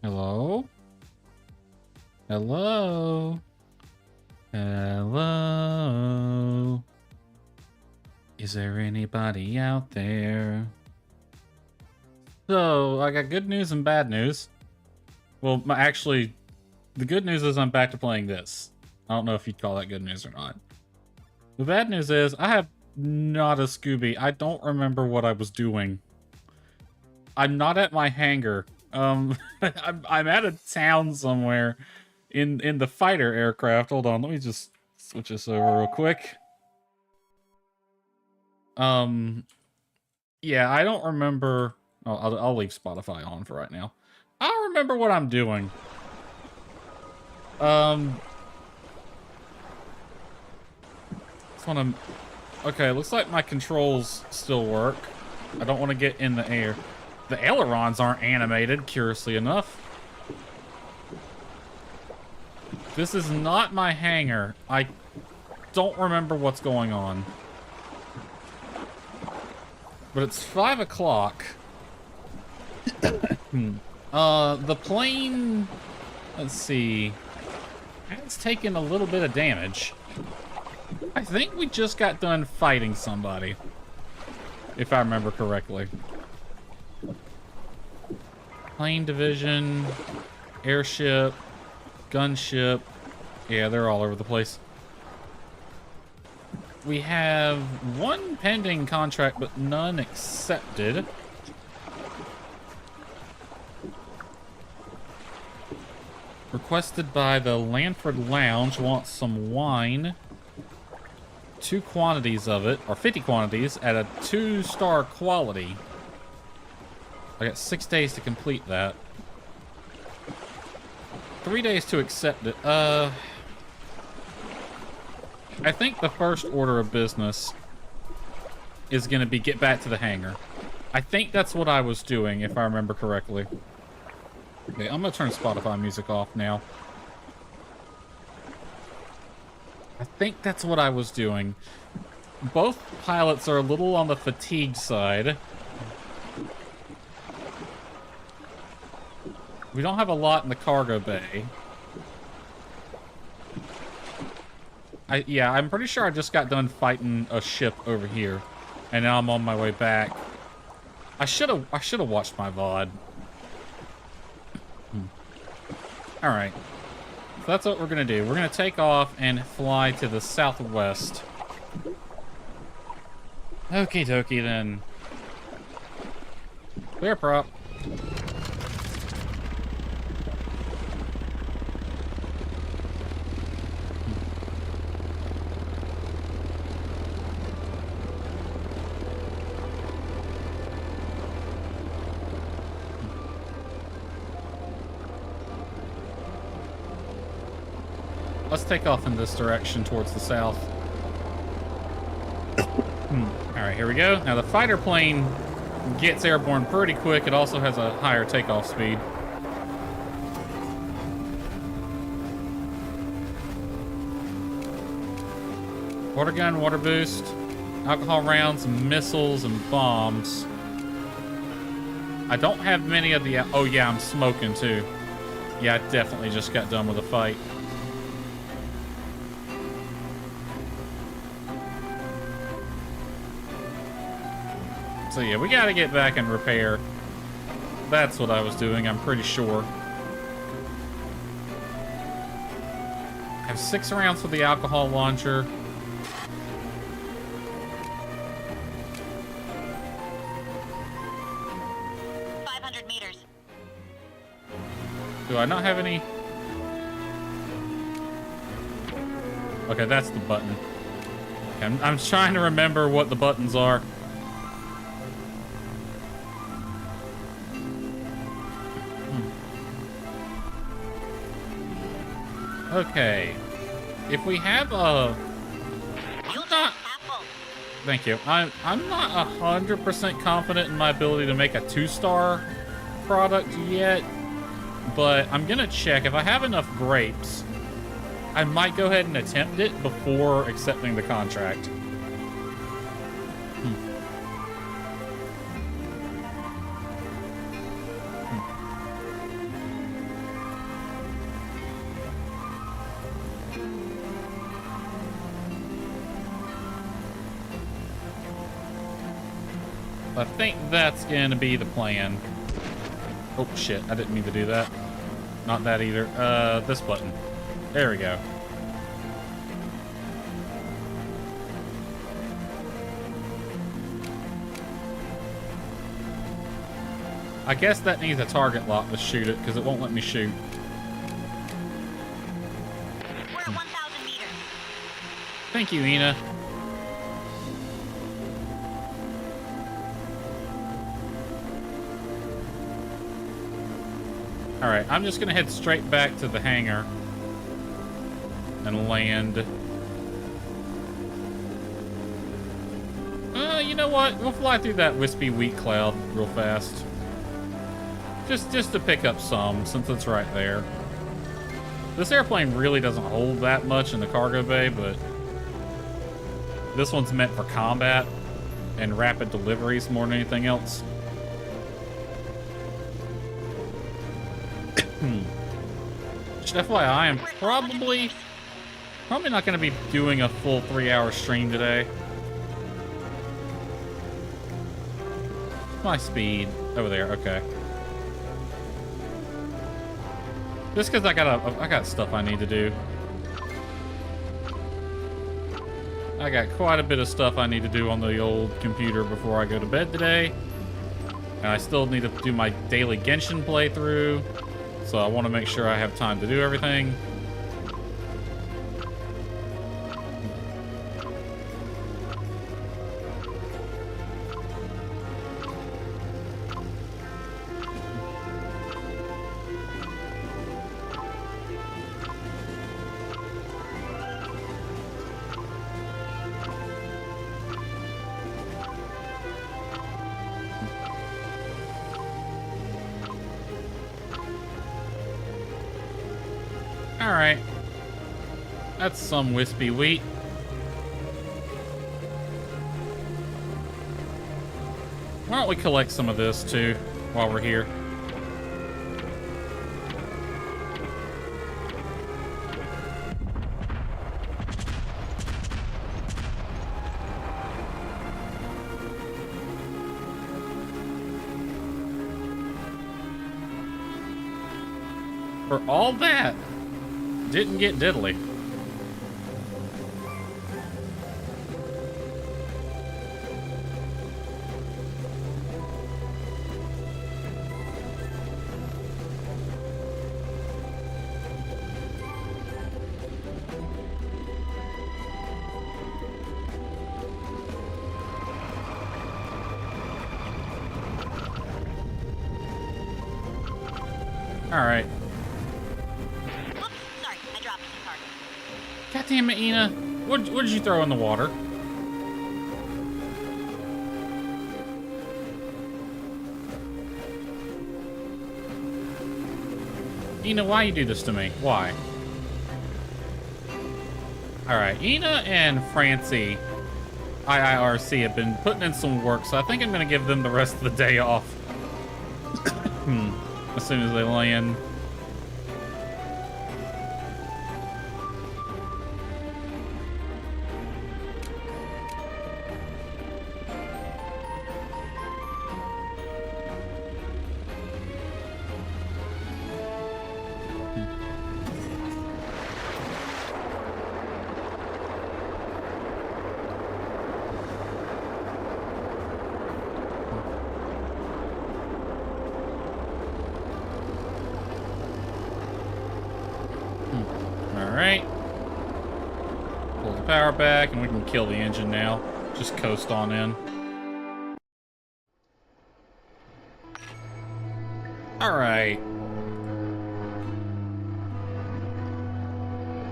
Hello? Hello? Hello? Is there anybody out there? So, I got good news and bad news. Well, actually, the good news is I'm back to playing this. I don't know if you'd call that good news or not. The bad news is I have not a Scooby. I don't remember what I was doing. I'm not at my hangar. I'm at a town somewhere in the fighter aircraft. Hold on, let me just switch this over real quick. Yeah, I don't remember. Oh, I'll leave Spotify on for right now. I don't remember what I'm doing. Just wanna. Okay, looks like my controls still work. I don't want to get in the air. The ailerons aren't animated, curiously enough. This is not my hangar. I don't remember what's going on. But it's 5 o'clock. The plane, let's see, has taken a little bit of damage. I think we just got done fighting somebody, if I remember correctly. Plane division, airship, gunship. Yeah, they're all over the place. We have one pending contract, but none accepted. Requested by the Lanford Lounge, wants some wine. 2 quantities of it, or 50 quantities, at a 2-star quality. I got 6 days to complete that. 3 days to accept it. I think the first order of business is going to be get back to the hangar. I think that's what I was doing, if I remember correctly. Okay, I'm going to turn Spotify music off now. I think that's what I was doing. Both pilots are a little on the fatigue side. We don't have a lot in the cargo bay. Yeah, I'm pretty sure I just got done fighting a ship over here, and now I'm on my way back. I should have watched my VOD. All right, so that's what we're gonna do. We're gonna take off and fly to the southwest. Okie dokie then. Clear prop. Let's take off in this direction towards the south. Alright, here we go. Now the fighter plane gets airborne pretty quick. It also has a higher takeoff speed. Water gun, water boost, alcohol rounds, missiles, and bombs. I don't have many of the... Oh yeah, I'm smoking too. Yeah, I definitely just got done with a fight. So yeah, we gotta get back and repair. That's what I was doing, I'm pretty sure. I have 6 rounds for the alcohol launcher. Do I not have any? Okay, that's the button. Okay, I'm trying to remember what the buttons are. Okay. If we have a... Thank you. I'm not 100% confident in my ability to make a 2-star product yet. But I'm gonna check. If I have enough grapes, I might go ahead and attempt it before accepting the contract. I think that's gonna be the plan. Oh shit, I didn't mean to do that. Not that either. This button. There we go. I guess that needs a target lock to shoot it, because it won't let me shoot. We're at 1,000 meters. Thank you, Ina. Alright, I'm just gonna head straight back to the hangar and land. You know what? We'll fly through that wispy wheat cloud real fast. Just to pick up some, since it's right there. This airplane really doesn't hold that much in the cargo bay, but this one's meant for combat and rapid deliveries more than anything else. Just FYI, I'm probably not going to be doing a full 3-hour stream today. My speed over there, okay. Just because I got stuff I need to do. I got quite a bit of stuff I need to do on the old computer before I go to bed today. And I still need to do my daily Genshin playthrough. So I want to make sure I have time to do everything. Alright. That's some wispy wheat. Why don't we collect some of this too while we're here? For all that, didn't get diddly. All right. God damn it, Ina. What did you throw in the water? Ina, why you do this to me? Why? Alright, Ina and Francie, IIRC, have been putting in some work, so I think I'm going to give them the rest of the day off. As soon as they land. Alright. Pull the power back and we can kill the engine now. Just coast on in. Alright.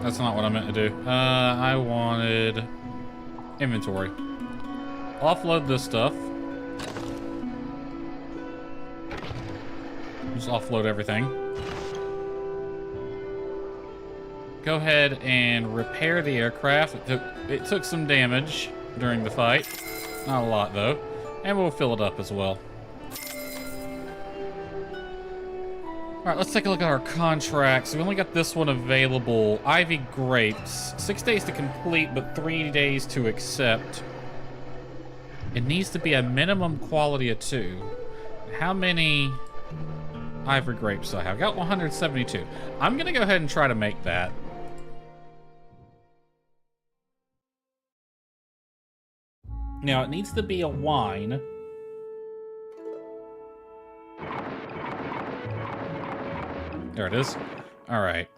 That's not what I meant to do. I wanted inventory. Offload this stuff. Just offload everything. Go ahead and repair the aircraft. It took some damage during the fight. Not a lot, though. And we'll fill it up as well. Alright, let's take a look at our contracts. We only got this one available. Ivy Grapes. 6 days to complete, but 3 days to accept. It needs to be a minimum quality of 2. How many ivory grapes do I have? I got 172. I'm gonna go ahead and try to make that. Now, it needs to be a wine. There it is. All right.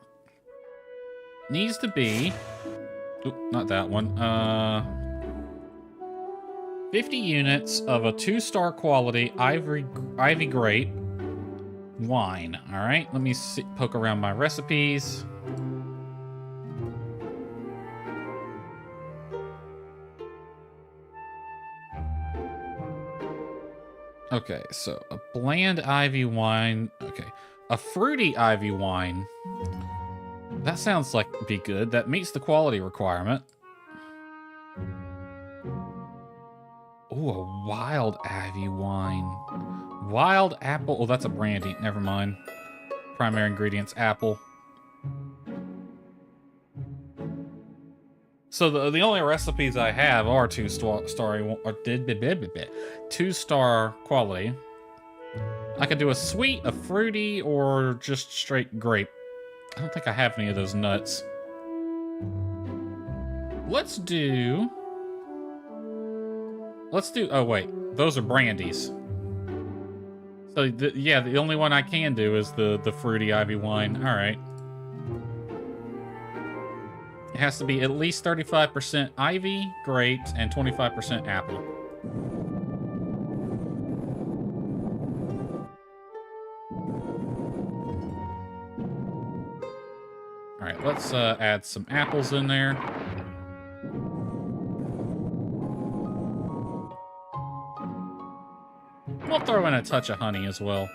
Needs to be... Oop, not that one. 50 units of a 2-star quality ivy grape wine. All right, let me see, poke around my recipes. Okay, so a bland ivy wine. Okay, a fruity ivy wine. That sounds like it'd be good. That meets the quality requirement. Oh, a wild ivy wine. Wild apple. Oh, that's a brandy. Never mind. Primary ingredients, apple. So the only recipes I have are 2-star quality. I could do a sweet, a fruity, or just straight grape. I don't think I have any of those nuts. Let's do... oh wait, those are brandies. So yeah, the only one I can do is the fruity ivy wine. All right. It has to be at least 35% ivy, grapes, and 25% apple. All right, let's add some apples in there. We'll throw in a touch of honey as well.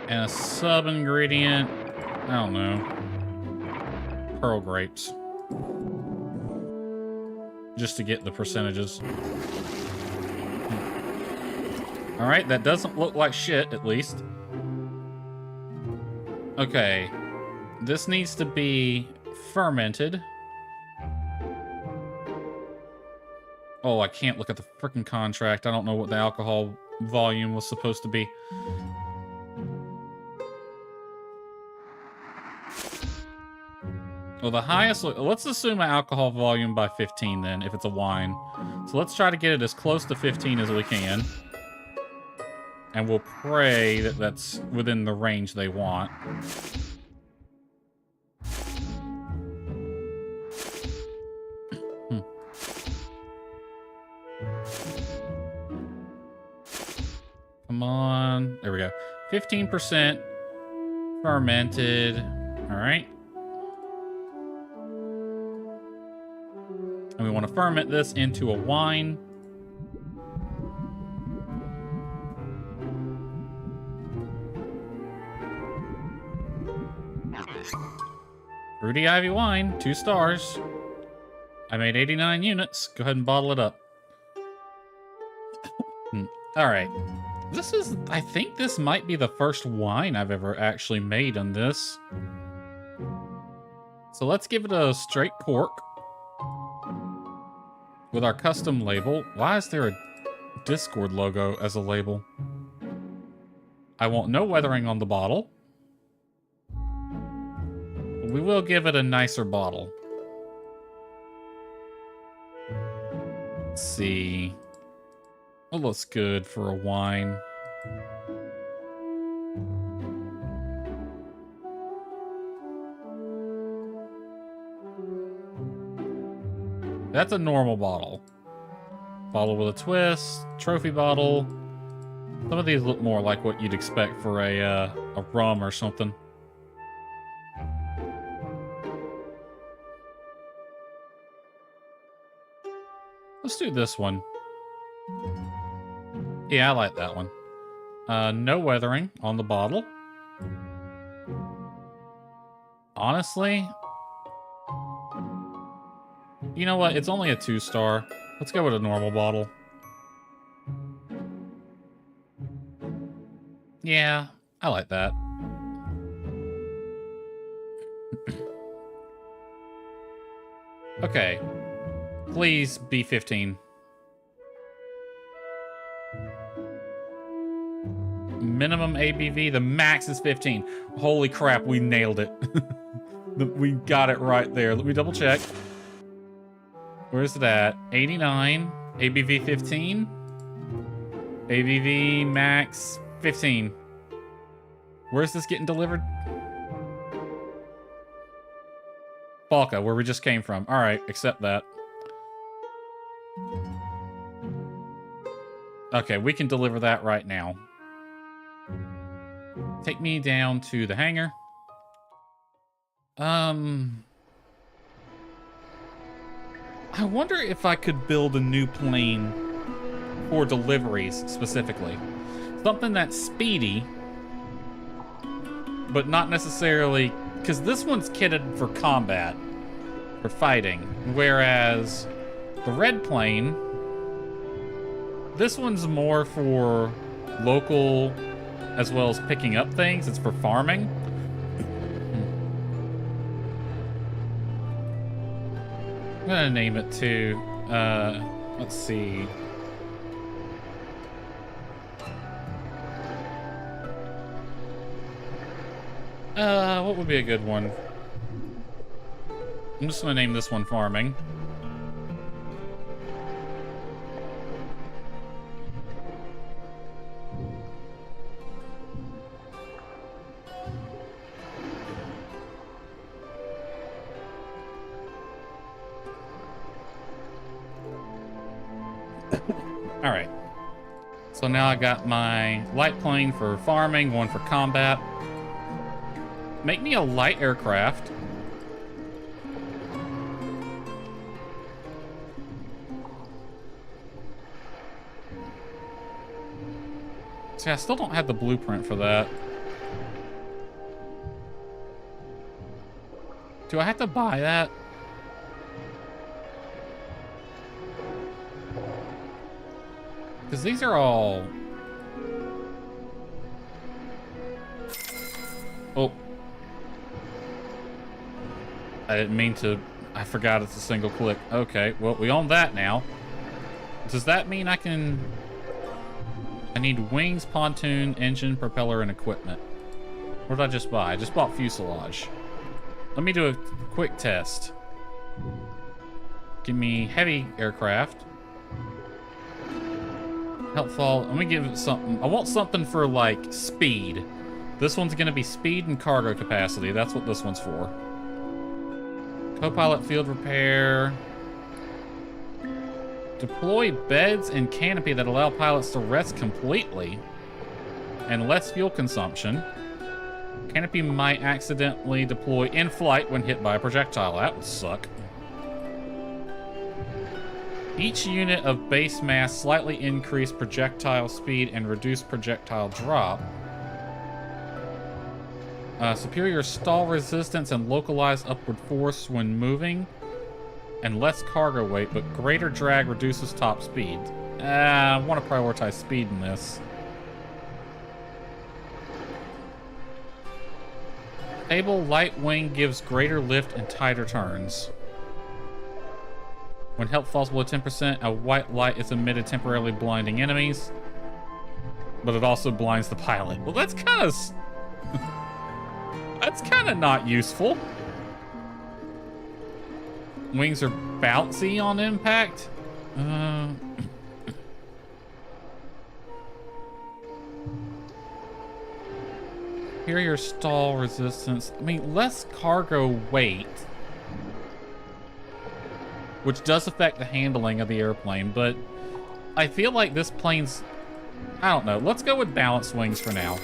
And a sub-ingredient, I don't know, pearl grapes. Just to get the percentages. All right, that doesn't look like shit, at least. Okay, this needs to be fermented. Oh, I can't look at the freaking contract. I don't know what the alcohol volume was supposed to be. Well, the highest... Let's assume an alcohol volume by 15 then, if it's a wine. So let's try to get it as close to 15 as we can. And we'll pray that that's within the range they want. Come on. There we go. 15% fermented. All right. And we want to ferment this into a wine. Fruity Ivy wine, 2 stars. I made 89 units. Go ahead and bottle it up. All right. This is, I think this might be the first wine I've ever actually made on this. So let's give it a straight cork with our custom label. Why is there a Discord logo as a label? I want no weathering on the bottle. We will give it a nicer bottle. Let's see. It looks good for a wine. That's a normal bottle. Bottle with a twist, trophy bottle. Some of these look more like what you'd expect for a rum or something. Let's do this one. Yeah, I like that one. No weathering on the bottle. Honestly, you know what? It's only a 2 star. Let's go with a normal bottle. Yeah, I like that. Okay. Please be 15. Minimum ABV, the max is 15. Holy crap, we nailed it. We got it right there. Let me double check. Where's it at? 89. ABV 15. ABV max 15. Where's this getting delivered? Balka, where we just came from. Alright, accept that. Okay, we can deliver that right now. Take me down to the hangar. I wonder if I could build a new plane for deliveries specifically. Something that's speedy, but not necessarily, because this one's kitted for combat, for fighting, whereas the red plane, this one's more for local as well as picking up things. It's for farming. I'm gonna name it too. Let's see. What would be a good one? I'm just gonna name this one farming. Alright. So now I got my light plane for farming, one for combat. Make me a light aircraft. See, I still don't have the blueprint for that. Do I have to buy that? Because these are all... Oh. I didn't mean to... I forgot it's a single click. Okay, well, we own that now. Does that mean I can... I need wings, pontoon, engine, propeller, and equipment. What did I just buy? I just bought fuselage. Let me do a quick test. Give me heavy aircraft. Helpful. Let me give it something. I want something for, like, speed. This one's going to be speed and cargo capacity. That's what this one's for. Co-pilot field repair. Deploy beds and canopy that allow pilots to rest completely. And less fuel consumption. Canopy might accidentally deploy in flight when hit by a projectile. That would suck. Each unit of base mass slightly increase projectile speed and reduce projectile drop. Superior stall resistance and localized upward force when moving. And less cargo weight, but greater drag reduces top speed. I want to prioritize speed in this. Stable light wing gives greater lift and tighter turns. When help falls below 10%, a white light is emitted, temporarily blinding enemies. But it also blinds the pilot. Well, that's kind of... that's kind of not useful. Wings are bouncy on impact. Superior stall resistance. I mean, less cargo weight. Which does affect the handling of the airplane, but I feel like this plane's... I don't know. Let's go with balanced wings for now.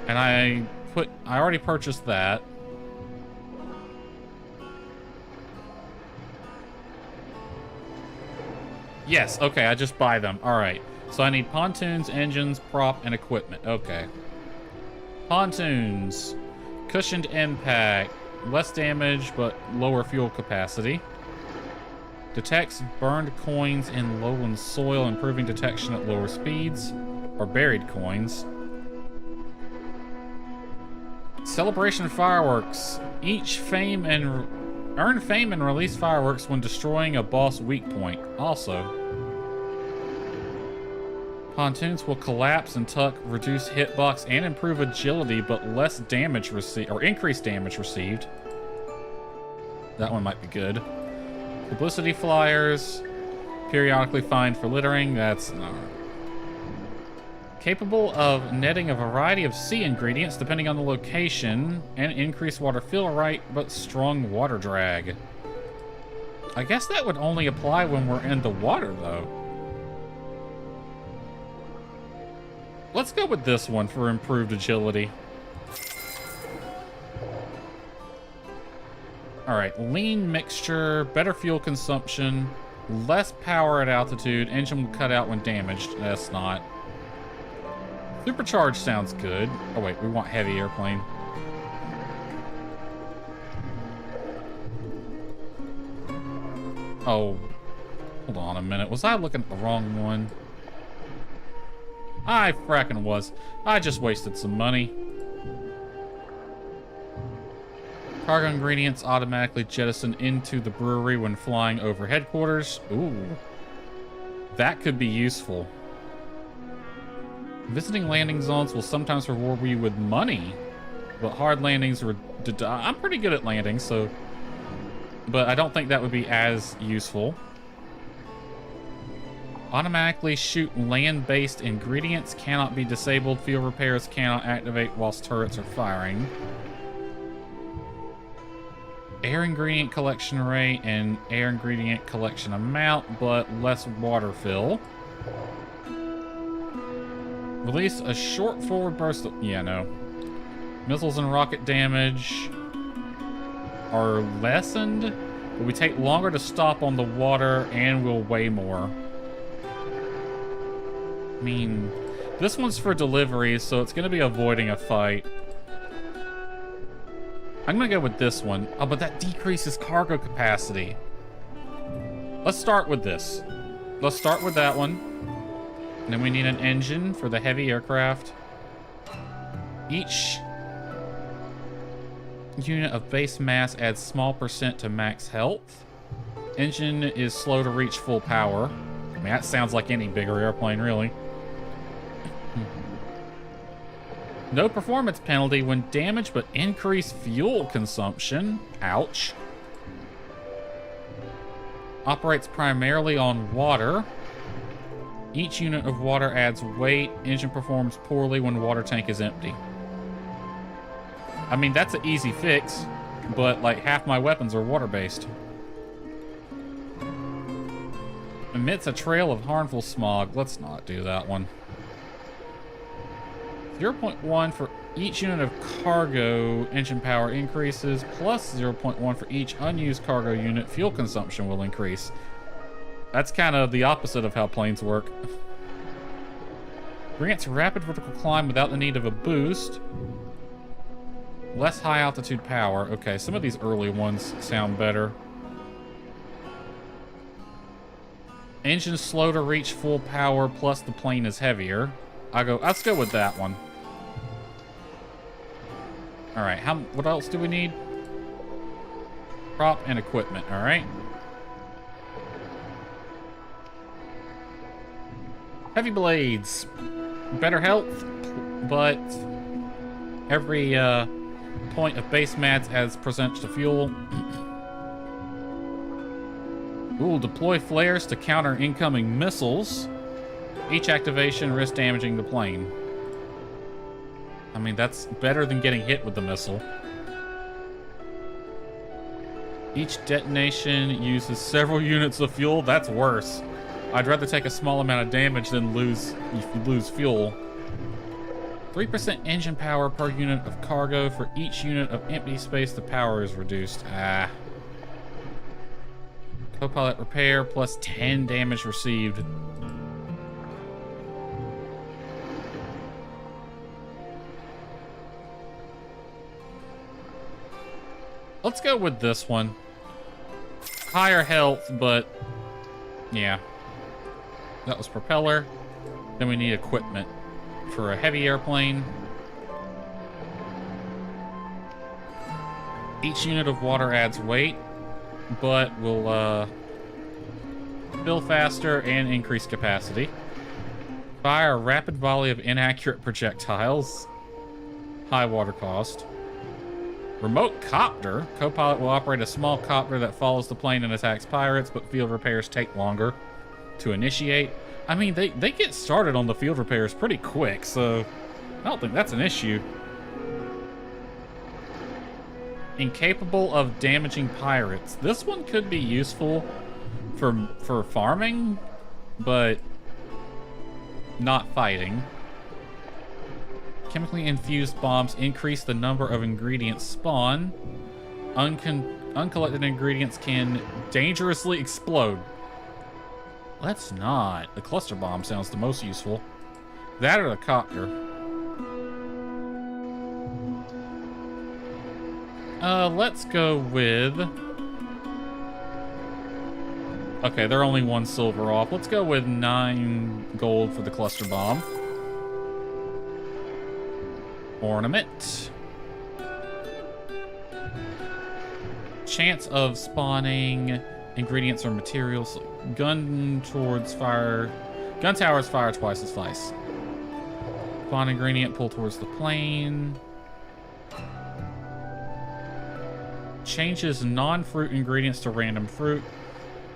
And I already purchased that. Yes, okay, I just buy them. Alright. So I need pontoons, engines, prop, and equipment. Okay. Pontoons. Cushioned impact. Less damage, but lower fuel capacity. Detects burned coins in lowland soil, improving detection at lower speeds. Or buried coins. Celebration fireworks. Earn fame and release fireworks when destroying a boss weak point. Also, pontoons will collapse and tuck, reduce hitbox, and improve agility, but less damage received, or increased damage received. That one might be good. Publicity flyers, periodically fined for littering. That's not. Capable of netting a variety of sea ingredients depending on the location, and increase water fill rate, but strong water drag. I guess that would only apply when we're in the water, though. Let's go with this one for improved agility. Alright, lean mixture, better fuel consumption, less power at altitude, engine will cut out when damaged. That's not. Supercharged sounds good. Oh wait, we want heavy airplane. Oh, hold on a minute. Was I looking at the wrong one? I fracking was. I just wasted some money. Cargo ingredients automatically jettison into the brewery when flying over headquarters. Ooh. That could be useful. Visiting landing zones will sometimes reward you with money, but hard landings are... I'm pretty good at landing, so... But I don't think that would be as useful. Automatically shoot land-based ingredients cannot be disabled. Field repairs cannot activate whilst turrets are firing. Air ingredient collection rate and air ingredient collection amount, but less water fill. Release a short forward burst of... Yeah, no. Missiles and rocket damage are lessened, but we take longer to stop on the water and we'll weigh more. I mean, this one's for deliveries, so it's going to be avoiding a fight. I'm going to go with this one. Oh, but that decreases cargo capacity. Let's start with this. Let's start with that one. And then we need an engine for the heavy aircraft. Each unit of base mass adds small percent to max health. Engine is slow to reach full power. I mean, that sounds like any bigger airplane, really. No performance penalty when damaged, but increased fuel consumption. Ouch. Operates primarily on water. Each unit of water adds weight. Engine performs poorly when water tank is empty. I mean, that's an easy fix, but like half my weapons are water-based. Emits a trail of harmful smog. Let's not do that one. 0.1 for each unit of cargo engine power increases, plus 0.1 for each unused cargo unit fuel consumption will increase. That's kind of the opposite of how planes work. Grants rapid vertical climb without the need of a boost. Less high altitude power. Okay, some of these early ones sound better. Engine slow to reach full power, plus the plane is heavier. Let's go with that one. All right, what else do we need? Prop and equipment, all right. Heavy blades. Better health, but every point of base mats adds percentage to fuel. Ooh, deploy flares to counter incoming missiles. Each activation risks damaging the plane. I mean, that's better than getting hit with the missile. Each detonation uses several units of fuel. That's worse. I'd rather take a small amount of damage than lose fuel. 3% engine power per unit of cargo. For each unit of empty space, the power is reduced. Copilot repair plus 10 damage received. Let's go with this one. higher health, but yeah. That was propeller. Then we need equipment for a heavy airplane. Each unit of water adds weight, but will fill faster and increase capacity. Fire a rapid volley of inaccurate projectiles. High water cost. Remote copter. Co-pilot will operate a small copter that follows the plane and attacks pirates, but field repairs take longer to initiate. I mean, they get started on the field repairs pretty quick, so I don't think that's an issue. Incapable of damaging pirates. This one could be useful for farming, but not fighting. Chemically infused bombs increase the number of ingredients spawn. Uncollected ingredients can dangerously explode. Let's not. The cluster bomb sounds the most useful. That or the copter. Let's go with... Okay, they're only 1 silver off. Let's go with 9 gold for the cluster bomb. Ornament. Chance of spawning ingredients or materials. Gun towers fire twice as fast. Spawn ingredient, pull towards the plane. Changes non-fruit ingredients to random fruit.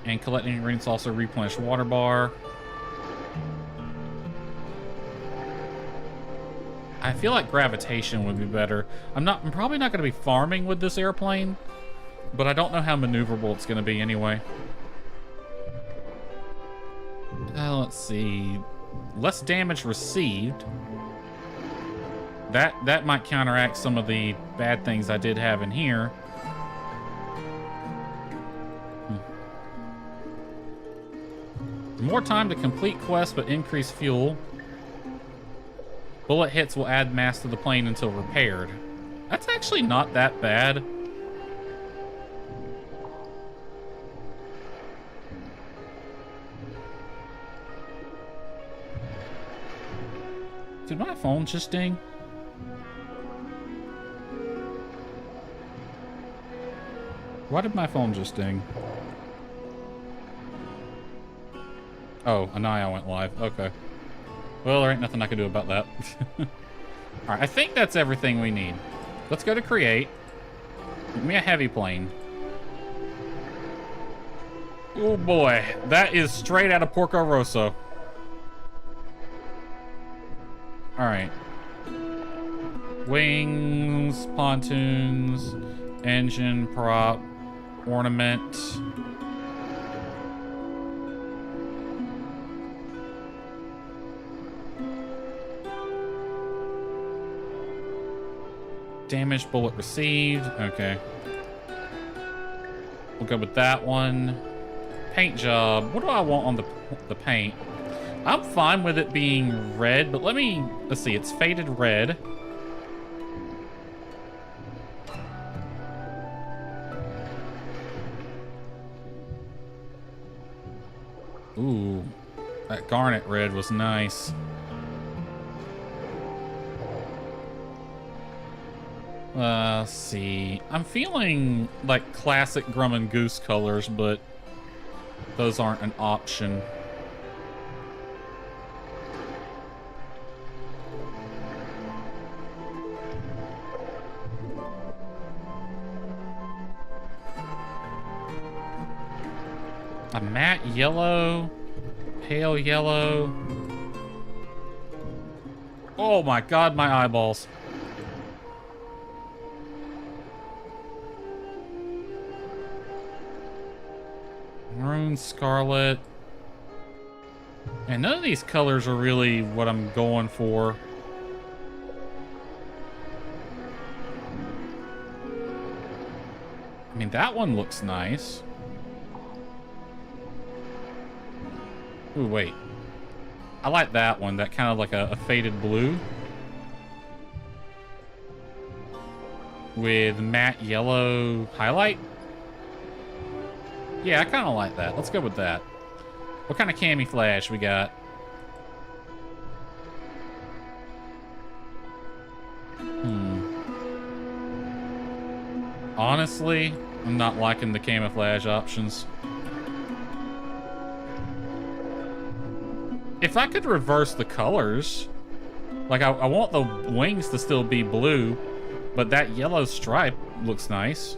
And collecting ingredients also replenish water bar. I feel like gravitation would be better. I'm probably not going to be farming with this airplane, but I don't know how maneuverable it's going to be anyway. Let's see. Less damage received. That might counteract some of the bad things I did have in here. More time to complete quests, but increase fuel. Bullet hits will add mass to the plane until repaired. That's actually not that bad. Did my phone just ding? Why did my phone just ding? Oh, Anaya went live. Okay. Well, there ain't nothing I can do about that. Alright, I think that's everything we need. Let's go to create. Give me a heavy plane. Oh boy, that is straight out of Porco Rosso. Alright. Wings, pontoons, engine, prop, ornament. Damaged bullet received. Okay. We'll go with that one. Paint job. What do I want on the paint? I'm fine with it being red, but let's see. It's faded red. Ooh, that garnet red was nice. Let's see. I'm feeling like classic Grum and Goose colors, but those aren't an option. A matte yellow, pale yellow. Oh my god, my eyeballs. Maroon, scarlet. And none of these colors are really what I'm going for. I mean, that one looks nice. Ooh, wait. I like that one. That kind of like a faded blue. With matte yellow highlight. Yeah, I kind of like that. Let's go with that. What kind of camouflage we got? Honestly, I'm not liking the camouflage options. If I could reverse the colors, like I want the wings to still be blue, but that yellow stripe looks nice.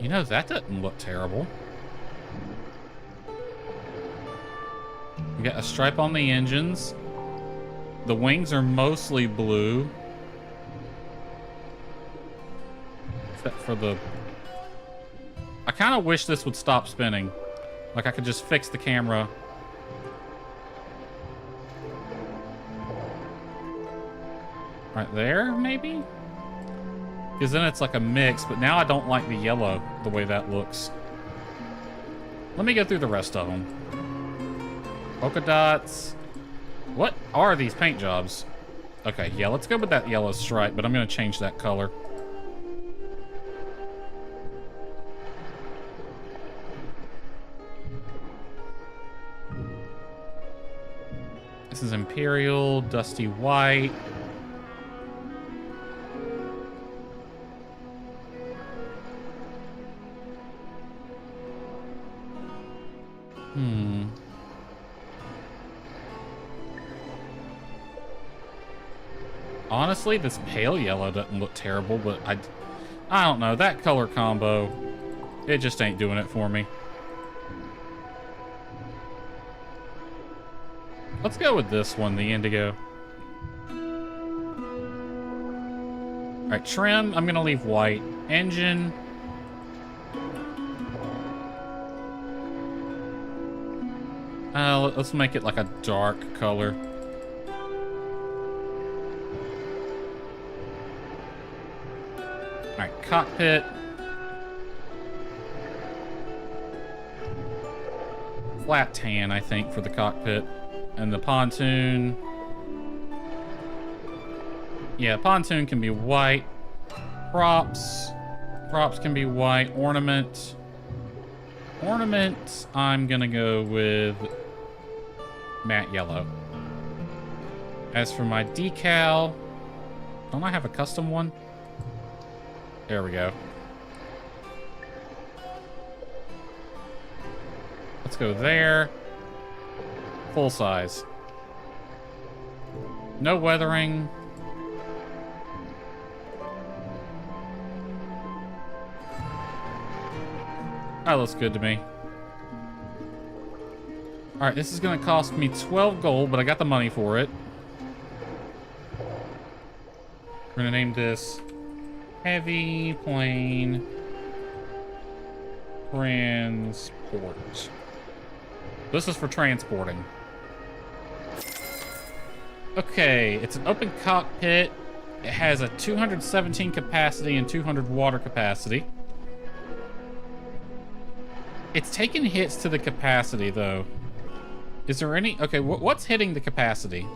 You know, that doesn't look terrible. We got a stripe on the engines. The wings are mostly blue. Except for the... I kind of wish this would stop spinning. Like I could just fix the camera. Right there, maybe? Because then it's like a mix, but now I don't like the yellow, the way that looks. Let me go through the rest of them. Polka dots. What are these paint jobs? Okay, yeah, let's go with that yellow stripe, but I'm going to change that color. This is Imperial, Dusty White. Honestly, this pale yellow doesn't look terrible, but I don't know. That color combo, it just ain't doing it for me. Let's go with this one, the indigo. All right, trim, I'm gonna leave white. Engine. Let's make it like a dark color. Alright, cockpit. Flat tan, I think, for the cockpit. And the pontoon. Yeah, pontoon can be white. Props. Props can be white. Ornament. Ornament, I'm gonna go with matte yellow. As for my decal, don't I have a custom one? There we go. Let's go there. Full size. No weathering. That looks good to me. Alright, this is gonna cost me 12 gold, but I got the money for it. We're gonna name this Heavy Plane Transport. This is for transporting. Okay, it's an open cockpit. It has a 217 capacity and 200 water capacity. It's taking hits to the capacity, though. Is there any... Okay, what's hitting the capacity?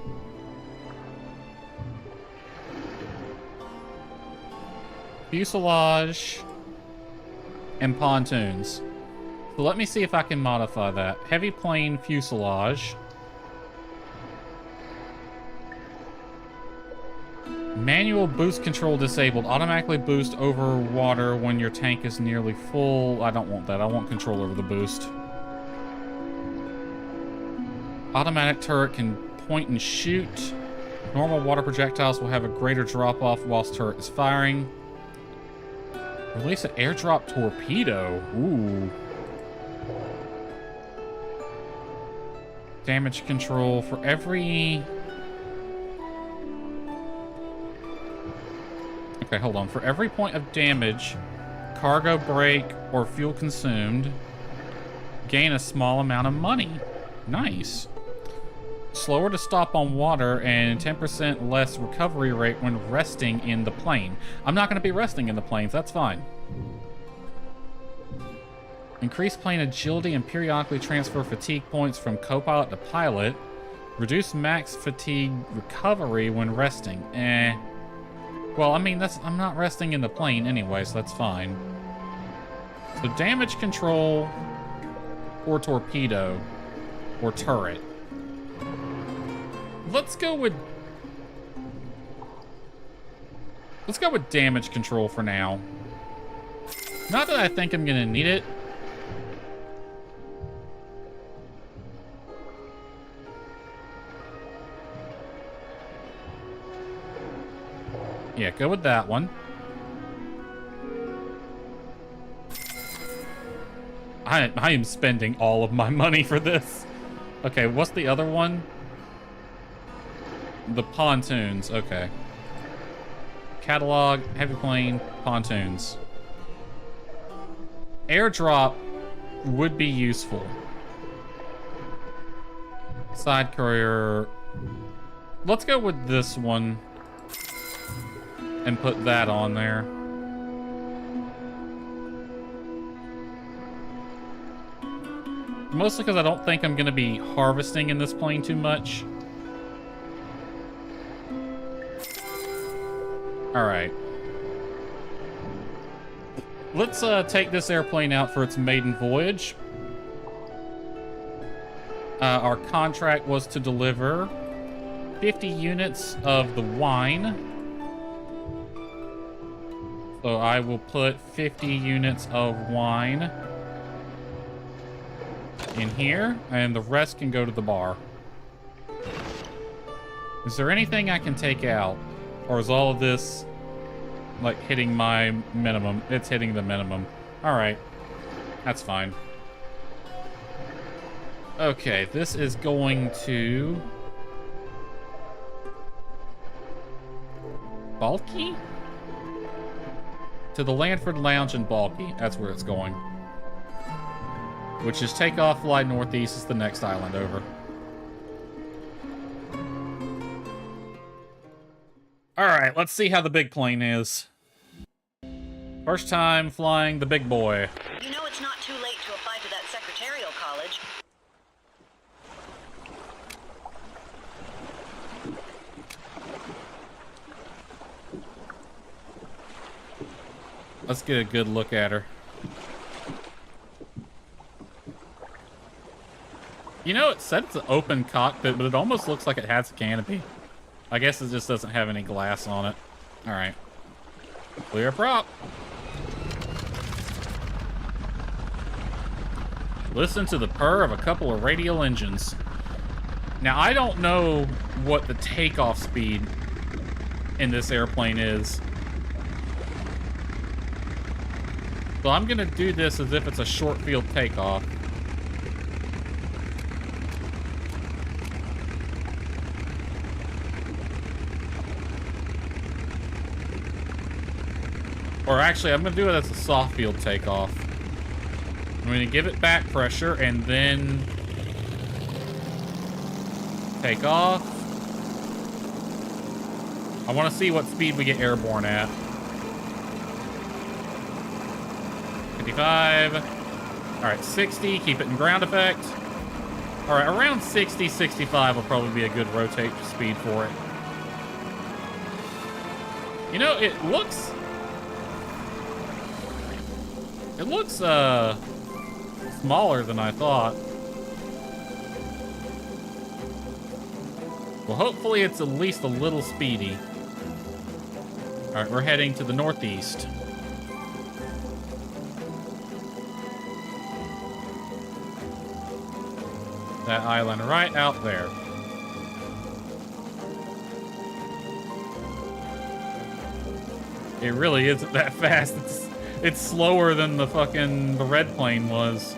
Fuselage and pontoons. So let me see if I can modify that. Heavy plane fuselage. Manual boost control disabled. Automatically boost over water when your tank is nearly full. I don't want that. I want control over the boost. Automatic turret can point and shoot. Normal water projectiles will have a greater drop-off whilst turret is firing. Release an airdrop torpedo. Ooh. Damage control for every... Okay, hold on. For every point of damage, cargo break, or fuel consumed, gain a small amount of money. Nice. Slower to stop on water and 10% less recovery rate when resting in the plane. I'm not going to be resting in the planes. That's fine. Increase plane agility and periodically transfer fatigue points from co-pilot to pilot. Reduce max fatigue recovery when resting. Well, I mean, I'm not resting in the plane anyway, so that's fine. So damage control or torpedo or turret. Let's go with damage control for now. Not that I think I'm gonna need it. Yeah, go with that one. I am spending all of my money for this. Okay, what's the other one? The pontoons, okay. Catalog, heavy plane, pontoons. Airdrop would be useful. Side courier. Let's go with this one and put that on there. Mostly because I don't think I'm going to be harvesting in this plane too much. Alright. Let's take this airplane out for its maiden voyage. Our contract was to deliver 50 units of the wine. So I will put 50 units of wine in here, and the rest can go to the bar. Is there anything I can take out? Or is all of this, like, hitting my minimum? It's hitting the minimum. Alright. That's fine. Okay, this is going to... Bulky? To the Lanford Lounge in Bulky. That's where it's going. Which is takeoff, fly northeast is the next island over. Alright, let's see how the big plane is. First time flying the big boy. You know it's not too late to apply to that secretarial college. Let's get a good look at her. You know, it said it's an open cockpit, but it almost looks like it has a canopy. I guess it just doesn't have any glass on it. Alright. Clear prop. Listen to the purr of a couple of radial engines. Now, I don't know what the takeoff speed in this airplane is. So I'm gonna do this as if it's a short field takeoff. Or actually, I'm gonna do it as a soft field takeoff. I'm gonna give it back pressure and then take off. I wanna see what speed we get airborne at. 55. All right, 60, keep it in ground effect. All right, around 60, 65 will probably be a good rotate speed for it. You know, it looks smaller than I thought. Well, hopefully it's at least a little speedy. All right, we're heading to the northeast. That island right out there. It really isn't that fast. It's slower than the red plane was.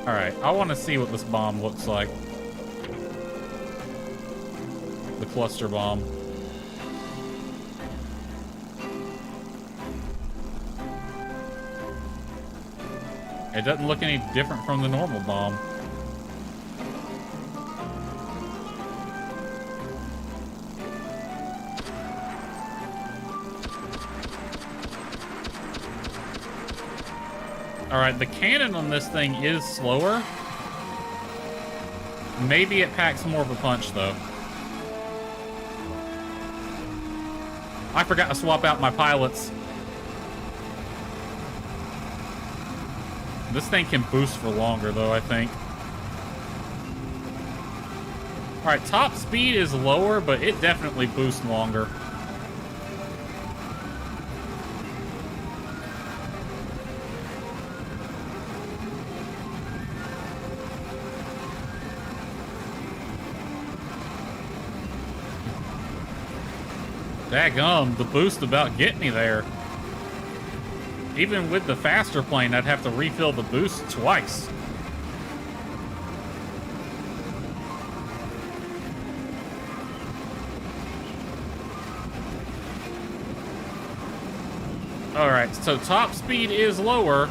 All right, I want to see what this bomb looks like. The cluster bomb. It doesn't look any different from the normal bomb. Alright, the cannon on this thing is slower. Maybe it packs more of a punch, though. I forgot to swap out my pilots. This thing can boost for longer, though, I think. Alright, top speed is lower, but it definitely boosts longer. Daggum, the boost about get me there. Even with the faster plane, I'd have to refill the boost twice. Alright, so top speed is lower.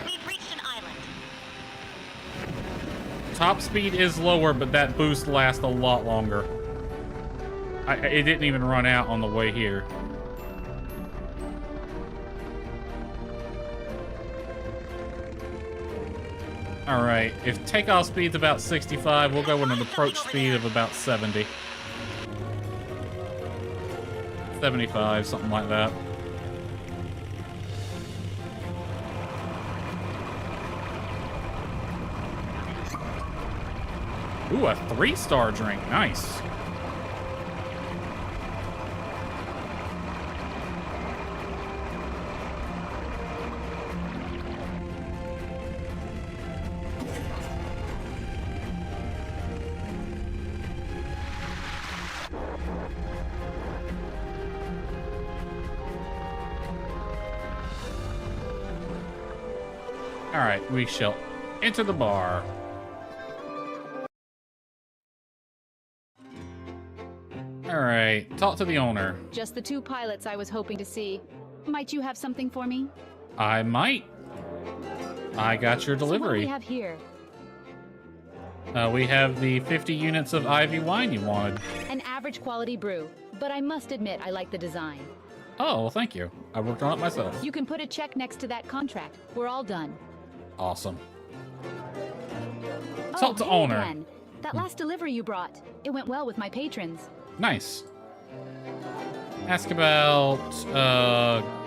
We've reached an island. Top speed is lower, but that boost lasts a lot longer. It didn't even run out on the way here. Alright, if takeoff speed's about 65, we'll go with an approach speed of about 70. 75, something like that. Ooh, a 3-star drink. Nice. All right, we shall enter the bar. All right, talk to the owner. Just the 2 pilots I was hoping to see. Might you have something for me? I might. I got your So what do delivery. we have here? We have the 50 units of Ivy wine you wanted. An average quality brew, but I must admit I like the design. Oh, well, thank you. I worked on it myself. You can put a check next to that contract. We're all done. Awesome. Talk to hey owner. again. That last delivery you brought, it went well with my patrons. Nice. Ask about,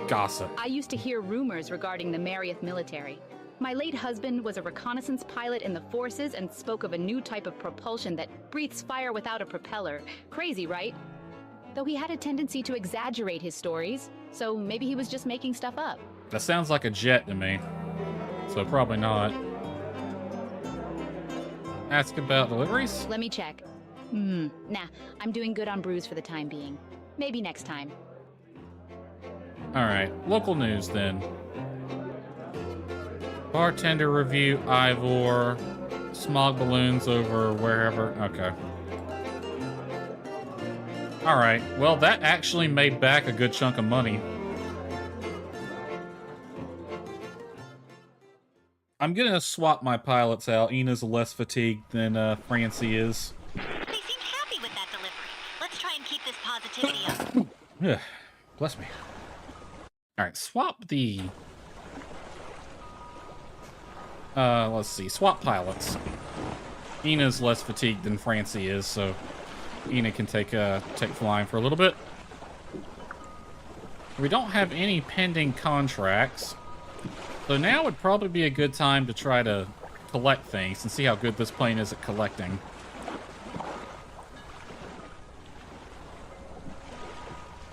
gossip. I used to hear rumors regarding the Marriott military. My late husband was a reconnaissance pilot in the forces and spoke of a new type of propulsion that breathes fire without a propeller. Crazy, right? Though he had a tendency to exaggerate his stories, so maybe he was just making stuff up. That sounds like a jet to me. So probably not. Ask about deliveries? Let me check. Nah, I'm doing good on brews for the time being. Maybe next time. Alright, local news then. Bartender review, Ivor. Smog balloons over wherever. Okay. Alright, well that actually made back a good chunk of money. I'm gonna swap my pilots out. Ina's less fatigued than Francie is. They seem happy with that delivery. Let's try and keep this positivity up. Yeah, bless me. Alright, swap the... let's see. Swap pilots. Ina's less fatigued than Francie is, so Ina can take flying for a little bit. We don't have any pending contracts, so now would probably be a good time to try to collect things and see how good this plane is at collecting.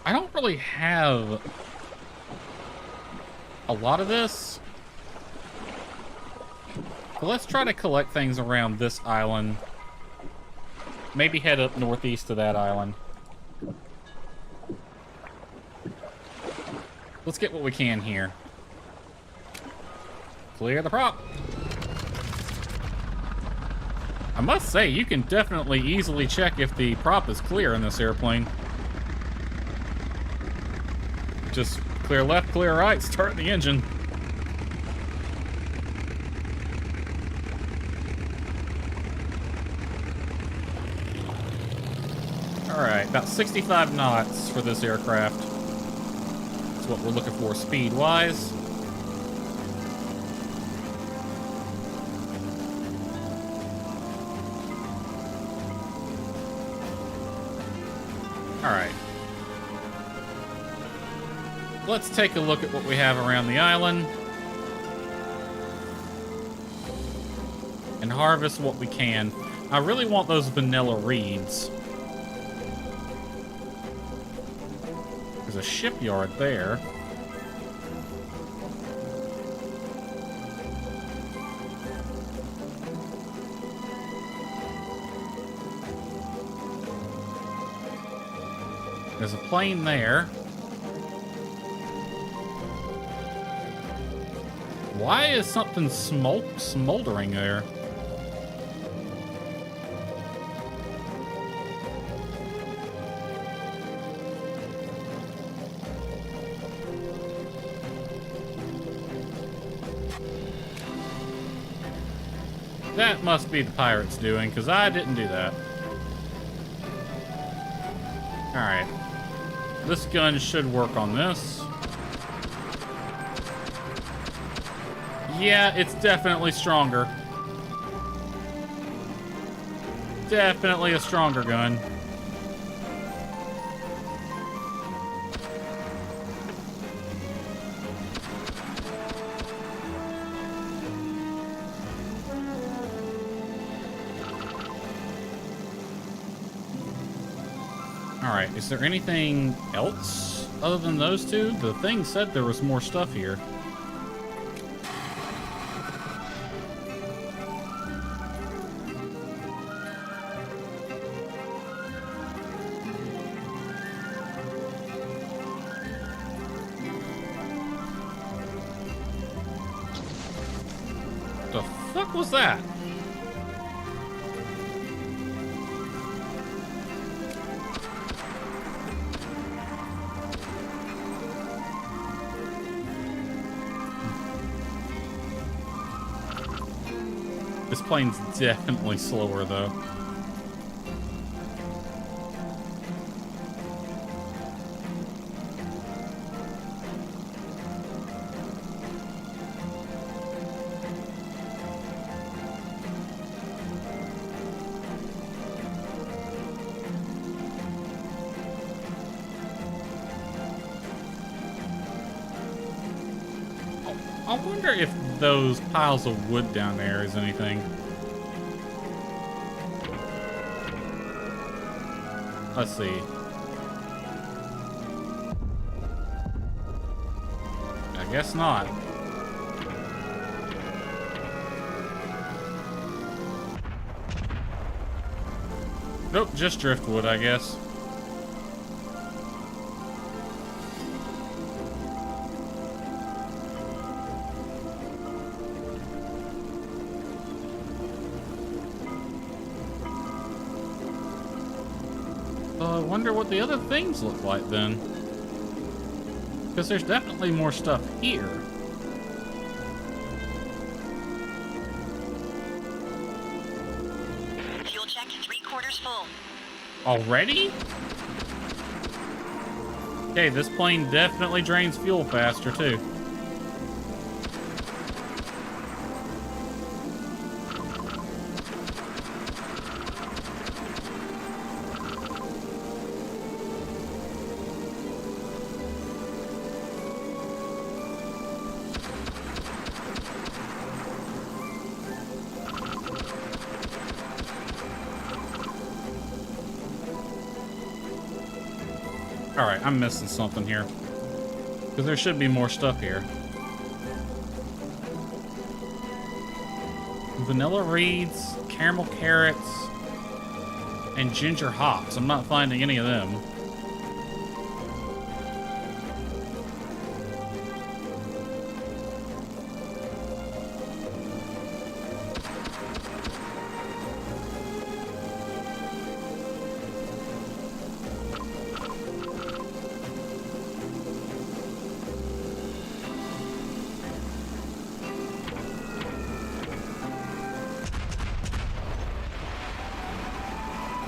I don't really have a lot of this. So let's try to collect things around this island. Maybe head up northeast to that island. Let's get what we can here. Clear the prop. I must say, you can definitely easily check if the prop is clear in this airplane. Just clear left, clear right, start the engine. Alright, about 65 knots for this aircraft. what we're looking for speed-wise. Alright. Let's take a look at what we have around the island. And harvest what we can. I really want those vanilla reeds. There's a shipyard there. There's a plane there. Why is something smoldering there? That must be the pirates doing, because I didn't do that. Alright. This gun should work on this. Yeah, it's definitely stronger. Definitely a stronger gun. Alright, is there anything else other than those two? The thing said there was more stuff here. The fuck was that? This plane's definitely slower, though. I wonder if those piles of wood down there is anything. Let's see. I guess not. Nope, just driftwood, I guess. I wonder what the other things look like then. Because there's definitely more stuff here. Fuel check 3/4 full. Already? Okay, this plane definitely drains fuel faster too. Alright, I'm missing something here. Because there should be more stuff here. Vanilla reeds, caramel carrots, and ginger hops. I'm not finding any of them.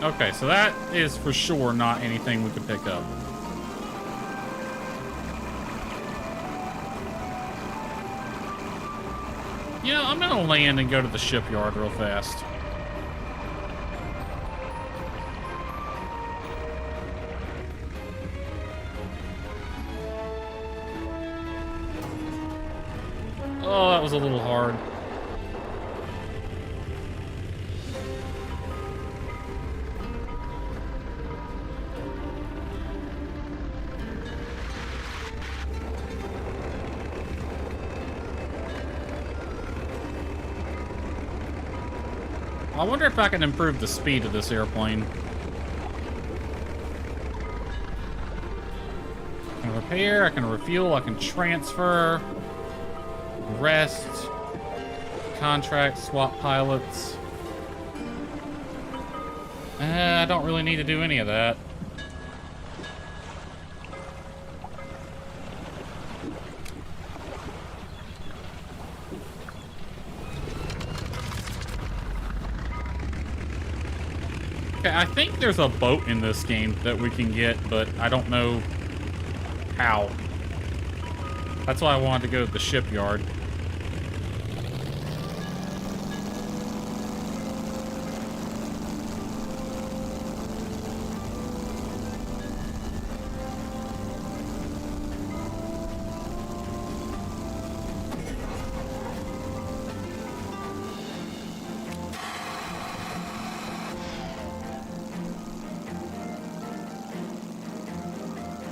Okay, so that is for sure not anything we could pick up. You know, I'm gonna land and go to the shipyard real fast. Oh, that was a little hard. I wonder if I can improve the speed of this airplane. I can repair, I can refuel, I can transfer, rest, contract, swap pilots. I don't really need to do any of that. Okay, I think there's a boat in this game that we can get, but I don't know how. That's why I wanted to go to the shipyard.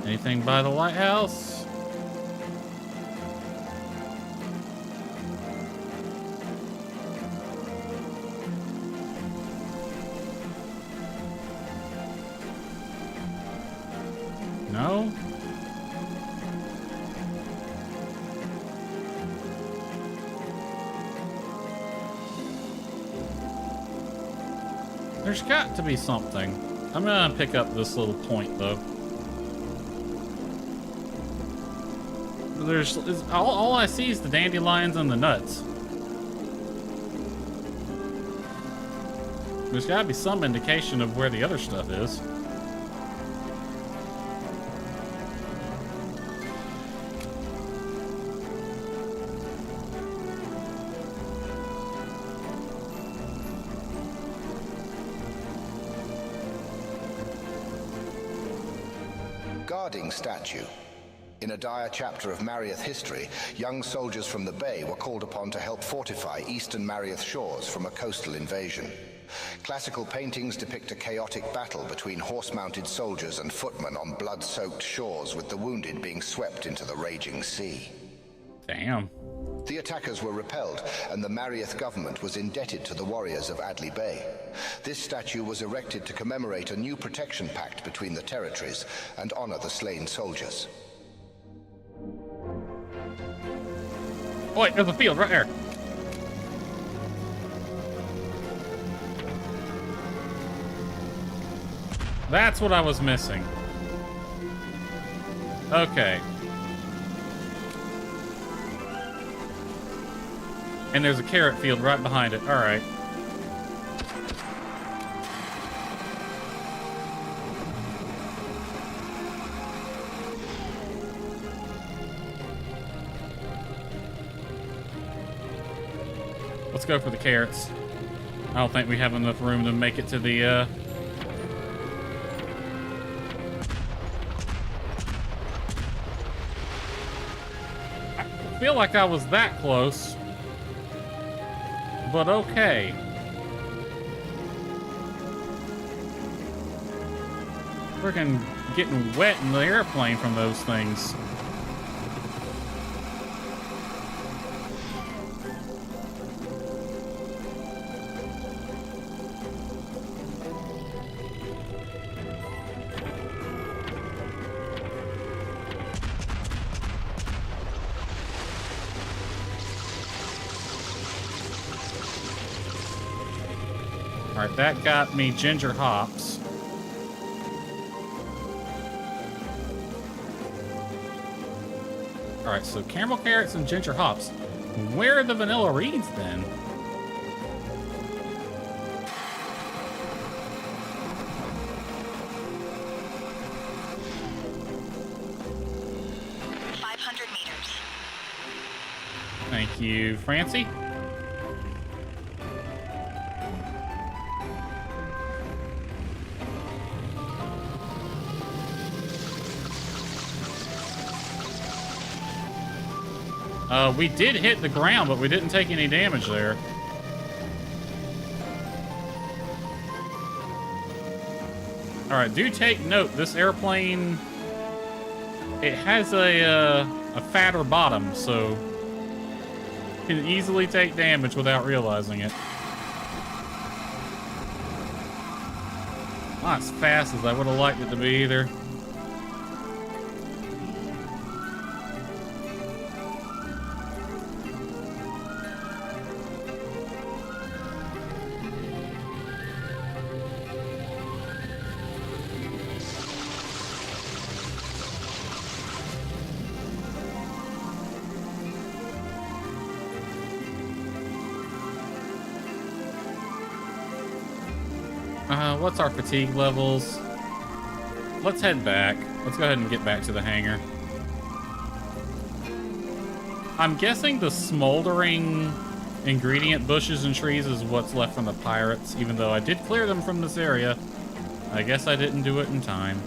Anything by the lighthouse? No? There's got to be something. I'm gonna pick up this little point though. All I see is the dandelions and the nuts. There's gotta be some indication of where the other stuff is. Guarding statue. In a dire chapter of Mariath history, young soldiers from the Bay were called upon to help fortify eastern Mariath shores from a coastal invasion. Classical paintings depict a chaotic battle between horse-mounted soldiers and footmen on blood-soaked shores, with the wounded being swept into the raging sea. Damn. The attackers were repelled, and the Mariath government was indebted to the warriors of Adley Bay. This statue was erected to commemorate a new protection pact between the territories and honor the slain soldiers. Oh wait, there's a field right there. That's what I was missing. Okay. And there's a carrot field right behind it. All right. Let's go for the carrots. I don't think we have enough room to make it to the, I feel like I was that close. But okay. Freaking getting wet in the airplane from those things. Alright, that got me ginger hops. Alright, so caramel carrots and ginger hops. Where are the vanilla reeds then? Thank you, Francie. We did hit the ground, but we didn't take any damage there. Alright, do take note, this airplane, it has a fatter bottom, so it can easily take damage without realizing it. Not as fast as I would have liked it to be either. What's our fatigue levels? Let's head back. Let's go ahead and get back to the hangar. I'm guessing the smoldering ingredient bushes and trees is what's left from the pirates, even though I did clear them from this area. I guess I didn't do it in time.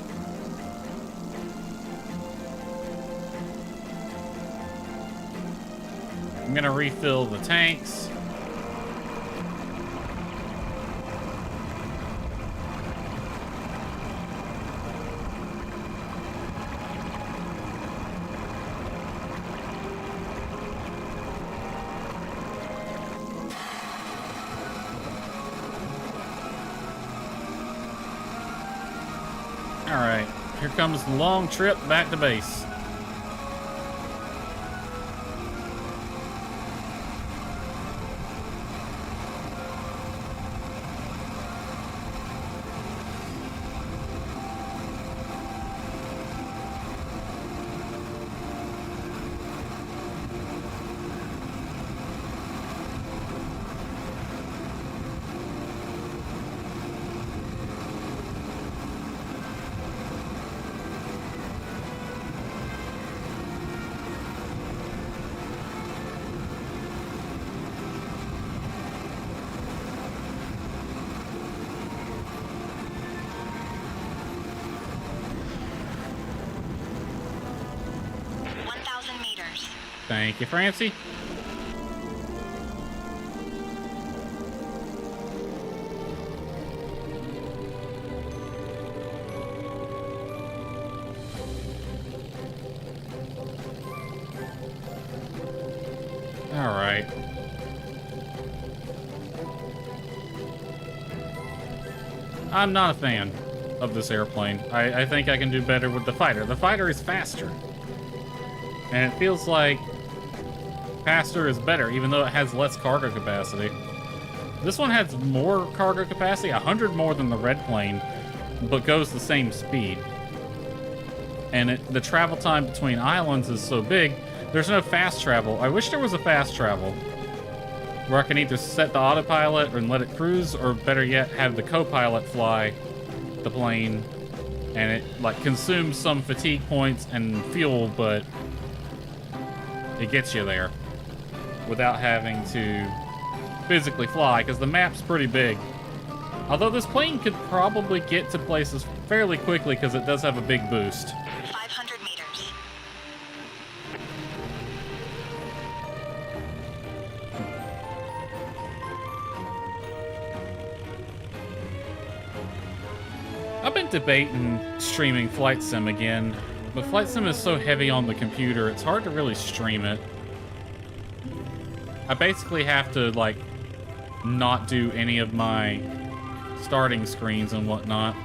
I'm gonna refill the tanks. Alright, here comes the long trip back to base. Thank you, Francie. All right. I'm not a fan of this airplane. I think I can do better with the fighter. The fighter is faster. And it feels like faster is better, even though it has less cargo capacity. This one has more cargo capacity, 100 more than the red plane, but goes the same speed. And the travel time between islands is so big, there's no fast travel. I wish there was a fast travel, where I can either set the autopilot and let it cruise, or better yet, have the co-pilot fly the plane, and it like consumes some fatigue points and fuel, but it gets you there without having to physically fly, because the map's pretty big. Although this plane could probably get to places fairly quickly because it does have a big boost. 500 meters. I've been debating streaming Flight Sim again, but Flight Sim is so heavy on the computer, it's hard to really stream it. I basically have to, like, not do any of my starting screens and whatnot.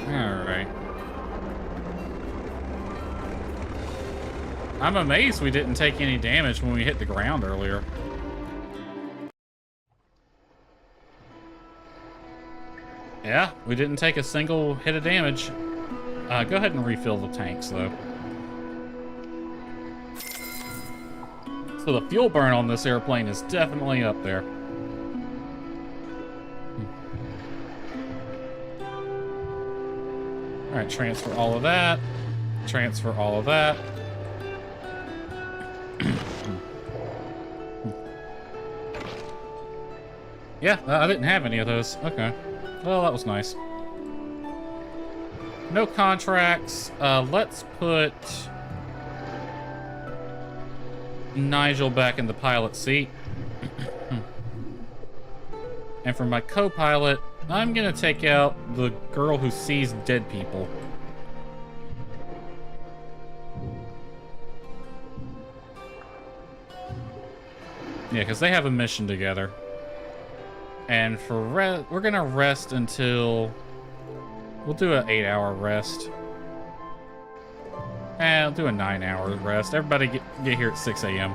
Alright. I'm amazed we didn't take any damage when we hit the ground earlier. Yeah, we didn't take a single hit of damage. Go ahead and refill the tanks, though. So the fuel burn on this airplane is definitely up there. Alright, transfer all of that. Transfer all of that. Yeah, I didn't have any of those. Okay. Well, that was nice. No contracts. Let's put Nigel back in the pilot seat. And for my co-pilot, I'm gonna take out the girl who sees dead people. Yeah, because they have a mission together. And for we're gonna rest until... We'll do an 8-hour rest. And I'll do a 9-hour rest. Everybody get here at 6 a.m.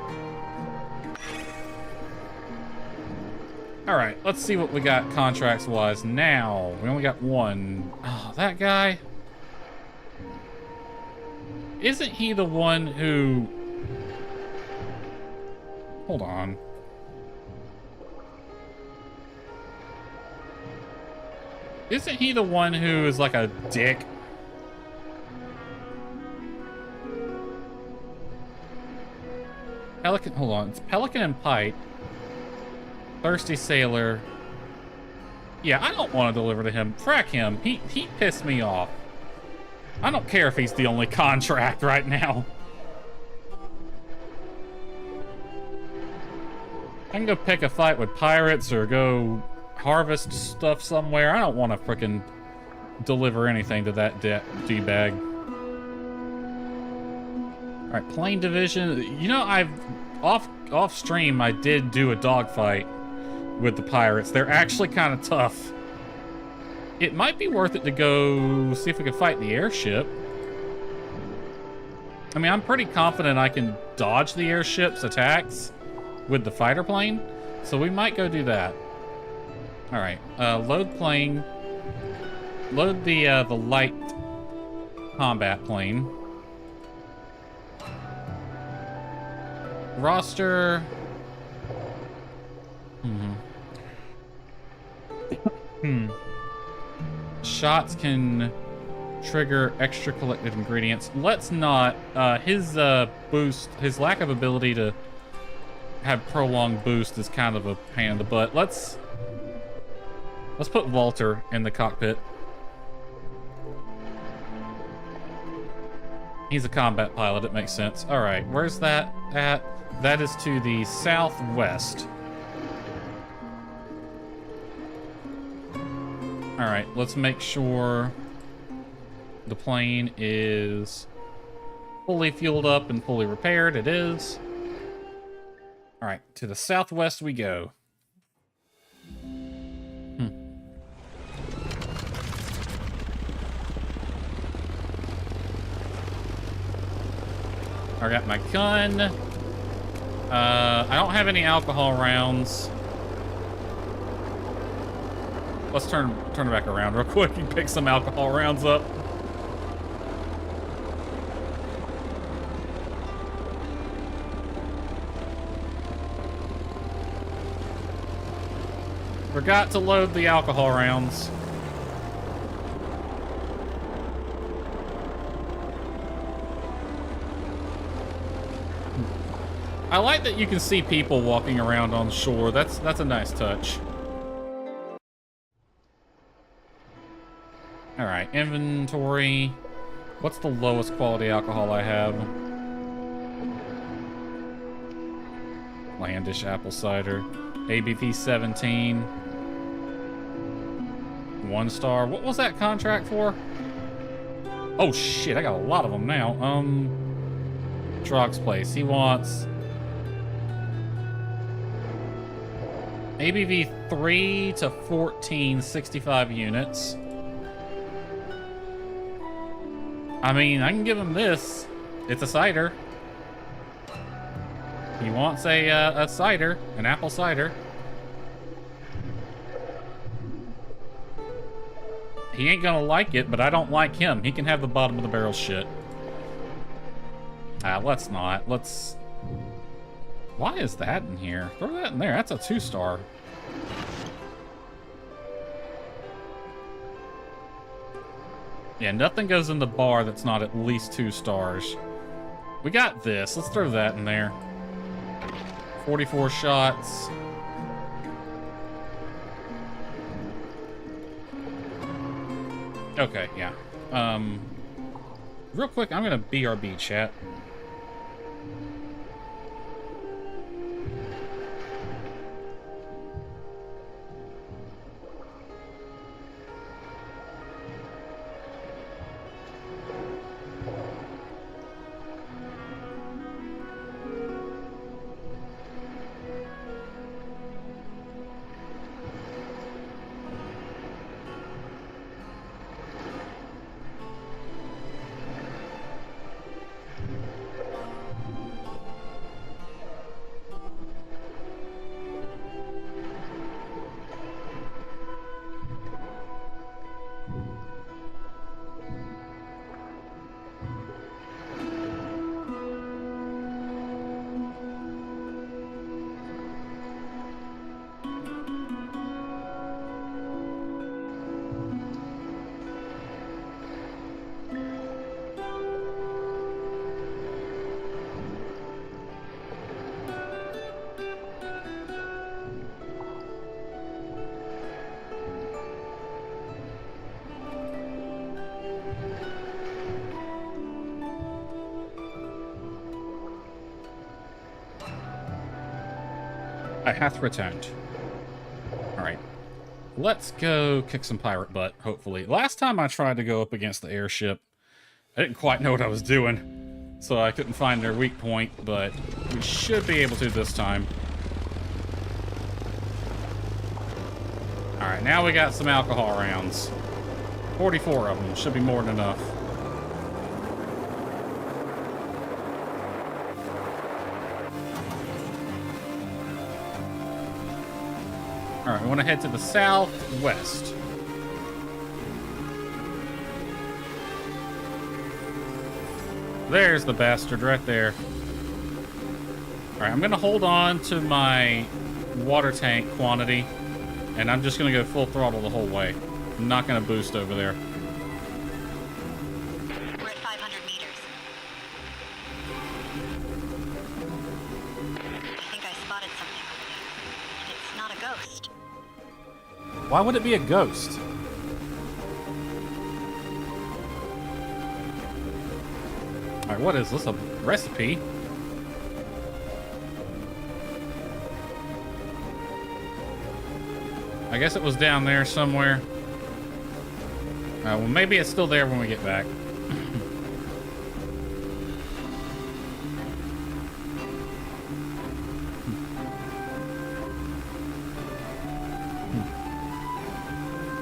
Alright, let's see what we got contracts-wise now. We only got one. Oh, that guy? Isn't he the one who... Hold on. Isn't he the one who is like a dick? Pelican, hold on. It's Pelican and Pike. Thirsty Sailor. Yeah, I don't want to deliver to him. Frack him. He pissed me off. I don't care if he's the only contract right now. I can go pick a fight with pirates or go harvest stuff somewhere. I don't want to frickin' deliver anything to that D-bag. Alright, plane division. You know, I've off stream I did do a dogfight with the pirates. They're actually kind of tough. It might be worth it to go see if we can fight the airship. I mean, I'm pretty confident I can dodge the airship's attacks with the fighter plane, so we might go do that. All right, load plane. Load the light combat plane. Roster. Shots can trigger extra collected ingredients. Let's not. His boost, his lack of ability to have prolonged boost is kind of a pain in the butt. Let's put Walter in the cockpit. He's a combat pilot, it makes sense. All right, where's that at? That is to the southwest. All right, let's make sure the plane is fully fueled up and fully repaired. It is. All right, to the southwest we go. I got my gun. I don't have any alcohol rounds. Let's turn it back around real quick and pick some alcohol rounds up. Forgot to load the alcohol rounds. I like that you can see people walking around on the shore. That's a nice touch. All right, inventory. What's the lowest quality alcohol I have? Landish apple cider. ABV 17. 1 star. What was that contract for? Oh shit, I got a lot of them now. Drog's place. He wants ABV 3 to 14, 65 units. I mean, I can give him this. It's a cider. He wants a cider, an apple cider. He ain't gonna like it, but I don't like him. He can have the bottom of the barrel shit. Let's not. Let's Why is that in here? Throw that in there. That's a 2-star. Yeah, nothing goes in the bar that's not at least 2 stars. We got this. Let's throw that in there. 44 shots. Okay, yeah. Real quick, I'm gonna BRB chat. I hath returned. Alright. Let's go kick some pirate butt, hopefully. Last time I tried to go up against the airship, I didn't quite know what I was doing, so I couldn't find their weak point, but we should be able to this time. Alright, now we got some alcohol rounds. 44 of them. Should be more than enough. Alright, we want to head to the southwest. There's the bastard right there. Alright, I'm going to hold on to my water tank quantity, and I'm just going to go full throttle the whole way. I'm not going to boost over there. We're at 500 meters. I think I spotted something over there. It's not a ghost. Why would it be a ghost? Alright, what is this? A recipe? I guess it was down there somewhere. Well, maybe it's still there when we get back.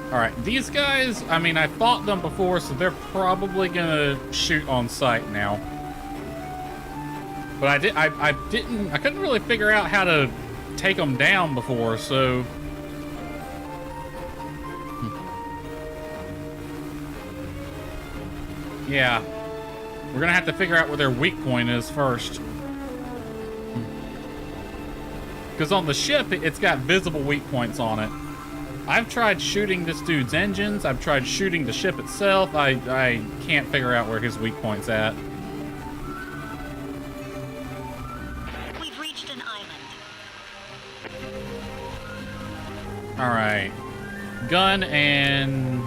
Alright, these guys, I mean, I fought them before, so they're probably gonna shoot on sight now. But I couldn't really figure out how to take them down before, so... Yeah. We're gonna have to figure out where their weak point is first. Because on the ship, it's got visible weak points on it. I've tried shooting this dude's engines. I've tried shooting the ship itself. I can't figure out where his weak point's at. We've reached an island. Alright. Gun and...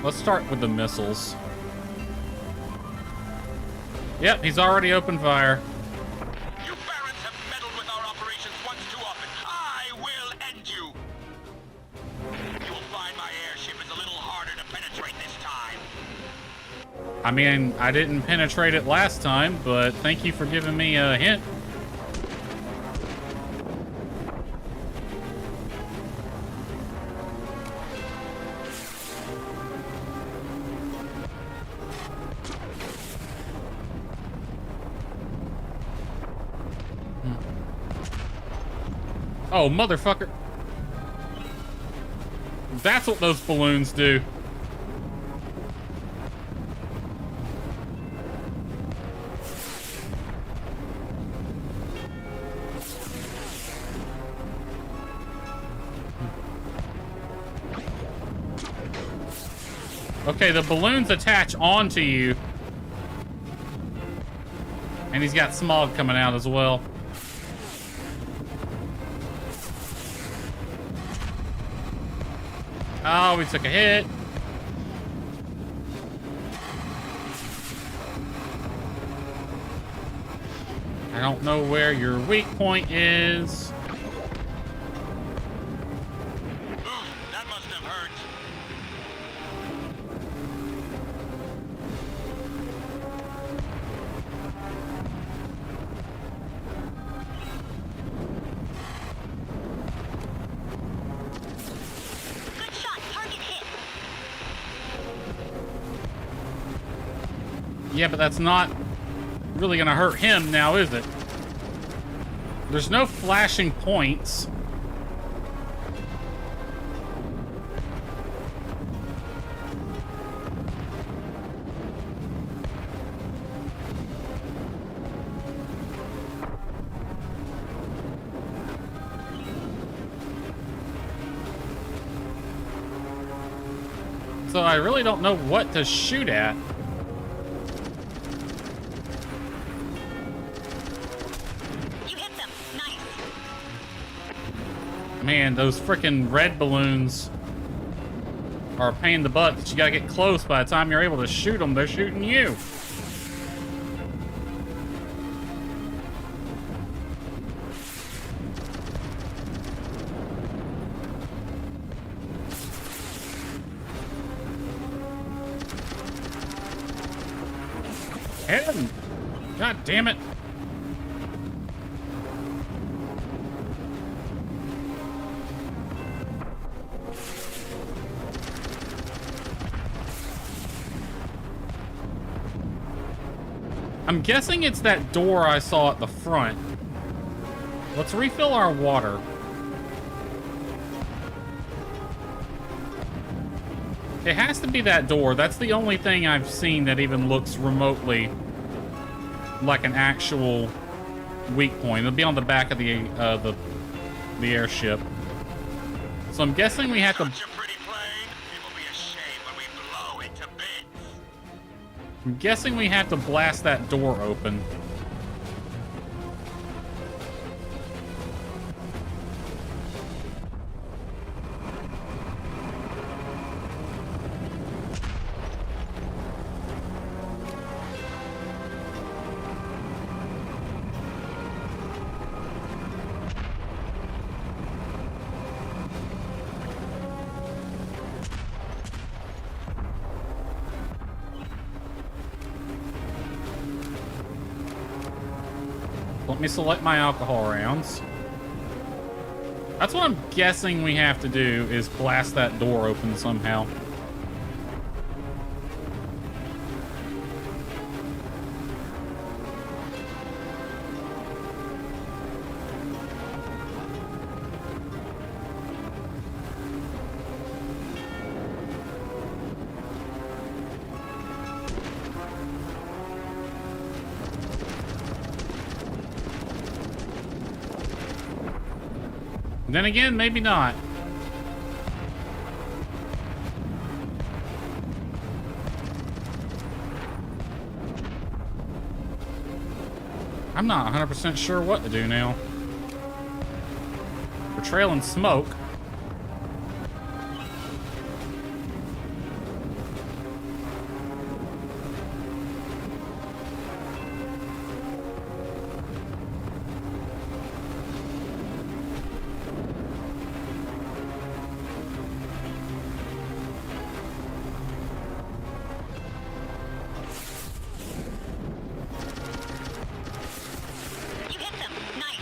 Let's start with the missiles. Yep, he's already opened fire. You Barons have meddled with our operations once too often. I will end you. You will find my airship is a little harder to penetrate this time. I mean, I didn't penetrate it last time, but thank you for giving me a hint. Oh, motherfucker. That's what those balloons do. Okay, the balloons attach onto you. And he's got smog coming out as well. Oh, we took a hit. I don't know where your weak point is. That must have hurt. Good shot. Target hit. Yeah, but that's not really gonna hurt him now, is it? There's no flashing points. So I really don't know what to shoot at. You hit them. Nice. Man, those freaking red balloons are a pain in the butt that you gotta get close. By the time you're able to shoot them, they're shooting you. Hit him! God damn it! I'm guessing it's that door I saw at the front. Let's refill our water. It has to be that door. That's the only thing I've seen that even looks remotely like an actual weak point. It'll be on the back of the airship. So I'm guessing we have to... Such a pretty plane. It will be a shame when we blow it to bits. I'm guessing we have to blast that door open. Let me select my alcohol rounds. That's what I'm guessing we have to do, is blast that door open somehow. Then again, maybe not. I'm not 100% sure what to do now. We're trailing smoke. You hit them. Nice.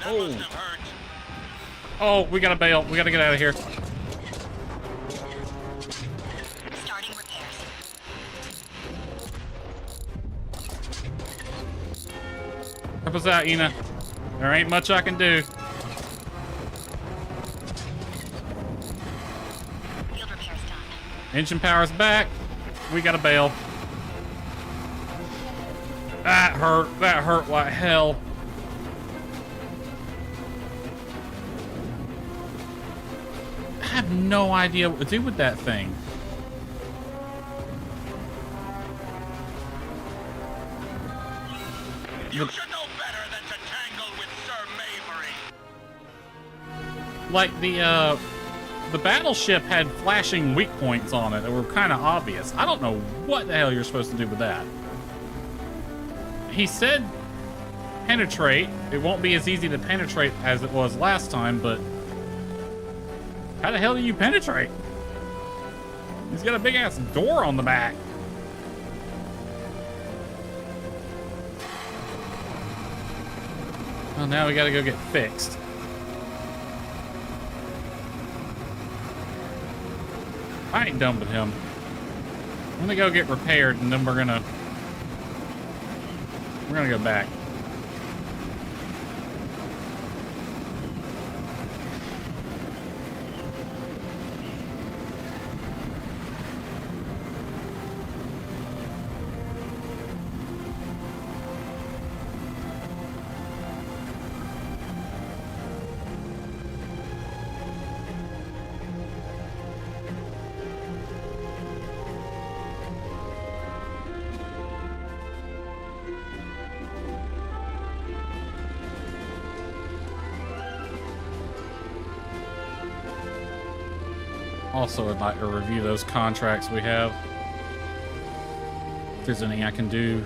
That must have hurt. Oh, we gotta bail. We gotta get out of here. Starting repairs. Help us out, Ina. There ain't much I can do. Field repairs done. Engine power's back. We gotta bail. That hurt. That hurt like hell. have no idea what to do with that thing. You should know better than to tangle with Sir Mavery. Like the battleship had flashing weak points on it that were kind of obvious. I don't know what the hell you're supposed to do with that. He said penetrate. It won't be as easy to penetrate as it was last time, but how the hell do you penetrate? He's got a big ass door on the back. Well, now we gotta go get fixed. I ain't done with him. I'm gonna go get repaired, and then we're gonna go back. Also, I'd like to review those contracts we have. If there's anything I can do.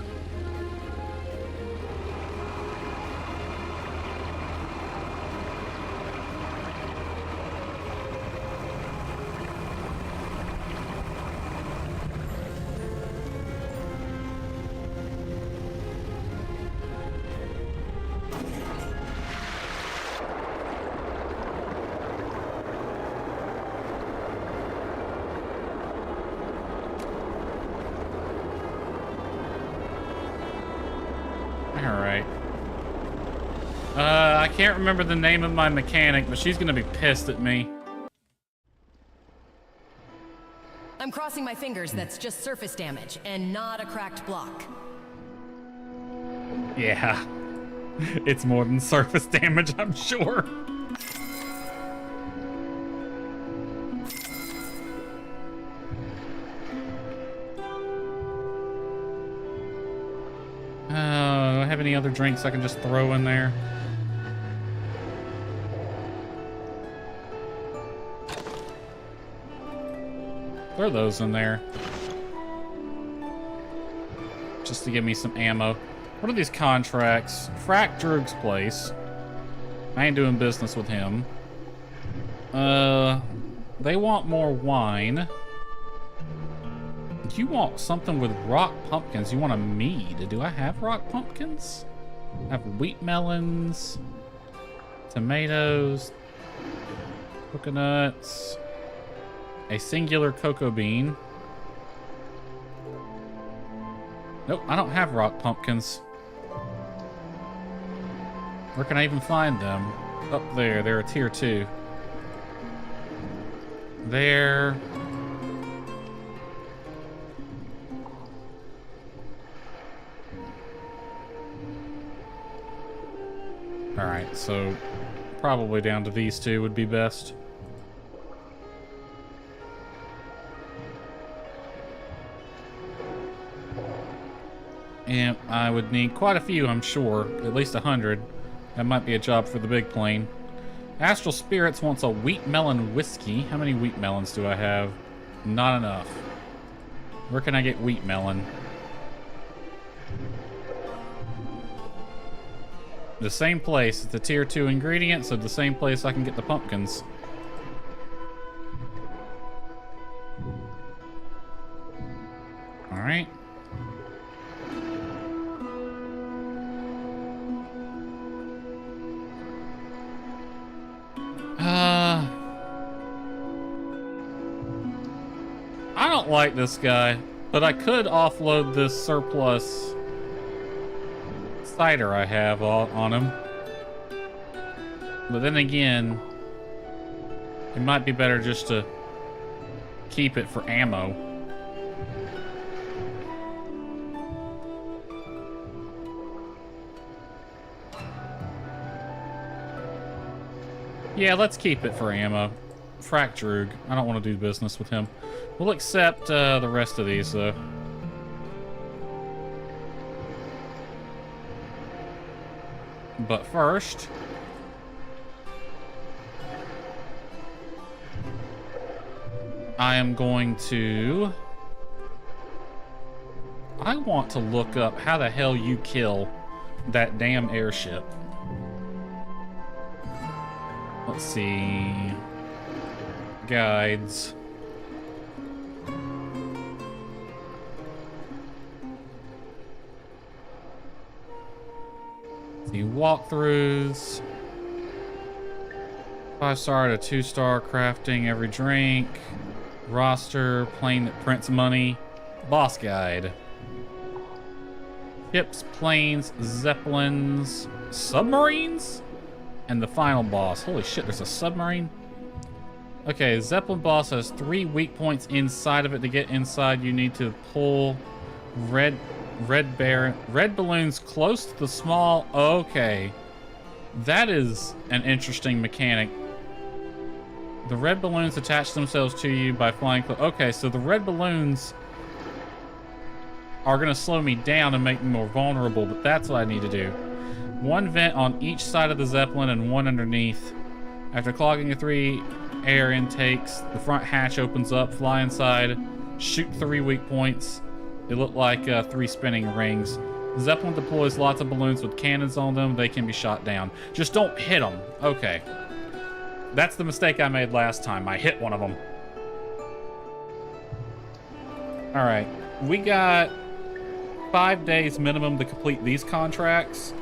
Alright. I can't remember the name of my mechanic, but she's gonna be pissed at me. I'm crossing my fingers that's just surface damage and not a cracked block. Yeah. It's more than surface damage, I'm sure. Do I have any other drinks I can just throw in there? Throw those in there. Just to give me some ammo. What are these contracts? Frack Drug's place. I ain't doing business with him. They want more wine. You want something with rock pumpkins. You want a mead. Do I have rock pumpkins? I have wheat melons, tomatoes, coconuts, a singular cocoa bean. Nope, I don't have rock pumpkins. Where can I even find them? Up there, they're a tier 2. There. Alright, so probably down to these two would be best. And I would need quite a few, I'm sure. At least 100. That might be a job for the big plane. Astral Spirits wants a wheat melon whiskey. How many wheat melons do I have? Not enough. Where can I get wheat melon? The same place. It's a tier 2 ingredient, so the same place I can get the pumpkins. Alright. I don't like this guy, but I could offload this surplus cider I have on him. But then again, it might be better just to keep it for ammo. Yeah, let's keep it for ammo. Fracturug. I don't want to do business with him. We'll accept the rest of these, though. But first... I am going to... I want to look up how the hell you kill that damn airship. Let's see... Guides. See, walkthroughs. 5-star to 2-star crafting every drink. Roster, plane that prints money. Boss guide. Ships, planes, zeppelins, submarines? And the final boss. Holy shit, there's a submarine? Okay, Zeppelin boss has 3 weak points inside of it. To get inside, you need to pull red balloons close to the small... Okay. That is an interesting mechanic. The red balloons attach themselves to you by flying... Okay, so the red balloons are going to slow me down and make me more vulnerable, but that's what I need to do. 1 vent on each side of the Zeppelin and 1 underneath. After clogging the 3 air intakes, the front hatch opens up, fly inside, shoot 3 weak points. They look like 3 spinning rings. The Zeppelin deploys lots of balloons with cannons on them. They can be shot down. Just don't hit them. Okay. That's the mistake I made last time. I hit one of them. Alright. We got 5 days minimum to complete these contracts.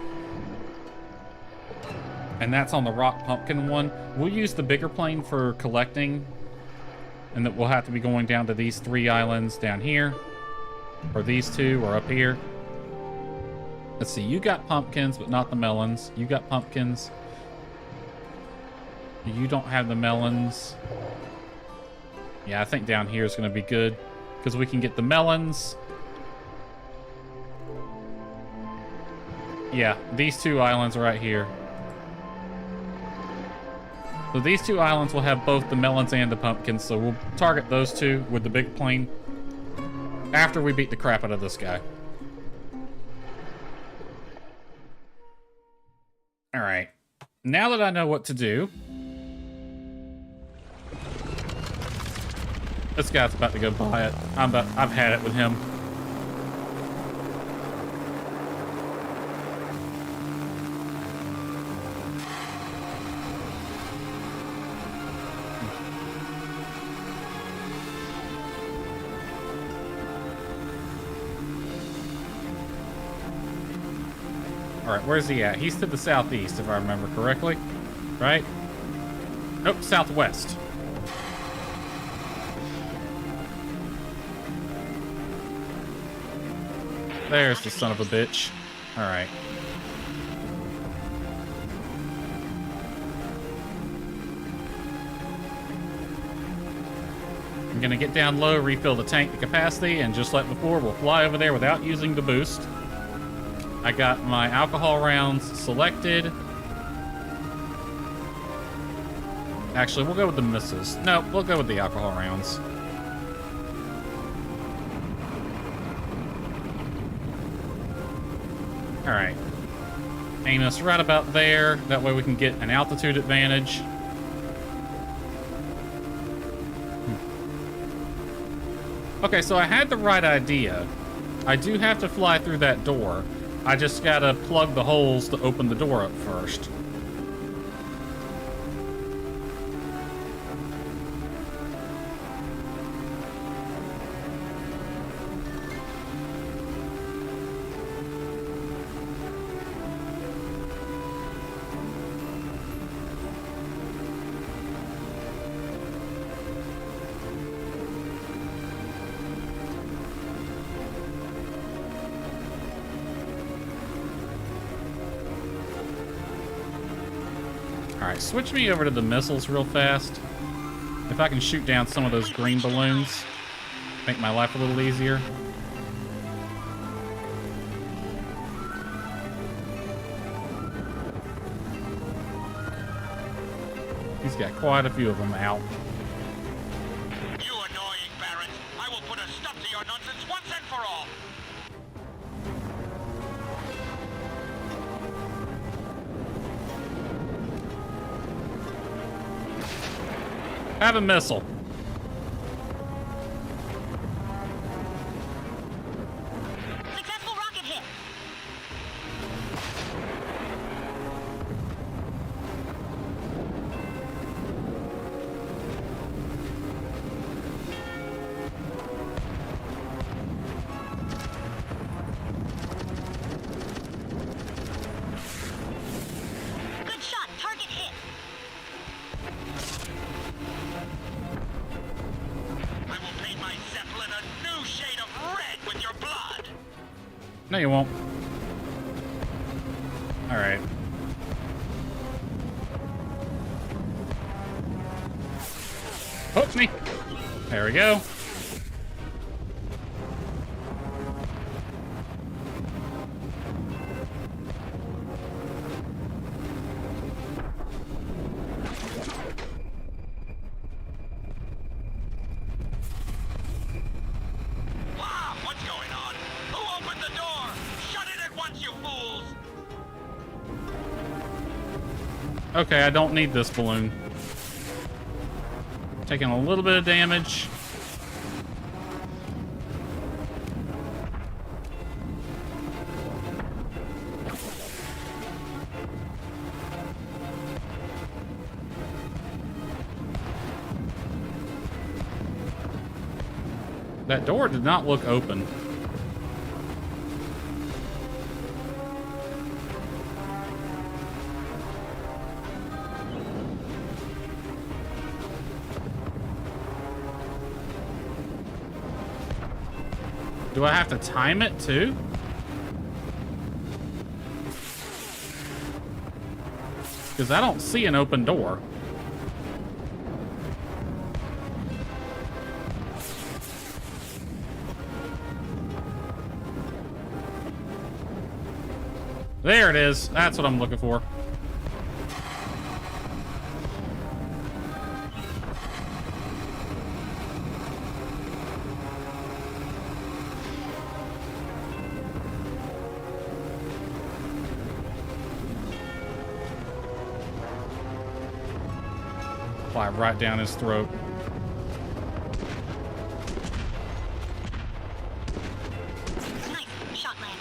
And that's on the Rock Pumpkin one. We'll use the bigger plane for collecting. And that we'll have to be going down to these 3 islands down here. Or these 2, or up here. Let's see, you got pumpkins, but not the melons. You got pumpkins. You don't have the melons. Yeah, I think down here is going to be good. Because we can get the melons. Yeah, these 2 islands right here. So these 2 islands will have both the melons and the pumpkins, so we'll target those 2 with the big plane after we beat the crap out of this guy. Alright. Now that I know what to do... This guy's about to go buy it. I've had it with him. Alright, where's he at? He's to the southeast, if I remember correctly. Right? Nope, southwest. There's the son of a bitch. Alright. I'm gonna get down low, refill the tank to capacity, and just like before, we'll fly over there without using the boost. I got my alcohol rounds selected. Actually, we'll go with the missiles. No, we'll go with the alcohol rounds. Alright. Aim us right about there. That way we can get an altitude advantage. Okay, so I had the right idea. I do have to fly through that door. I just gotta plug the holes to open the door up first. Alright, switch me over to the missiles real fast. If I can shoot down some of those green balloons, make my life a little easier. He's got quite a few of them out. Have a missile. Successful rocket hit. Good shot. Target hit. I will paint my Zeppelin a new shade of red with your blood. No, you won't. All right. Hook me. There we go. Wow, what's going on? Who opened the door? Shut it at once, you fools! Okay, I don't need this balloon. Taking a little bit of damage. That door did not look open. Do I have to time it too? Because I don't see an open door. There it is. That's what I'm looking for. Fly right down his throat. Nice. Shot landed.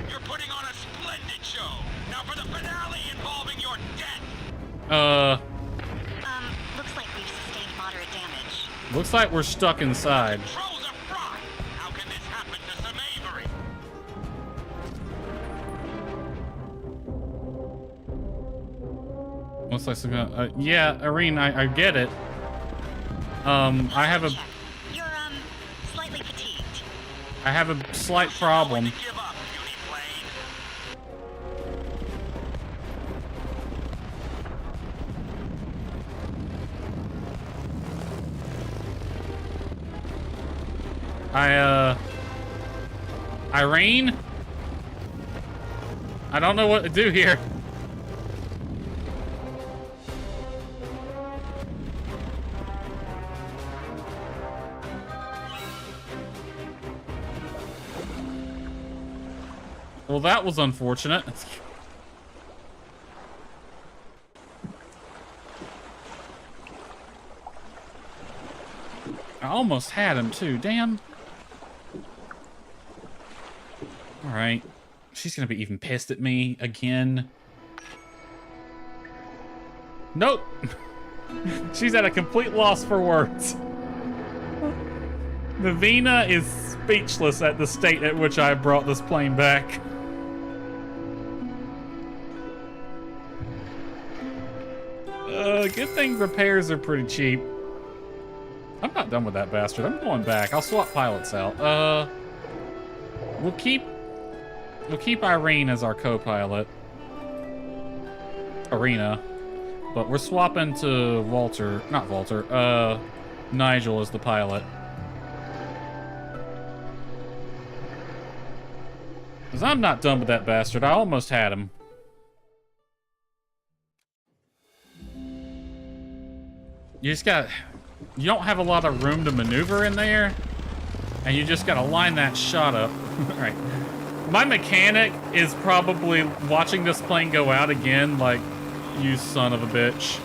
You're putting on a splendid show. Now for the finale involving your death. Looks like we've sustained moderate damage. Looks like we're stuck inside. Trolls are fried. How can this happen to some Avery? Looks like some yeah, Irene, I get it. I have a Check. You're, slightly fatigued. slight problem. Give up, beauty plane. Irene? I don't know what to do here. Well, that was unfortunate. I almost had him too, damn. Alright. She's gonna be even pissed at me again. Nope. She's at a complete loss for words. Navina is speechless at the state at which I brought this plane back. Good thing repairs are pretty cheap. I'm not done with that bastard. I'm going back. I'll swap pilots out. We'll keep Irene as our co-pilot. Arena. But we're swapping to Nigel as the pilot. Because I'm not done with that bastard. I almost had him. You don't have a lot of room to maneuver in there. And you just gotta line that shot up. Alright. My mechanic is probably watching this plane go out again, like, you son of a bitch.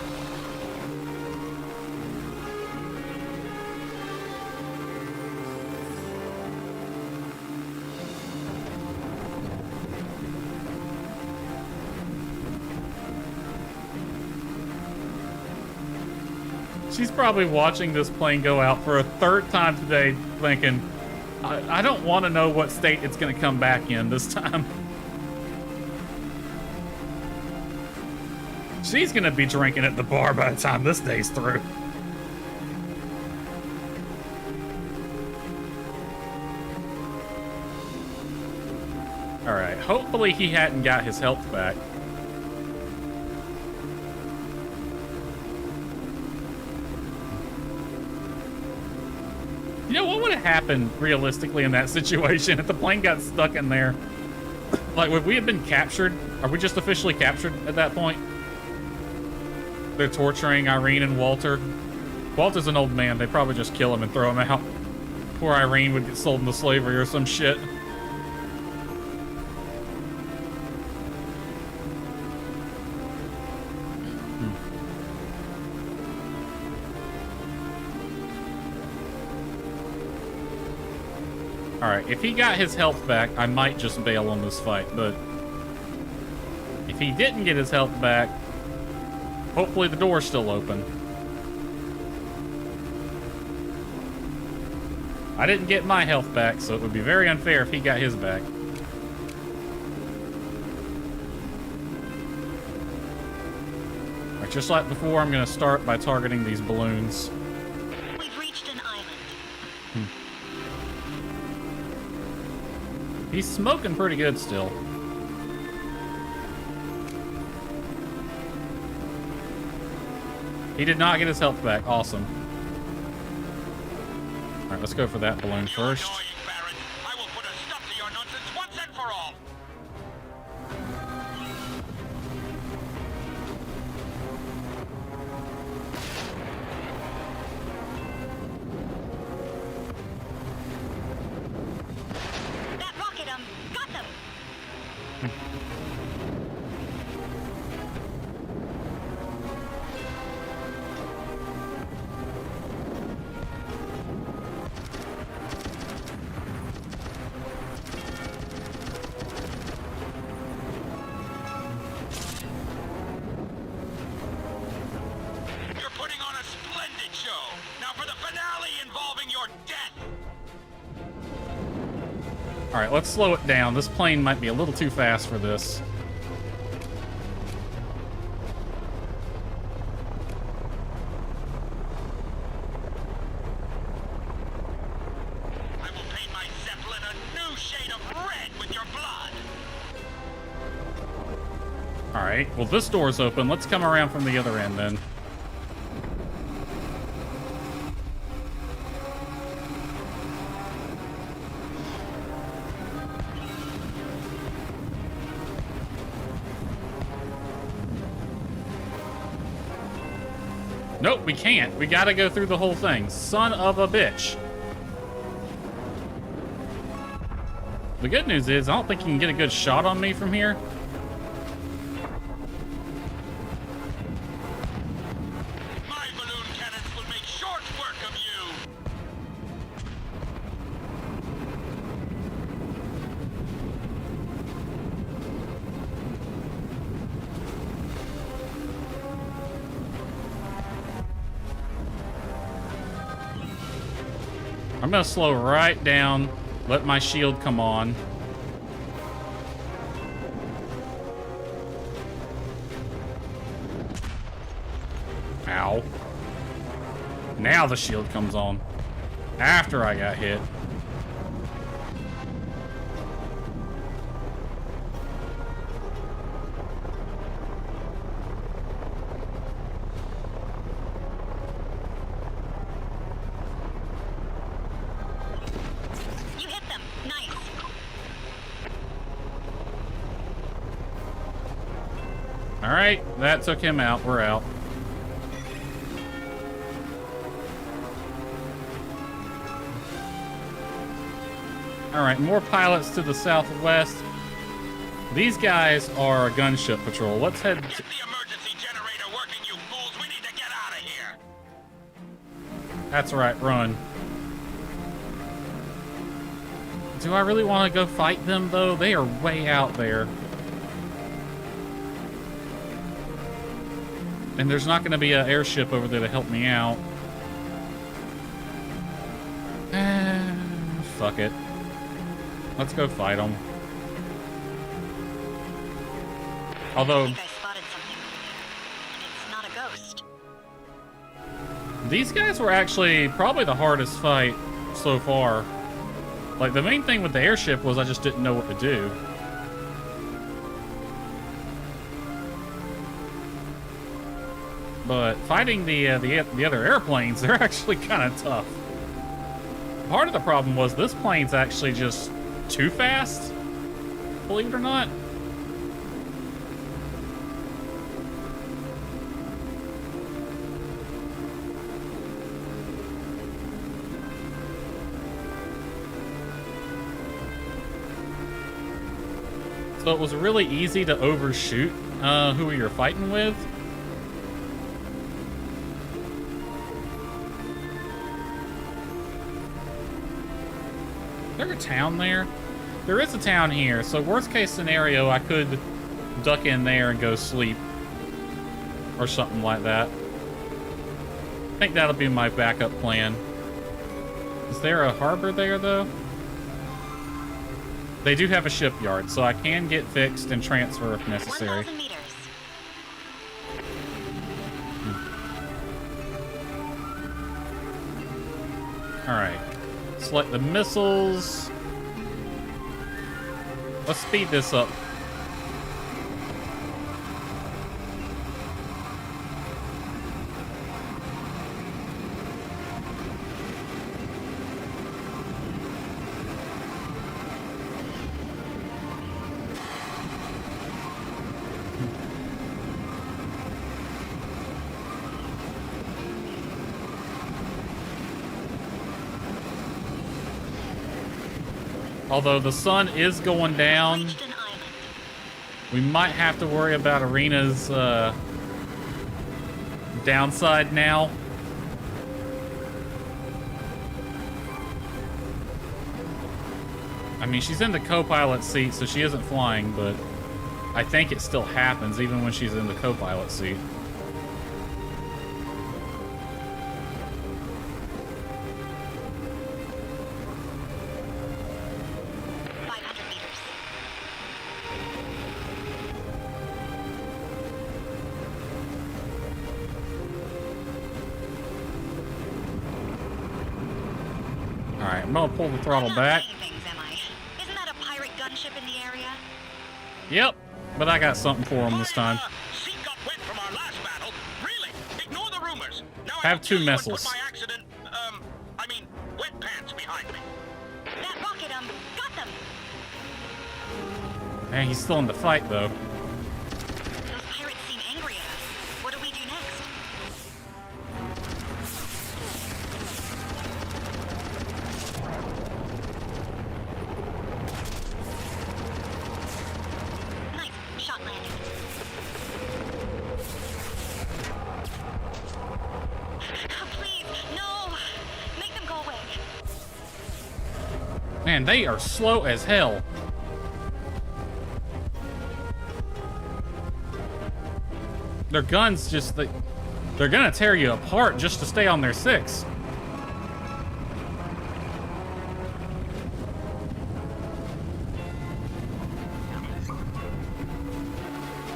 She's probably watching this plane go out for a third time today, thinking, I don't want to know what state it's going to come back in this time. She's going to be drinking at the bar by the time this day's through. Alright, hopefully he hadn't got his health back. You know, what would have happened realistically in that situation if the plane got stuck in there? Like, would we have been captured? Are we just officially captured at that point? They're torturing Irene and Walter. Walter's an old man. They'd probably just kill him and throw him out. Poor Irene would get sold into slavery or some shit. Alright, if he got his health back, I might just bail on this fight, but if he didn't get his health back, hopefully the door's still open. I didn't get my health back, so it would be very unfair if he got his back. Alright, just like before, I'm gonna start by targeting these balloons. We've reached an island. He's smoking pretty good still. He did not get his health back. Awesome. Alright, let's go for that balloon first. Annoying, Baron. I will put a stop to your nonsense once and for all. That rocket, got them. You're putting on a splendid show. Now for the finale involving your death. Alright, let's slow it down. This plane might be a little too fast for this. I will paint my Zeppelin a new shade of red with your blood. Alright, well this door's open. Let's come around from the other end then. Nope, we can't. We gotta go through the whole thing. Son of a bitch. The good news is, I don't think you can get a good shot on me from here. My balloon cannons will make short work of you. I'm gonna slow right down, let my shield come on. Ow. Now the shield comes on. After I got hit. You hit them. Nice. Alright, that took him out. We're out. Alright, more pilots to the southwest. These guys are a gunship patrol. Let's head... Get the emergency generator working, you fools! We need to get out of here! That's right, run. Do I really want to go fight them, though? They are way out there. And there's not going to be an airship over there to help me out. Fuck it. Let's go fight them. Although... I think I spotted something over there. And it's not a ghost. these guys were actually probably the hardest fight so far. Like, the main thing with the airship was I just didn't know what to do. But fighting the other airplanes, they're actually kind of tough. Part of the problem was this plane's actually just too fast, believe it or not. So it was really easy to overshoot who you're fighting with. Is there a town there? There is a town here, so worst case scenario, I could duck in there and go sleep. Or something like that. I think that'll be my backup plan. Is there a harbor there, though? They do have a shipyard, so I can get fixed and transfer if necessary. 1,000 meters. Alright. Select the missiles. Let's speed this up. Although the sun is going down, Reached an island. we might have to worry about Arena's downside now. I mean, she's in the co-pilot seat, so she isn't flying, but I think it still happens even when she's in the co-pilot seat. Alright, I'm gonna pull the throttle I'm not back. saying things, am I? Isn't that a pirate gunship in the area? Yep, but I got something for him this time. Seat got wet from our last battle. Really? Ignore the rumors. Now Have I two tell you what missiles. put my accident, I mean, wet pants behind me. That rocket, got them. Man, he's still in the fight, though. Those pirates seem angry at us. What do we do next? Nice shot landing. Please, no! Make them go away. Man, they are slow as hell. Their guns just, they're gonna tear you apart just to stay on their 6.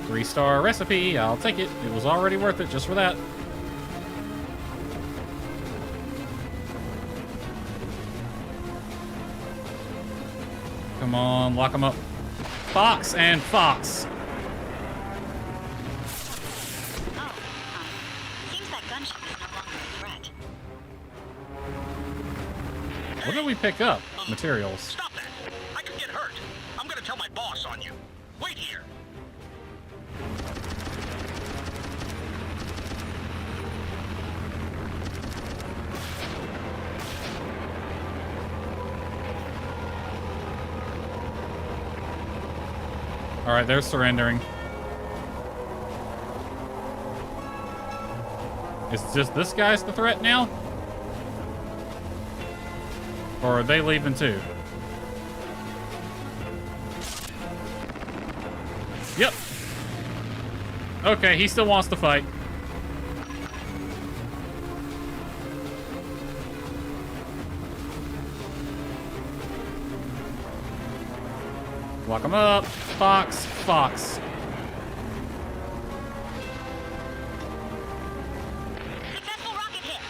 Three-star recipe, I'll take it. It was already worth it just for that. Come on, lock them up. Fox and Fox. Oh, seems that gunship is no longer a threat. What did we pick up? Materials. Stop that. I could get hurt. I'm gonna tell my boss on you. Wait here. Alright, they're surrendering. Is just this guy's the threat now? Or are they leaving too? Yep. Okay, he still wants to fight. Lock him up. Fox, Fox. Successful rocket hit.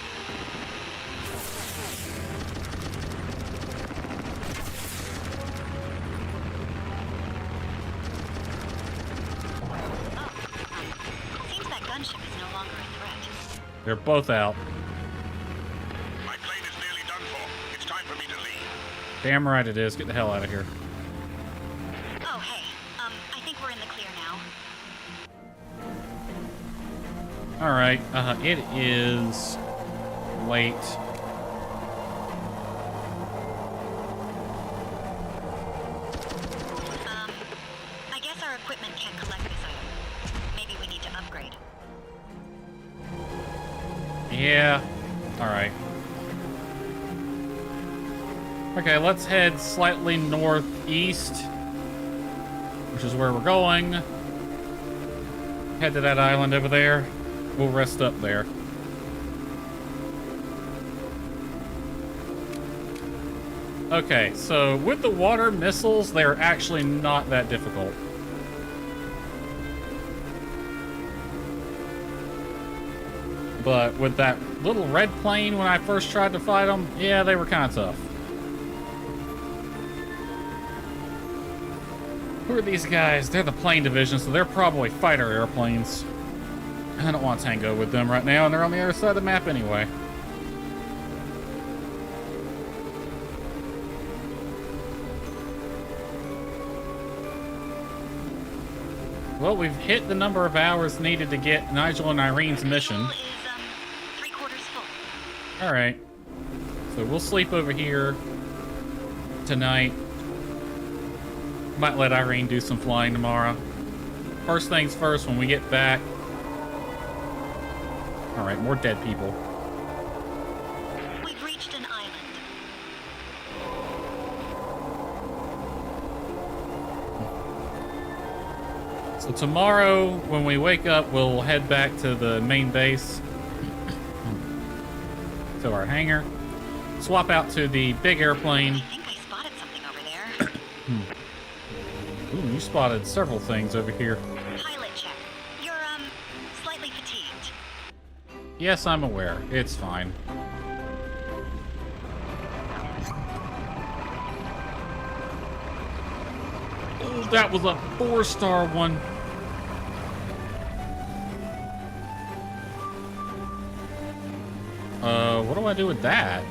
Seems that gunship is no longer a threat. They're both out. My plane is nearly done for. It's time for me to leave. Damn right it is. Get the hell out of here. Oh, hey. I think we're in the clear now. Alright, it is late. I guess our equipment can't collect this item. Maybe we need to upgrade. Yeah. Alright. Okay, let's head slightly northeast, which is where we're going. Head to that island over there. We'll rest up there. Okay, so with the water missiles, they're actually not that difficult. But with that little red plane when I first tried to fight them, yeah, they were kind of tough. Who are these guys? They're the plane division, so they're probably fighter airplanes. I don't want to tango with them right now, and they're on the other side of the map anyway. Well, we've hit the number of hours needed to get Nigel and Irene's mission. Is, 3/4 full. Alright. So we'll sleep over here tonight. Might let Irene do some flying tomorrow. First things first, when we get back. Alright, more dead people. We've reached an island. So tomorrow, when we wake up, we'll head back to the main base. To our hangar. Swap out to the big airplane. I think I spotted something over there. Ooh, you spotted several things over here. Pilot check. You're, slightly fatigued. Yes, I'm aware. It's fine. Oh, that was a 4-star one. What do I do with that?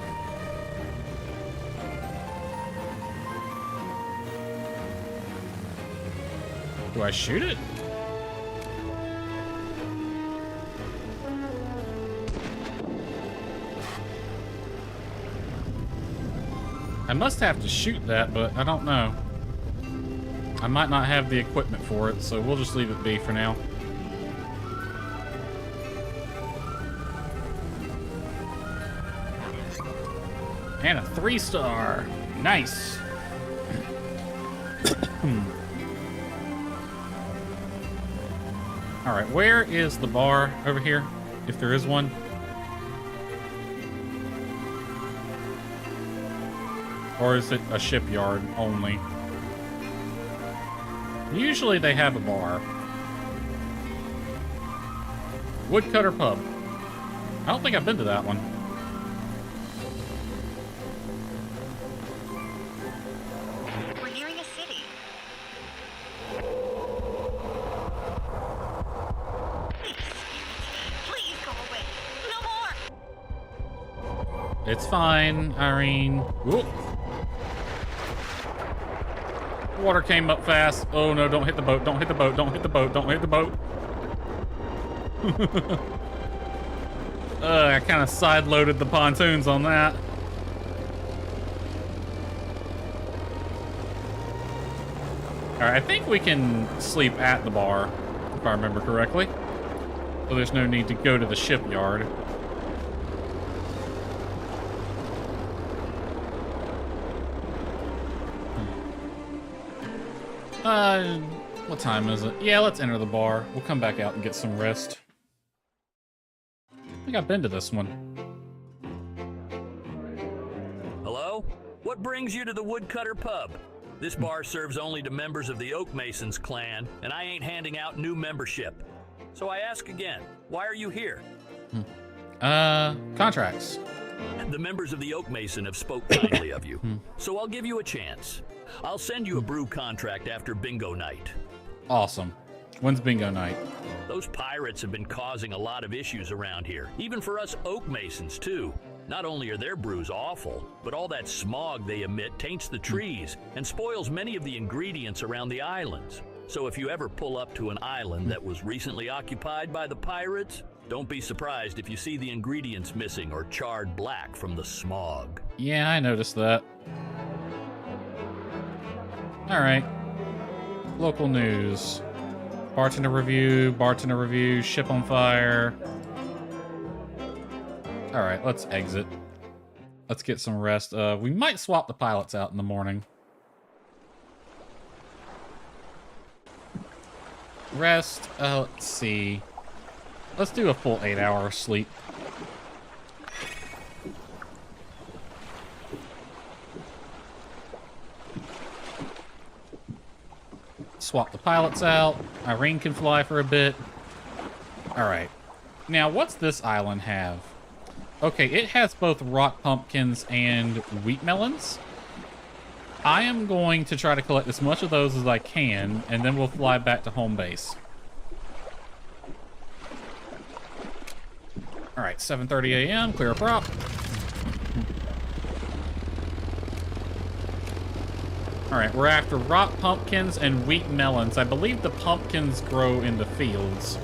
Do I shoot it? I must have to shoot that, but I don't know. I might not have the equipment for it, so we'll just leave it be for now. And a 3-star. Nice. Alright, where is the bar over here? If there is one. Or is it a shipyard only? Usually they have a bar. Woodcutter Pub. I don't think I've been to that one. We're nearing a city. Please go away. No more. It's fine, Irene. Whoop. Water came up fast. Oh no, don't hit the boat, don't hit the boat, don't hit the boat, don't hit the boat. I kind of side-loaded the pontoons on that. Alright, I think we can sleep at the bar, if I remember correctly. So there's no need to go to the shipyard. What time is it? Yeah, let's enter the bar. We'll come back out and get some rest. I think I've been to this one. Hello? What brings you to the Woodcutter Pub? This bar serves only to members of the Oak Masons clan, and I ain't handing out new membership. So I ask again, why are you here? Contracts. The members of the Oak Mason have spoke kindly of you, so I'll give you a chance. I'll send you a brew contract after bingo night. Awesome. When's bingo night? Those pirates have been causing a lot of issues around here, even for us Oak Masons too. Not only are their brews awful, but all that smog they emit taints the trees and spoils many of the ingredients around the islands. So if you ever pull up to an island that was recently occupied by the pirates, don't be surprised if you see the ingredients missing or charred black from the smog. Yeah, I noticed that. Alright. Local news. Bartender review, ship on fire. Alright, let's exit. Let's get some rest. We might swap the pilots out in the morning. Rest, let's see. Let's do a full 8-hour sleep. Swap the pilots out. Irene can fly for a bit. Alright. Now, what's this island have? Okay, it has both rock pumpkins and wheat melons. I am going to try to collect as much of those as I can, and then we'll fly back to home base. Alright, 7:30 a.m., clear a prop. Alright, we're after rock pumpkins and wheat melons. I believe the pumpkins grow in the fields.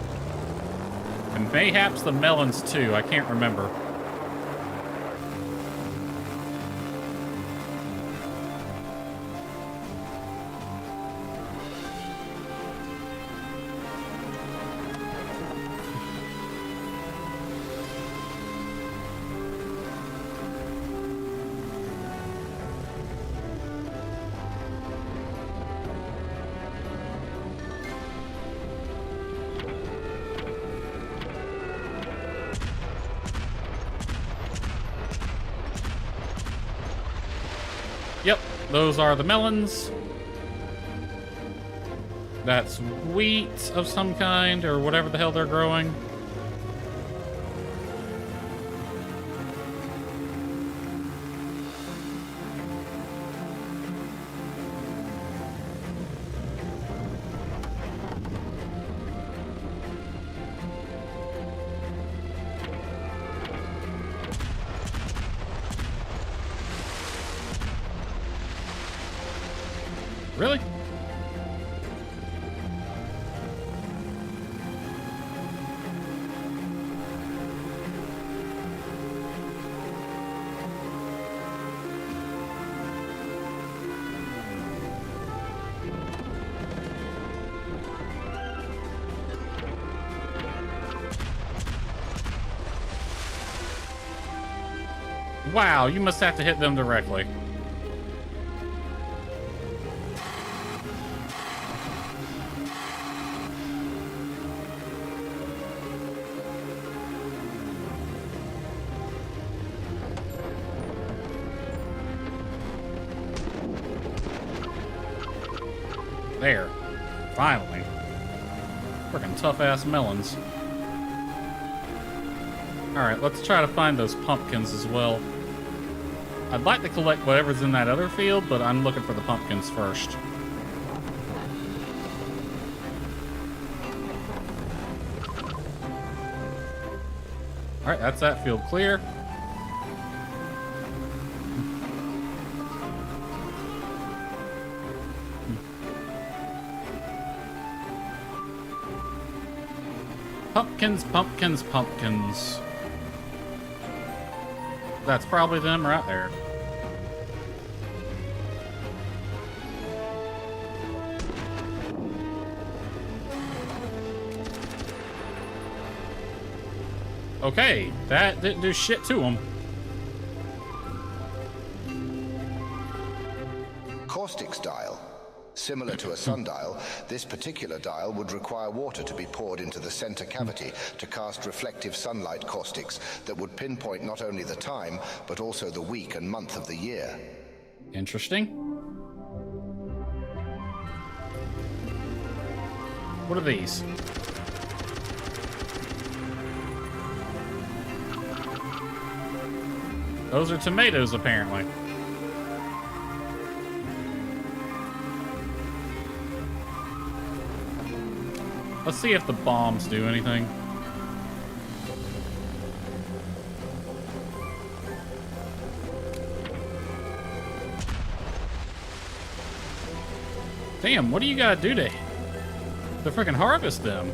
And mayhaps the melons too, I can't remember. Yep, those are the melons. That's wheat of some kind, or whatever the hell they're growing. Really? Wow, you must have to hit them directly. There. Finally. Freaking tough-ass melons. Alright, let's try to find those pumpkins as well. I'd like to collect whatever's in that other field, but I'm looking for the pumpkins first. Alright, that's that field clear. Pumpkins, pumpkins, pumpkins. That's probably them right there. Okay, that didn't do shit to him. Caustic's dial. Similar to a sundial, this particular dial would require water to be poured into the center cavity to cast reflective sunlight caustics that would pinpoint not only the time, but also the week and month of the year. Interesting. What are these? Those are tomatoes, apparently. Let's see if the bombs do anything. Damn, what do you gotta do to freaking harvest them?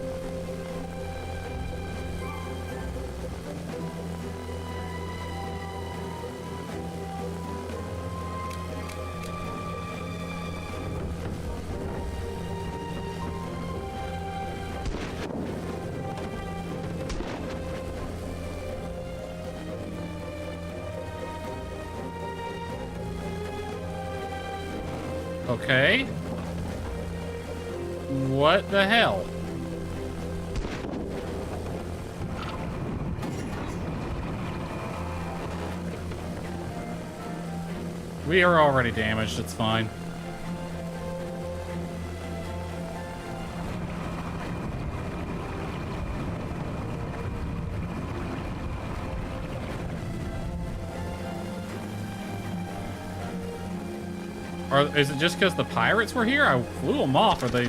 Okay. What the hell? We are already damaged, it's fine. Or is it just because the pirates were here? I flew them off, or they...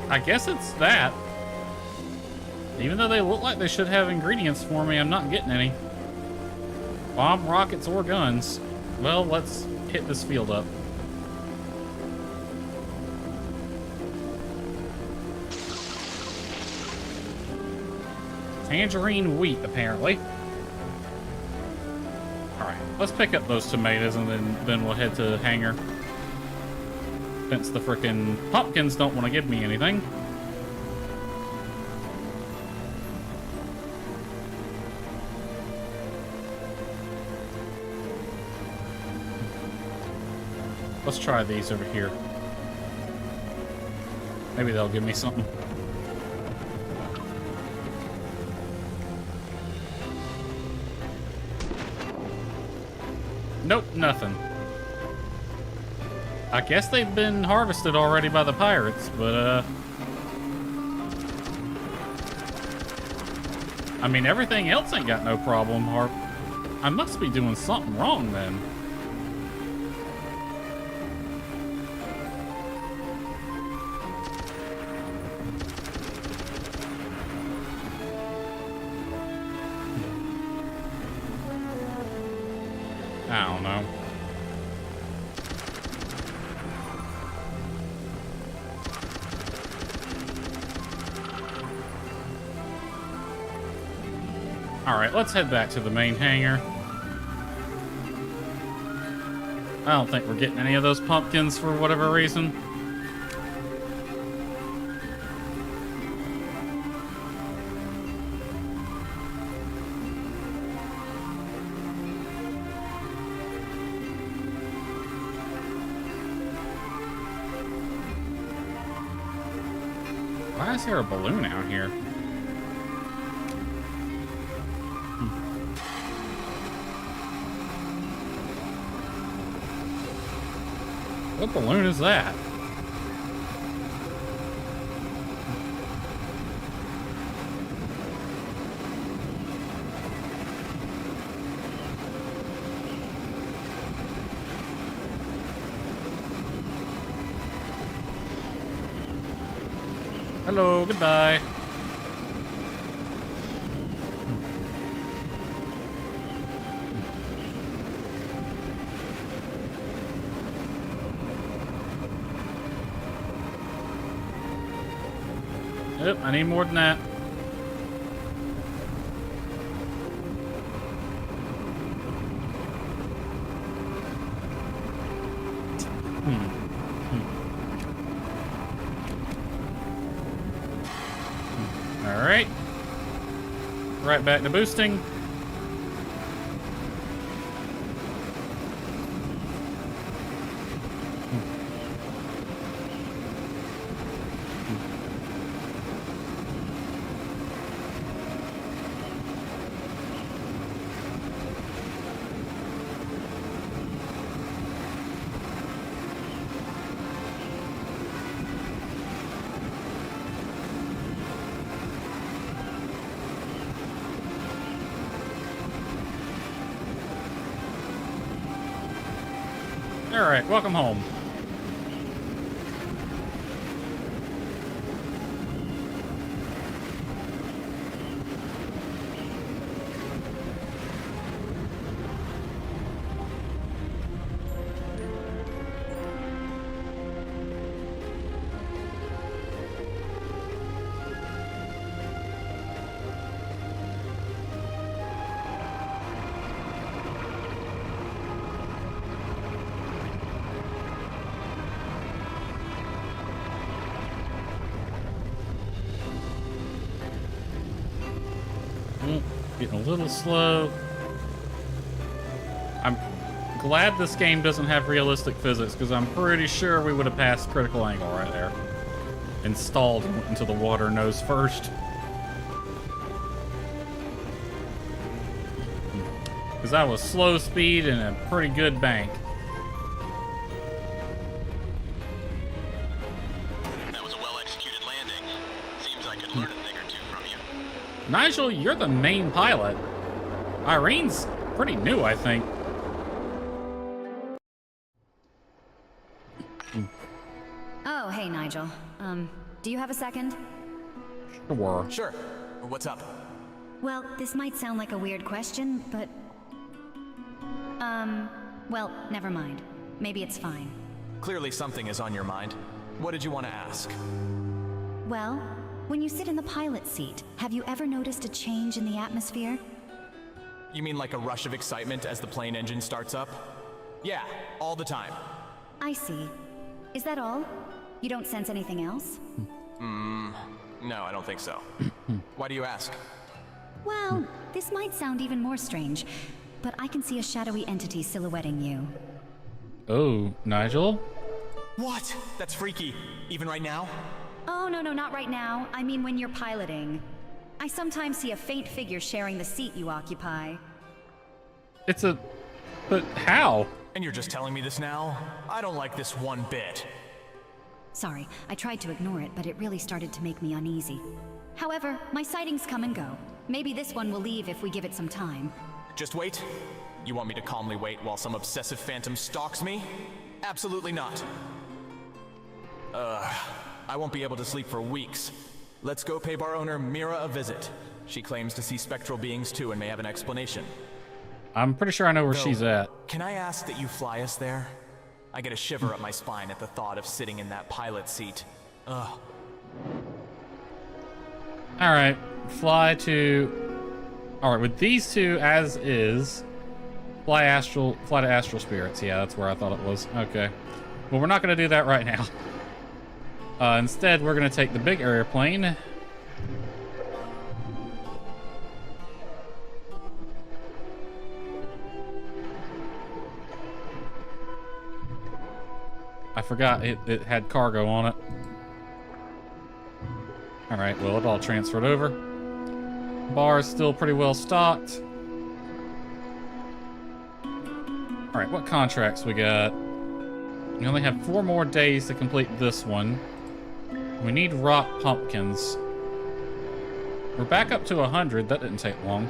I guess it's that. Even though they look like they should have ingredients for me, I'm not getting any. Bomb, rockets, or guns. Well, let's hit this field up. Tangerine wheat, apparently. Alright, let's pick up those tomatoes and then we'll head to the hangar. Since the frickin' pumpkins don't want to give me anything. Let's try these over here. Maybe they'll give me something. Nope, nothing. I guess they've been harvested already by the pirates, but I mean, everything else ain't got no problem. I must be doing something wrong then. I don't know. Alright, let's head back to the main hangar. I don't think we're getting any of those pumpkins for whatever reason. Why is there a balloon out here? What balloon is that? Hello, goodbye. Yep, I need more than that. All right. right back to boosting. Alright, welcome home. Getting a little slow. I'm glad this game doesn't have realistic physics, because I'm pretty sure we would have passed critical angle right there. And stalled into the water nose first. Because that was slow speed and a pretty good bank. That was a well-executed landing. Seems I could learn a thing or two from you. Nigel, you're the main pilot. Irene's pretty new, I think. Oh, hey, Nigel. Do you have a second? Sure. Sure. What's up? Well, this might sound like a weird question, but... well, never mind. Maybe it's fine. Clearly something is on your mind. What did you want to ask? Well, when you sit in the pilot seat, have you ever noticed a change in the atmosphere? You mean like a rush of excitement as the plane engine starts up? Yeah, all the time. I see. Is that all? You don't sense anything else? No, I don't think so. Why do you ask? Well, this might sound even more strange, but I can see a shadowy entity silhouetting you. Oh, Nigel? What? That's freaky. Even right now? Oh, no, not right now. I mean when you're piloting. I sometimes see a faint figure sharing the seat you occupy. It's a... But how? And you're just telling me this now? I don't like this one bit. Sorry, I tried to ignore it, but it really started to make me uneasy. However, my sightings come and go. Maybe this one will leave if we give it some time. Just wait? You want me to calmly wait while some obsessive phantom stalks me? Absolutely not. I won't be able to sleep for weeks. Let's go pay bar owner Mira a visit. She claims to see spectral beings too and may have an explanation. I'm pretty sure I know where Though, she's at. Can I ask that you fly us there? I get a shiver up my spine at the thought of sitting in that pilot seat. Ugh. Alright, fly to... Alright, with these two as is, fly to Astral Spirits. Yeah, that's where I thought it was. Okay. Well, we're not going to do that right now. Instead, we're going to take the big airplane. I forgot it had cargo on it. Alright, well, it all transferred over. Bar is still pretty well stocked. Alright, what contracts we got? We only have 4 more days to complete this one. We need rock pumpkins. We're back up to 100. That didn't take long.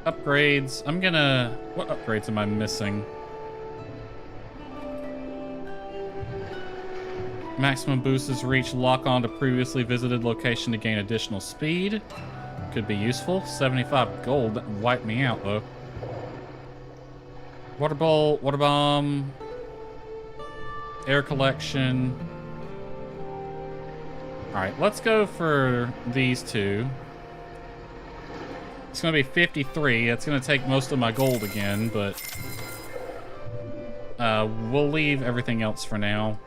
Upgrades. I'm gonna... What upgrades am I missing? Maximum boost is reached. Lock on to previously visited location to gain additional speed. Could be useful. 75 gold. That wiped me out, though. Water bowl, water bomb, air collection. Alright, let's go for these two. It's going to be 53. It's going to take most of my gold again, but we'll leave everything else for now.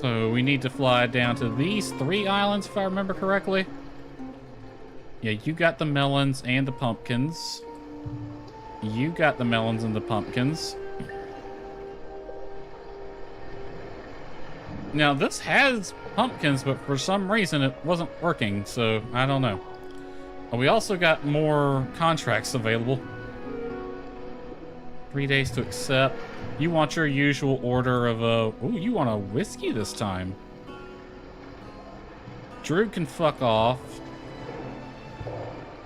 So we need to fly down to these 3 islands, if I remember correctly. Yeah, you got the melons and the pumpkins. You got the melons and the pumpkins. Now, this has pumpkins, but for some reason it wasn't working, so I don't know. We also got more contracts available. 3 days to accept. You want your usual order of a... Ooh, you want a whiskey this time. Drew can fuck off.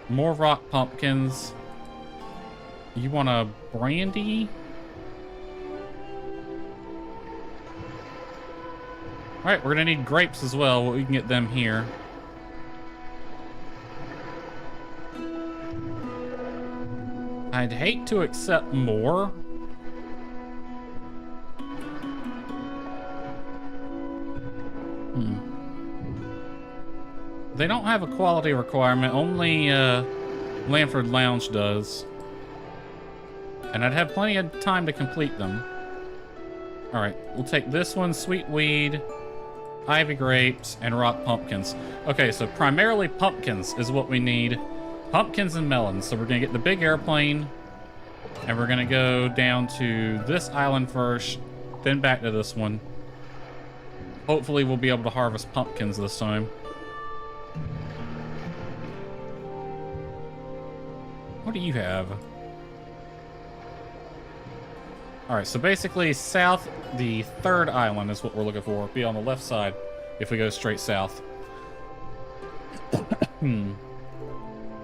More rock pumpkins. You want a brandy? Alright, we're gonna need grapes as well. We can get them here. I'd hate to accept more. They don't have a quality requirement. Only Lanford Lounge does. And I'd have plenty of time to complete them. Alright, we'll take this one, sweet weed, ivy grapes, and rock pumpkins. Okay, so primarily pumpkins is what we need. Pumpkins and melons. So we're gonna get the big airplane, and we're gonna go down to this island first, then back to this one. Hopefully we'll be able to harvest pumpkins this time. What do you have? Alright, so basically south, the 3rd island is what we're looking for. Be on the left side if we go straight south.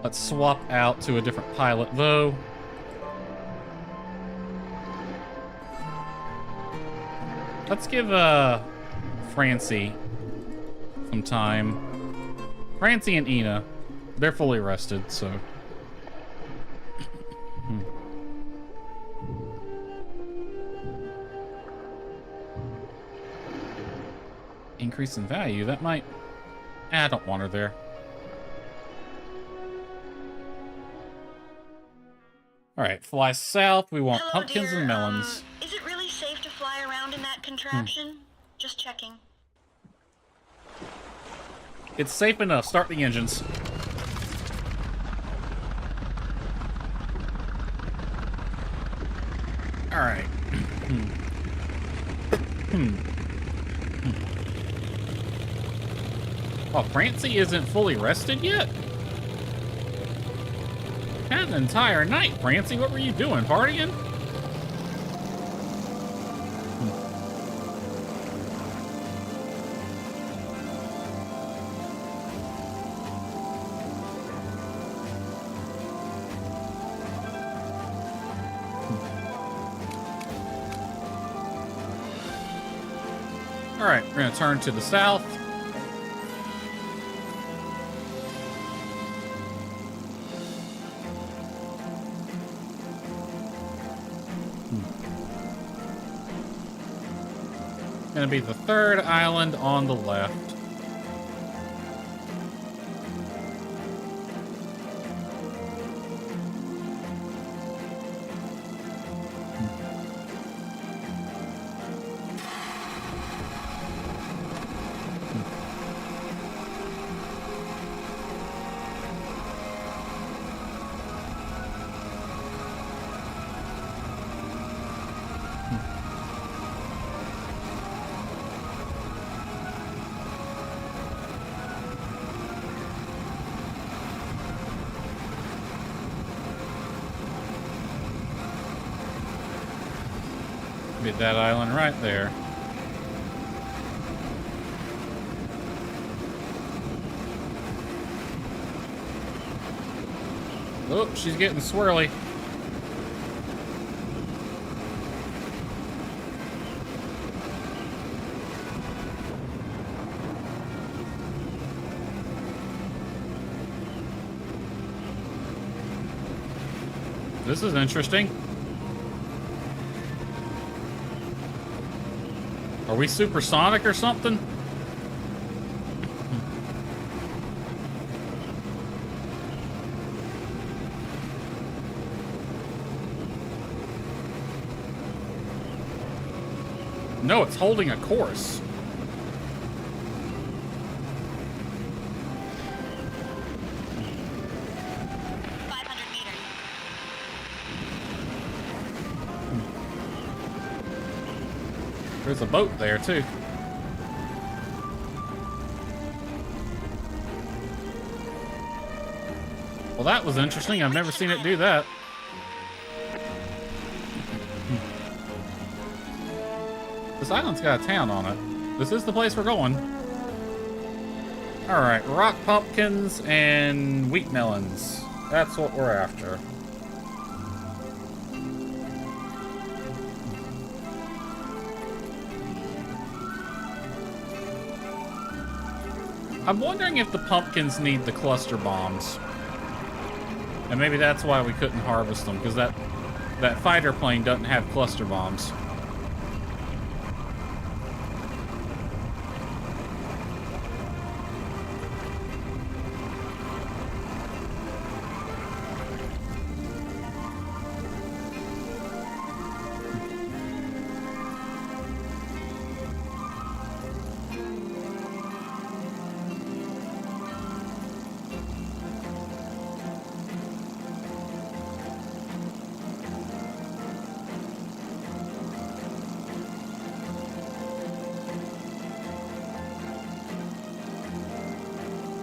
Let's swap out to a different pilot, though. Let's give Francie some time. Francie and Ina, they're fully rested, so... Increase in value, that might... I don't want her there. Alright, fly south. We want Hello, pumpkins dear. and melons. Is it really safe to fly around in that contraption? Just checking. It's safe enough. Start the engines. Alright. Oh, Francie isn't fully rested yet? Had an entire night, Francie. What were you doing? Partying? Alright, we're gonna turn to the south. Gonna be the 3rd island on the left. Be that island right there. Oh, she's getting swirly. This is interesting. Are we supersonic or something? No, it's holding a course. There's a boat there, too. Well, that was interesting. I've never seen it do that. This island's got a town on it. This is the place we're going. Alright, rock pumpkins and wheat melons. That's what we're after. I'm wondering if the pumpkins need the cluster bombs. And maybe that's why we couldn't harvest them, because that fighter plane doesn't have cluster bombs.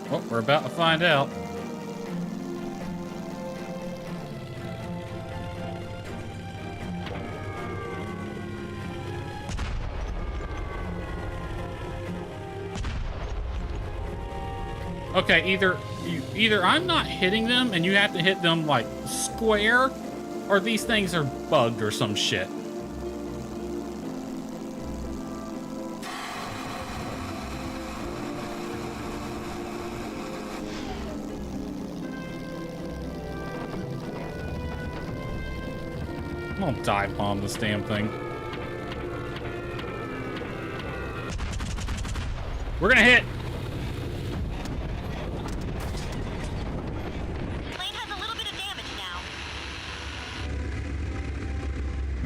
Well, we're about to find out. Okay, either I'm not hitting them and you have to hit them like square, or these things are bugged or some shit. I'm gonna dive bomb this damn thing. We're gonna hit. Plane has a little bit of damage now.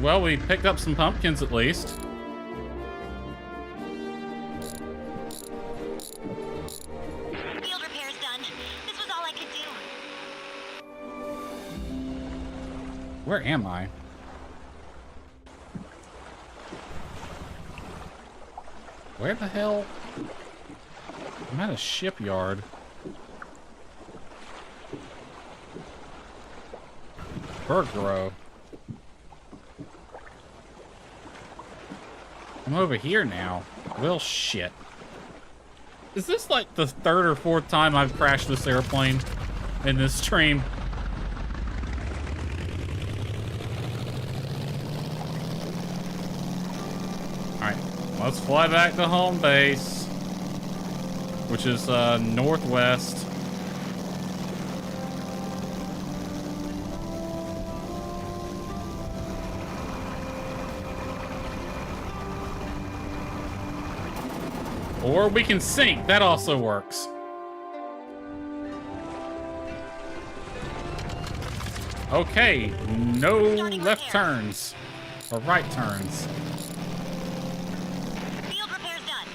Well, we picked up some pumpkins at least. Field repairs done. This was all I could do. Where am I? Where the hell? I'm at a shipyard. Bergro. I'm over here now. Well, shit. Is this like the third or fourth time I've crashed this airplane in this stream? Alright, let's fly back to home base, which is northwest. Or we can sink, that also works. Okay, no left turns, or right turns. Field repairs done.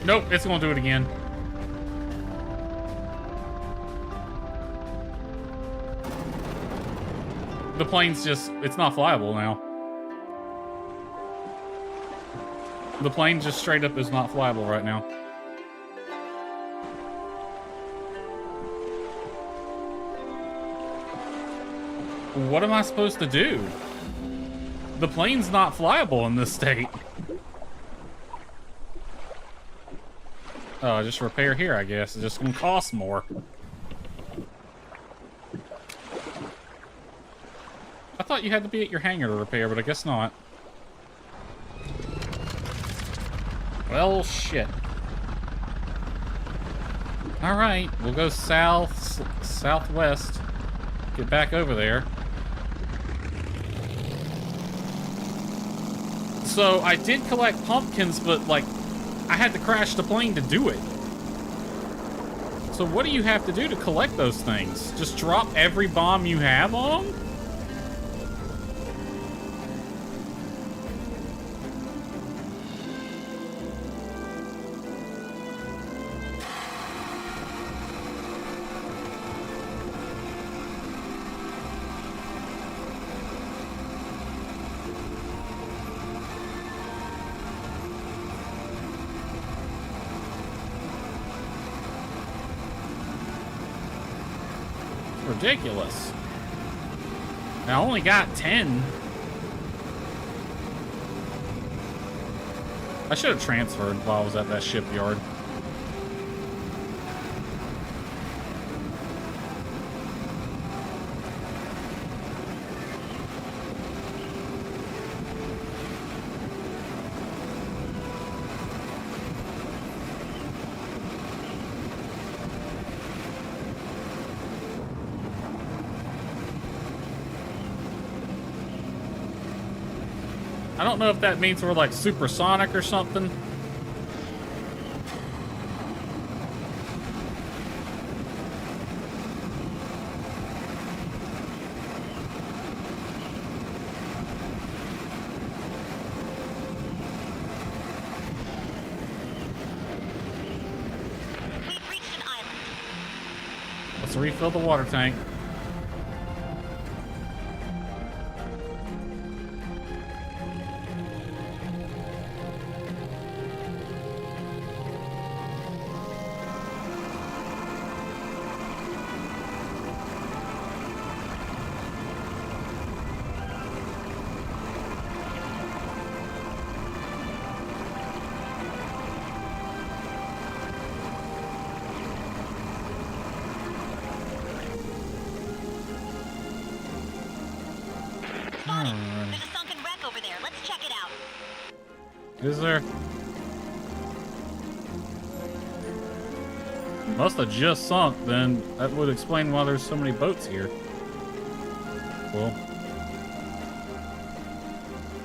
Nope, it's gonna do it again. The plane's just, it's not flyable now. The plane just straight up is not flyable right now. What am I supposed to do? The plane's not flyable in this state. Oh, just repair here, I guess. It's just gonna cost more. I thought you had to be at your hangar to repair, but I guess not. Well, shit. Alright, we'll go southwest. Get back over there. So, I did collect pumpkins, but, like, I had to crash the plane to do it. So what do you have to do to collect those things? Just drop every bomb you have on them? Ridiculous. I only got 10. I should have transferred while I was at that shipyard. I don't know if that means we're like supersonic or something. We've reached an island. Let's refill the water tank. Spotty, there's a sunken wreck over there. Let's check it out. Is there? Must have just sunk, then that would explain why there's so many boats here. Well,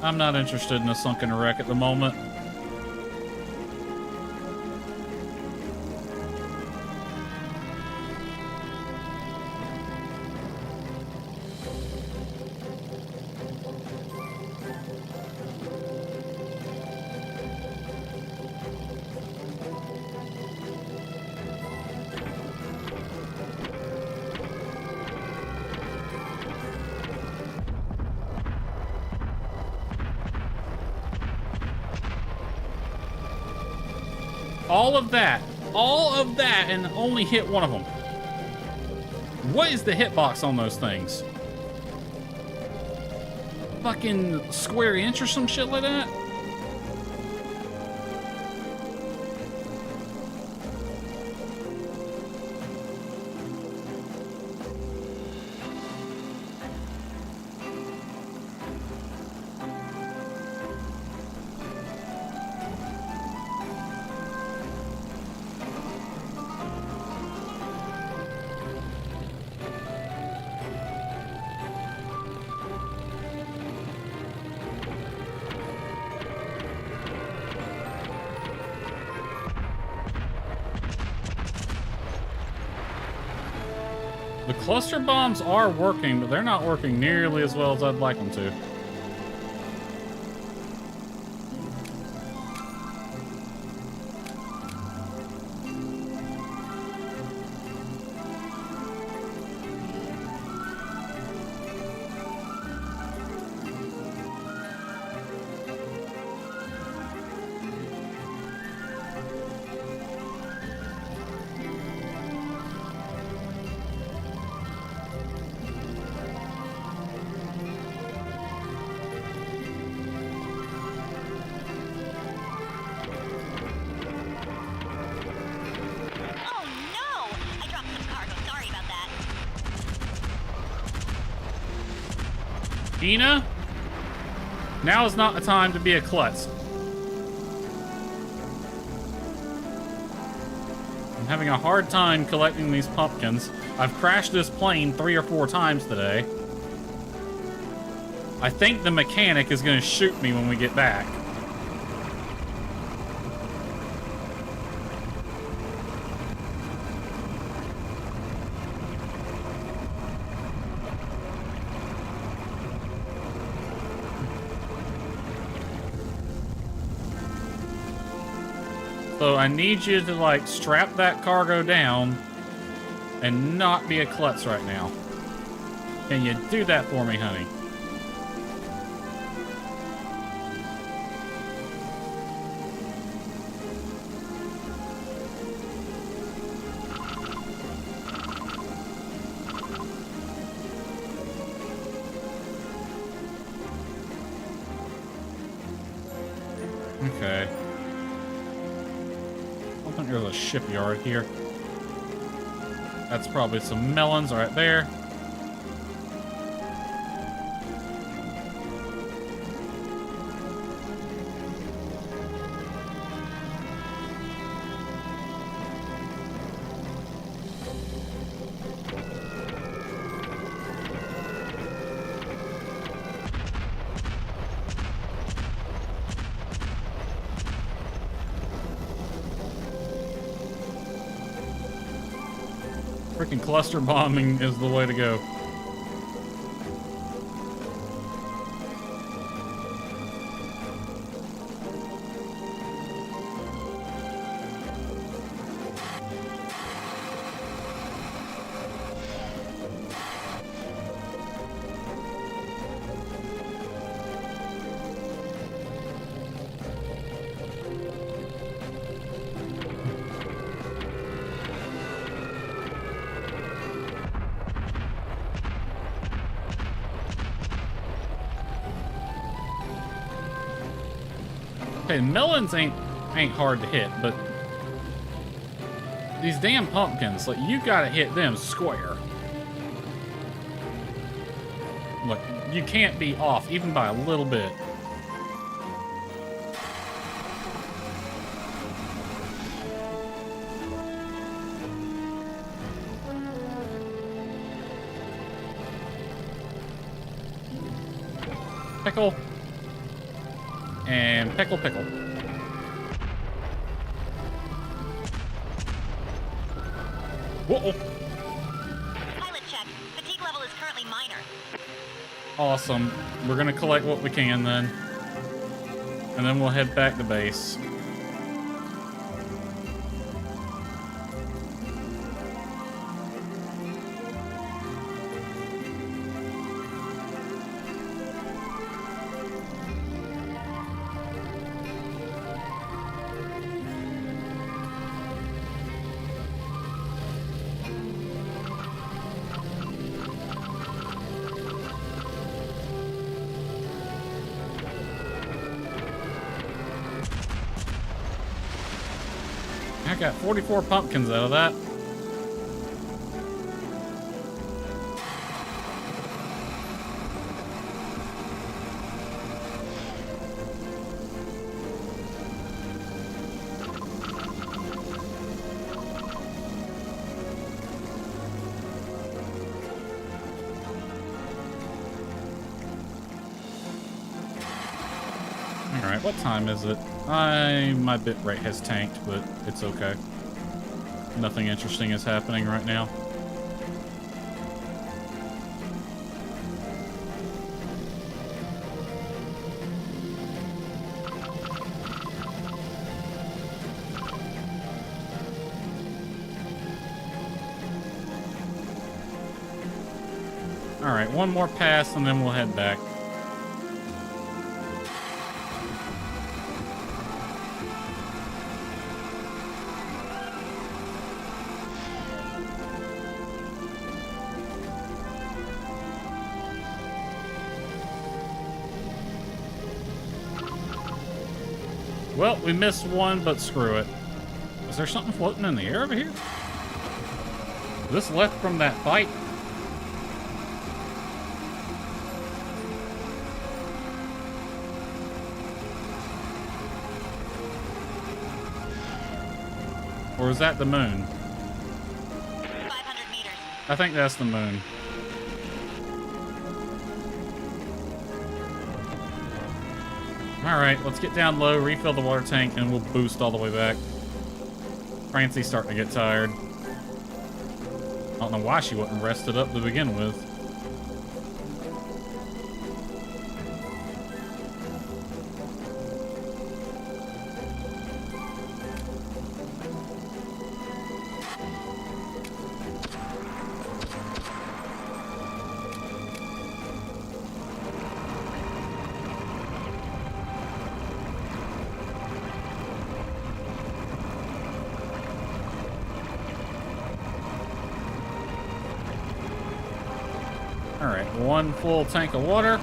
I'm not interested in a sunken wreck at the moment. All of that, and only hit one of them. What is the hitbox on those things? Fucking square inch or some shit like that? The cluster bombs are working, but they're not working nearly as well as I'd like them to. Oh no! I dropped some cargo. Sorry about that. Ina, now is not the time to be a klutz. I'm having a hard time collecting these pumpkins. I've crashed this plane 3 or 4 times today. I think the mechanic is going to shoot me when we get back. So I need you to, like, strap that cargo down and not be a klutz right now. Can you do that for me, honey? Okay. I don't think there's a shipyard here. That's probably some melons right there. Freaking cluster bombing is the way to go. Okay, melons ain't hard to hit, but these damn pumpkins, like, you gotta hit them square. Look, you can't be off even by a little bit. Pickle. And pickle. Pilot check. Fatigue level is currently minor. Awesome. We're gonna collect what we can then. And then we'll head back to base. I got 44 pumpkins out of that. Alright, what time is it? My bit rate has tanked, but it's okay. Nothing interesting is happening right now. Alright, one more pass and then we'll head back. Well, we missed one, but screw it. Is there something floating in the air over here? Is this left from that fight? Or is that the moon? 500 meters. I think that's the moon. Alright, let's get down low, refill the water tank, and we'll boost all the way back. Francie's starting to get tired. I don't know why she wasn't rested up to begin with. Alright, one full tank of water.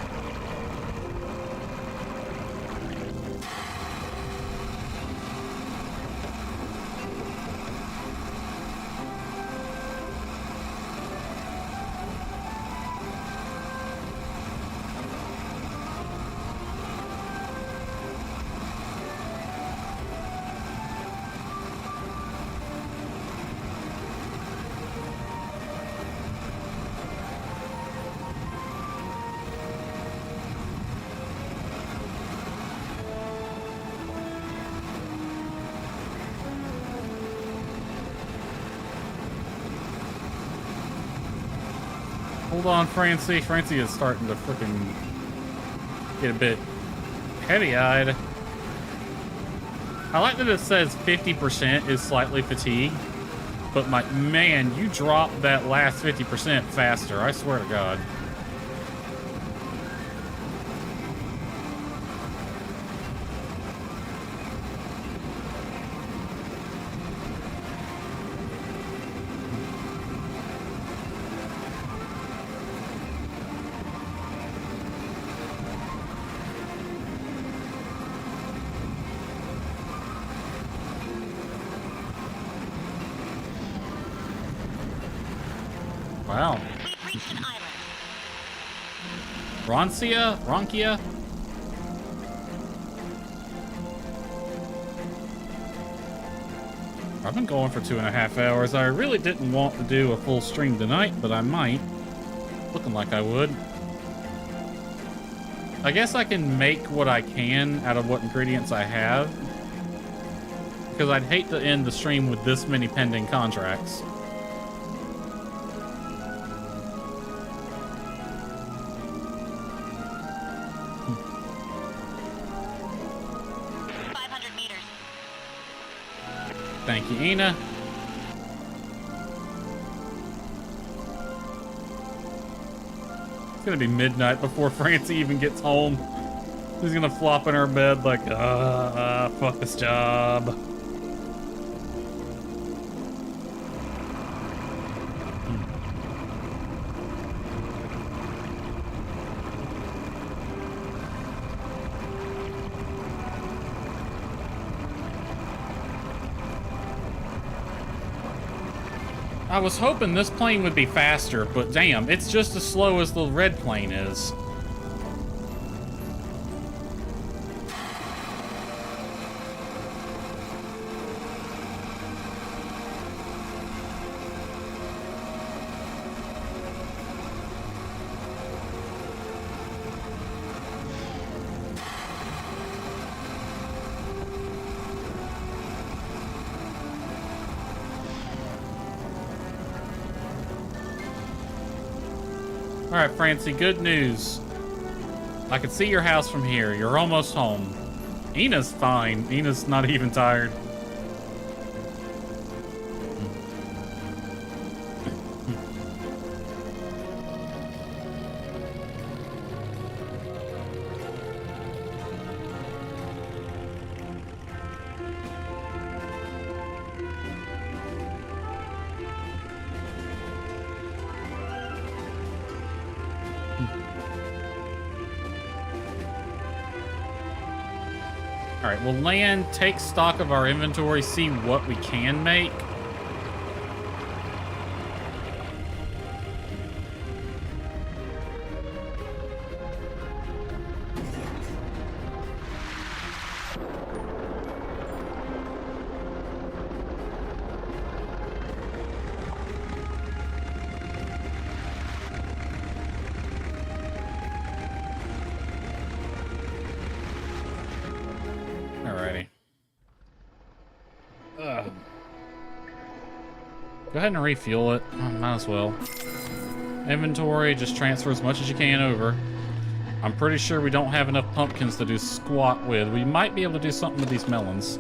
Hold on, Francie. Francie is starting to freaking get a bit heavy-eyed. I like that it says 50% is slightly fatigued, but man, you dropped that last 50% faster. I swear to God. Wow. We've reached an island. Ronkia? I've been going for 2.5 hours. I really didn't want to do a full stream tonight, but I might. Looking like I would. I guess I can make what I can out of what ingredients I have. Because I'd hate to end the stream with this many pending contracts. Thank you, Ina. It's gonna be midnight before Francie even gets home. She's gonna flop in her bed like, fuck this job. I was hoping this plane would be faster, but damn, it's just as slow as the red plane is. Alright, Francie, good news. I can see your house from here. You're almost home. Ina's fine. Ina's not even tired. Alright, we'll land, take stock of our inventory, see what we can make. Alrighty. Go ahead and refuel it. Might as well. Inventory, just transfer as much as you can over. I'm pretty sure we don't have enough pumpkins to do squat with. We might be able to do something with these melons.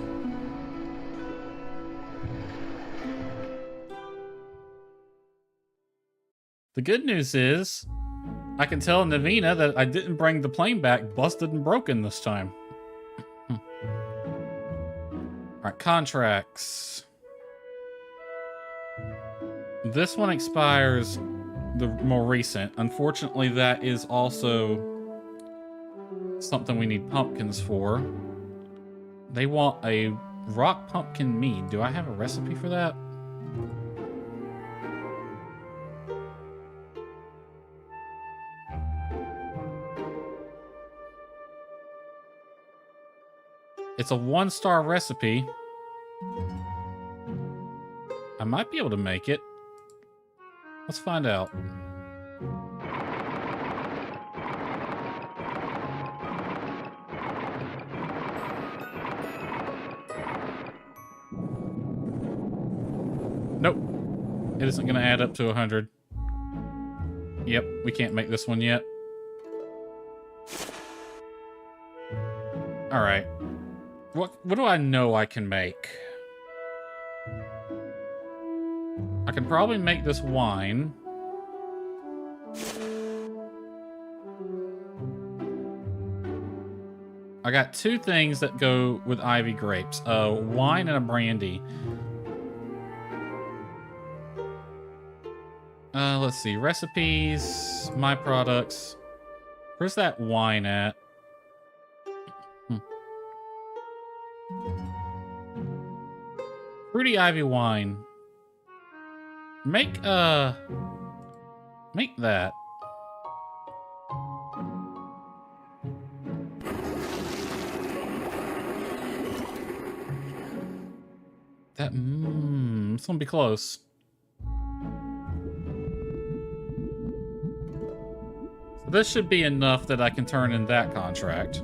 The good news is, I can tell Navina that I didn't bring the plane back busted and broken this time. Alright, contracts. This one expires the more recent. Unfortunately, that is also something we need pumpkins for. They want a rock pumpkin mead. Do I have a recipe for that? It's a 1-star recipe. I might be able to make it. Let's find out. Nope. It isn't going to add up to 100. Yep, we can't make this one yet. Alright. What do I know I can make? I can probably make this wine. I got two things that go with ivy grapes. A wine and a brandy. Let's see. Recipes. My products. Where's that wine at? Fruity ivy wine. Make that. It's gonna be close. So this should be enough that I can turn in that contract.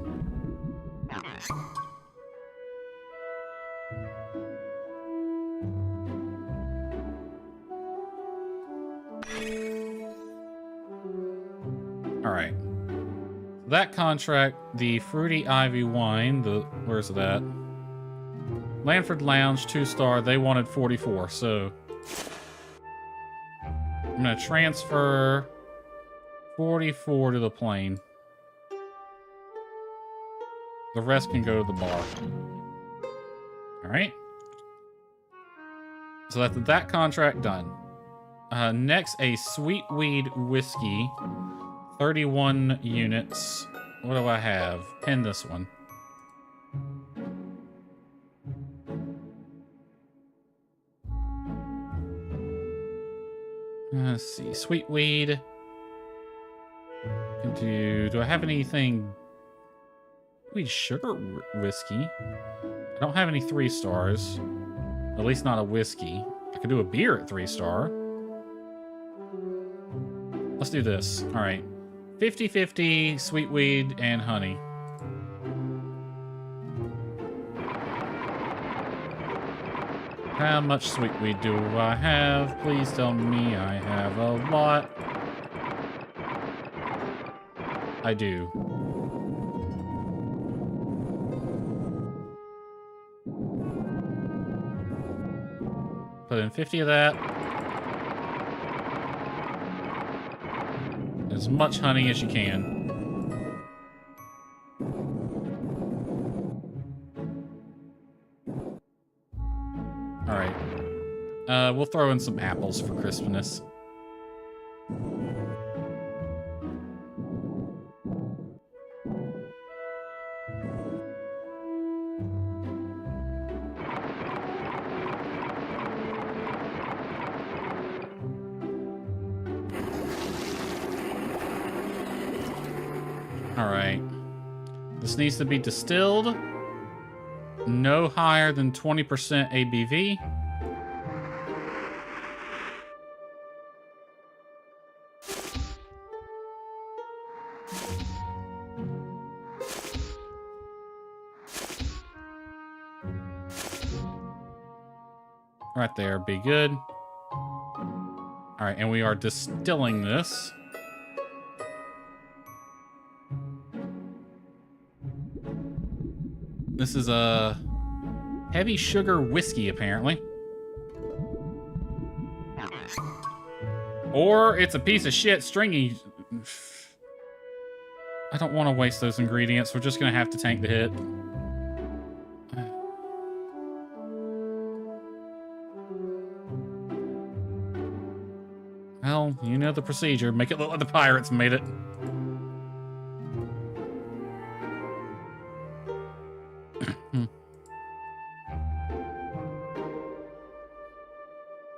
Alright. That contract, the Fruity Ivy wine, where's that? Lanford Lounge, 2-star, they wanted 44, so I'm gonna transfer 44 to the plane. The rest can go to the bar. Alright. So that's that contract done. Next, a sweet weed whiskey. 31 units. What do I have? Pen this one. Let's see. Sweet weed. Do I have anything? Weed sugar whiskey. I don't have any 3-stars. At least not a whiskey. I could do a beer at 3-star. Let's do this. All right. 50-50 sweet weed and honey. How much sweet weed do I have? Please tell me I have a lot. I do. Put in 50 of that. As much honey as you can. Alright. We'll throw in some apples for crispness. Alright. This needs to be distilled. No higher than 20% ABV. Right there, be good. Alright, and we are distilling this. This is a heavy sugar whiskey, apparently. Or it's a piece of shit stringy. I don't want to waste those ingredients. We're just going to have to tank the hit. Well, you know the procedure. Make it look like the pirates made it.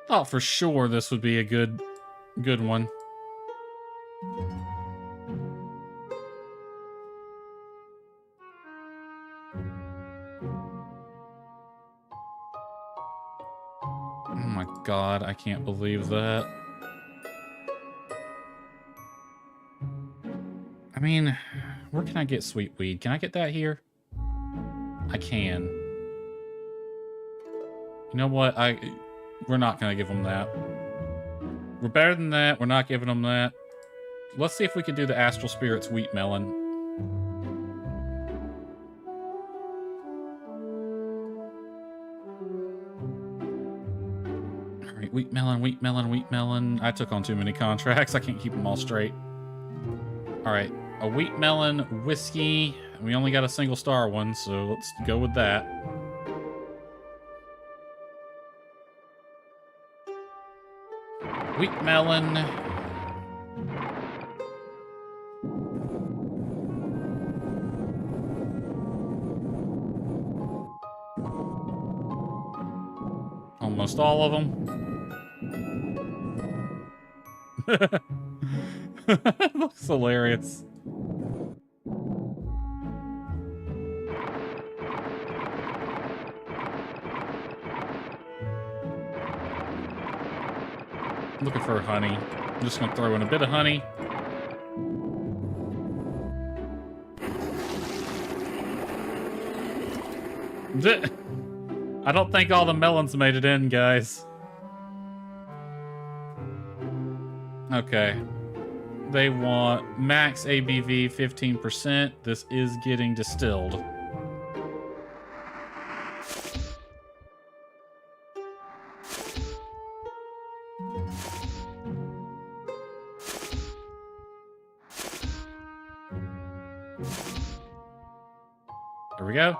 Thought for sure this would be a good one. Oh my god, I can't believe that. I mean, where can I get sweet weed? Can I get that here? I can. You know what? We're not going to give them that. We're better than that. We're not giving them that. Let's see if we can do the Astral Spirits Wheat Melon. All right, wheat melon, wheat melon, wheat melon. I took on too many contracts. I can't keep them all straight. All right, a wheat melon whiskey. We only got a single star one, so let's go with that. Wheat melon. Almost all of them. Looks hilarious. Looking for honey. I'm just gonna throw in a bit of honey. I don't think all the melons made it in, guys. Okay. They want max ABV 15%. This is getting distilled. There we go.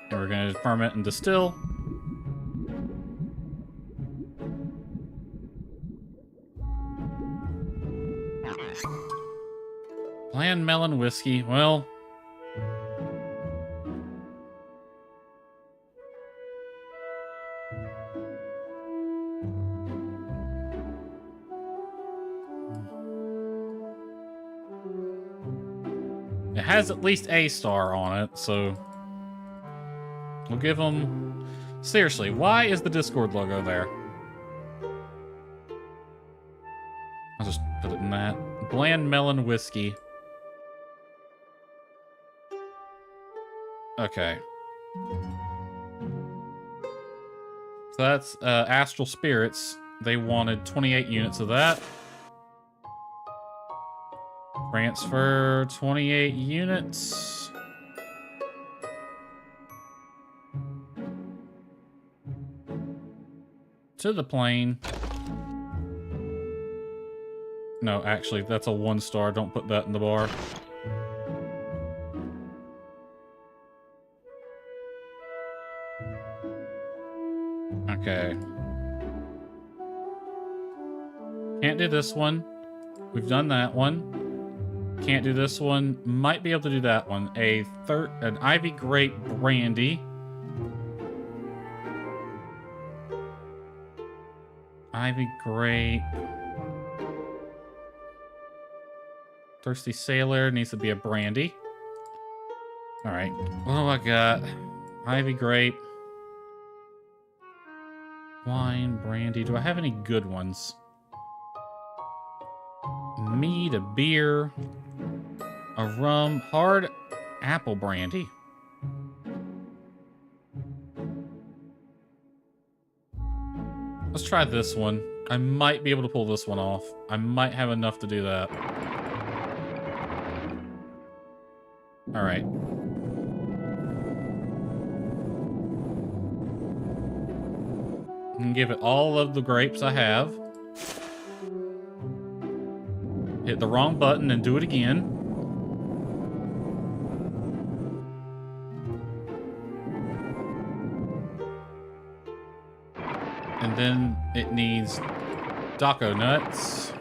And we're going to ferment and distill. Bland melon whiskey. Well, it has at least a star on it, so we'll give them... Seriously, why is the Discord logo there? I'll just put it in that. Bland melon whiskey. Okay. So that's Astral Spirits. They wanted 28 units of that. Transfer 28 units. To the plane. No, actually, that's a 1 star. Don't put that in the bar. Okay. Can't do this one. We've done that one. Can't do this one. Might be able to do that one. An Ivy Grape Brandy. Ivy Grape. Thirsty Sailor needs to be a brandy. Alright. What do I got? Ivy Grape. Wine, brandy. Do I have any good ones? Mead, a beer, a rum, hard apple brandy. Let's try this one. I might be able to pull this one off. I might have enough to do that. All right. And give it all of the grapes I have. Hit the wrong button and do it again. And then it needs Daco nuts.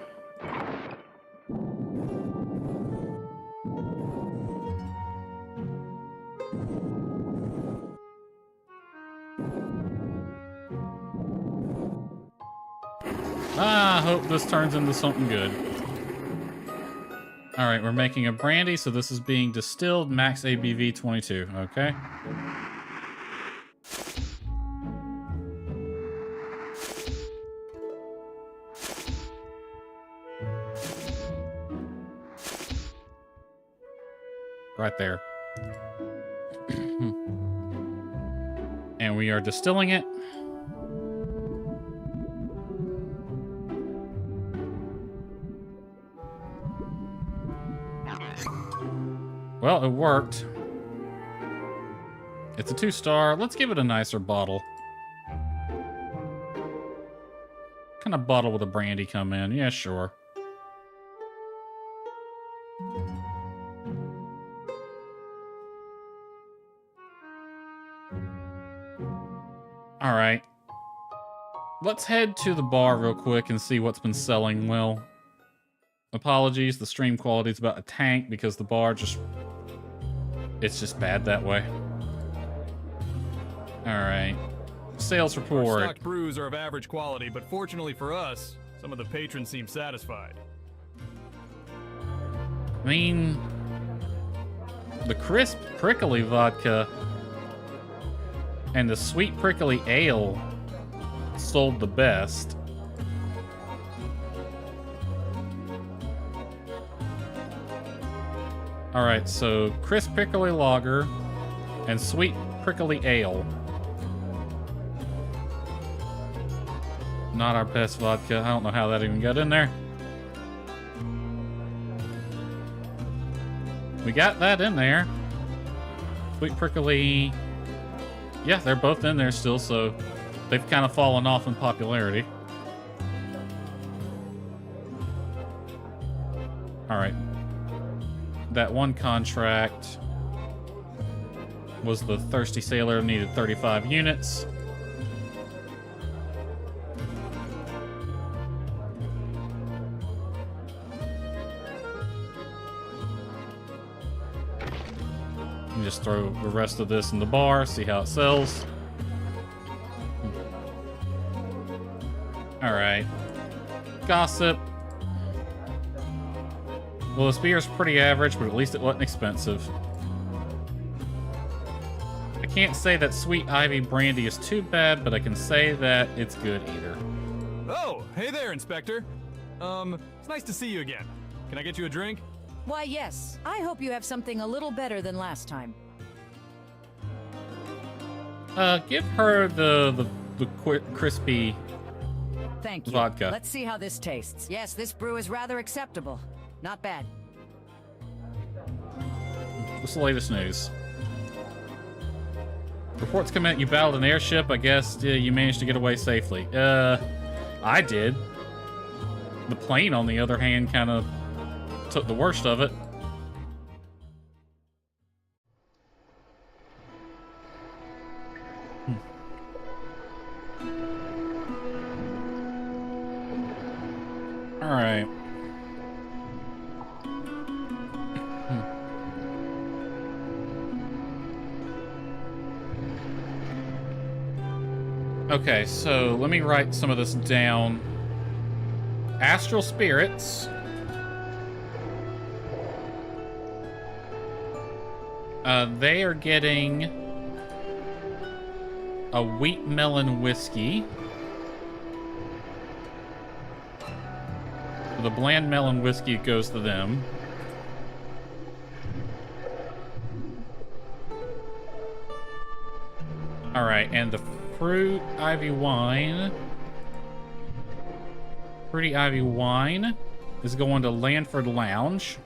I hope this turns into something good. All right, we're making a brandy, so this is being distilled, max ABV 22, okay? Right there. And we are distilling it. Well, it worked. It's a 2-star. Let's give it a nicer bottle. Kind of bottle with a brandy come in? Yeah, sure. All right. Let's head to the bar real quick and see what's been selling well. Apologies, the stream quality is about to tank because the bar it's just bad that way. All right. Sales Our report. stocked brews are of average quality, but fortunately for us, some of the patrons seem satisfied. I mean, the crisp prickly vodka and the sweet prickly ale sold the best. All right, so crisp prickly lager and sweet prickly ale. Not our best vodka. I don't know how that even got in there. We got that in there. Sweet prickly. Yeah, they're both in there still, so they've kind of fallen off in popularity. All right. That one contract was the Thirsty Sailor, needed 35 units. And just throw the rest of this in the bar, see how it sells. All right. Gossip. Well, this beer's pretty average, but at least it wasn't expensive. I can't say that Sweet Ivy Brandy is too bad, but I can say that it's good either. Oh, hey there, Inspector. It's nice to see you again. Can I get you a drink? Why, yes. I hope you have something a little better than last time. Give her the crispy Thank you. vodka. Let's see how this tastes. Yes, this brew is rather acceptable. Not bad. What's the latest news? Reports come in, you battled an airship. I guess you managed to get away safely. I did. The plane, on the other hand, kind of took the worst of it. All right. Okay, so let me write some of this down. Astral Spirits. They are getting a wheat melon whiskey. The bland melon whiskey goes to them. All right, and the fruit ivy wine. Fruity ivy wine is going to Landford Lounge.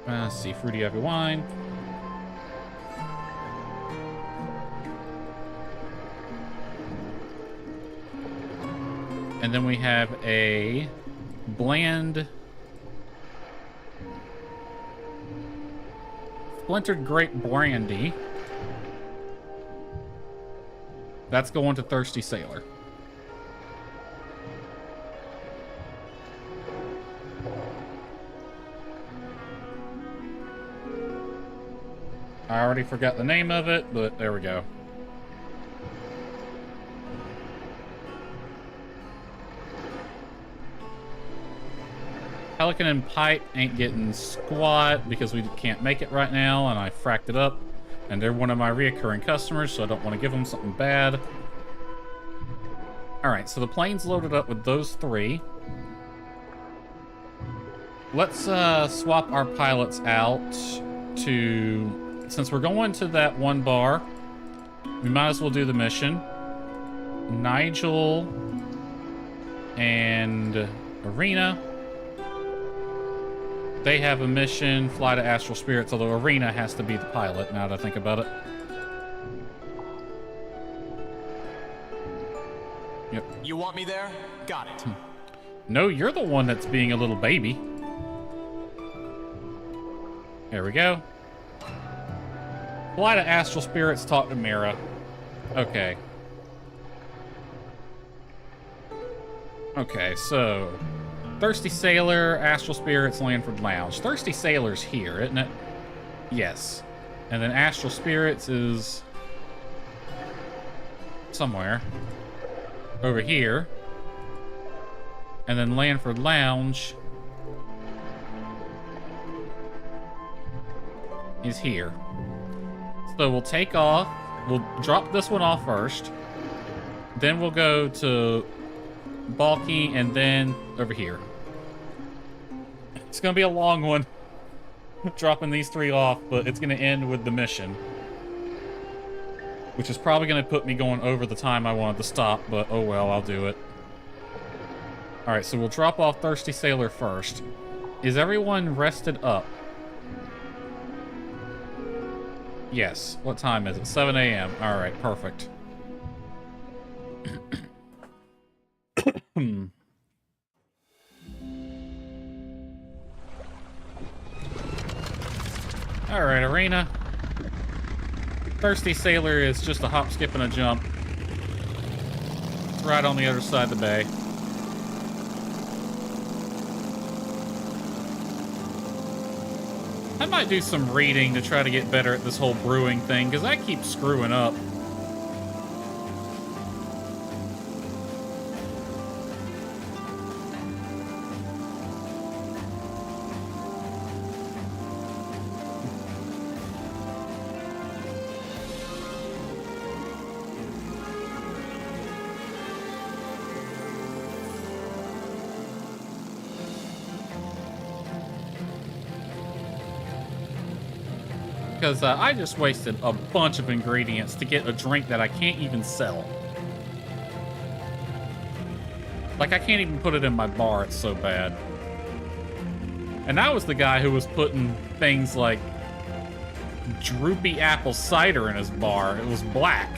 Let's see, fruity ivy wine. And then we have a bland splintered grape brandy. That's going to Thirsty Sailor. I already forgot the name of it, but there we go. Pelican and Pipe ain't getting squat because we can't make it right now, and I fracked it up. And they're one of my reoccurring customers, so I don't want to give them something bad. Alright, so the plane's loaded up with those three. Let's swap our pilots out to... Since we're going to that one bar, we might as well do the mission. Nigel and Arena. They have a mission, fly to Astral Spirits, although Arena has to be the pilot, now that I think about it. Yep. You want me there? Got it. No, you're the one that's being a little baby. There we go. Fly to Astral Spirits, talk to Mira. Okay. Okay, so... Thirsty Sailor, Astral Spirits, Lanford Lounge. Thirsty Sailor's here, isn't it? Yes. And then Astral Spirits is... somewhere. Over here. And then Lanford Lounge... is here. So we'll take off. We'll drop this one off first. Then we'll go to Balky and then over here. It's gonna be a long one. Dropping these three off, but it's gonna end with the mission. Which is probably gonna put me going over the time I wanted to stop, but oh well, I'll do it. Alright, so we'll drop off Thirsty Sailor first. Is everyone rested up? Yes. What time is it? 7 a.m. Alright, perfect. Alright, Arena. Thirsty Sailor is just a hop, skip, and a jump. It's right on the other side of the bay. I might do some reading to try to get better at this whole brewing thing, because I keep screwing up. Because I just wasted a bunch of ingredients to get a drink that I can't even sell. Like, I can't even put it in my bar, it's so bad. And I was the guy who was putting things like droopy apple cider in his bar. It was black.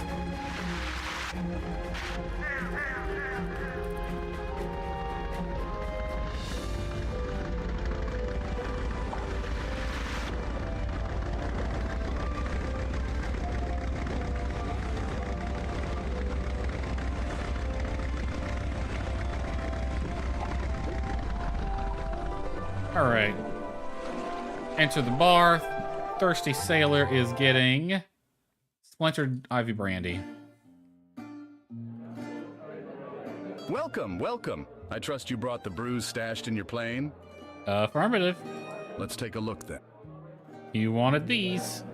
Alright. Enter the bar. Thirsty Sailor is getting Splintered Ivy Brandy. Welcome, welcome. I trust you brought the brews stashed in your plane? Affirmative. Let's take a look then. You wanted these.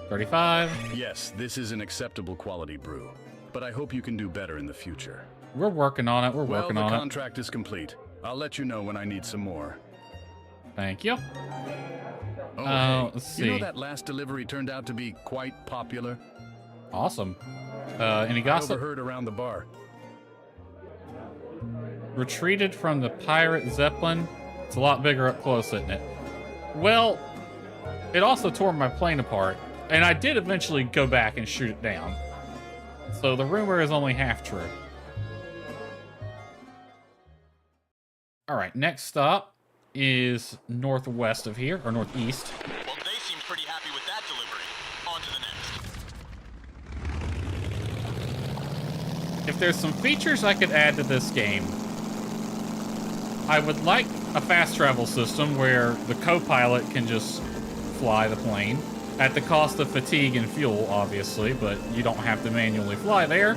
35. Yes, this is an acceptable quality brew, but I hope you can do better in the future. We're working on it. We're working on it. The contract is complete. I'll let you know when I need some more. Thank you. Oh, hey, let's see. You know that last delivery turned out to be quite popular? Awesome. Any gossip? I overheard around the bar. Retreated from the pirate Zeppelin. It's a lot bigger up close, isn't it? Well, it also tore my plane apart, and I did eventually go back and shoot it down. So the rumor is only half true. Alright, next stop is northwest of here, or northeast. Well, they seem pretty happy with that delivery. On to the next. If there's some features I could add to this game, I would like a fast travel system where the co-pilot can just fly the plane at the cost of fatigue and fuel, obviously, but you don't have to manually fly there.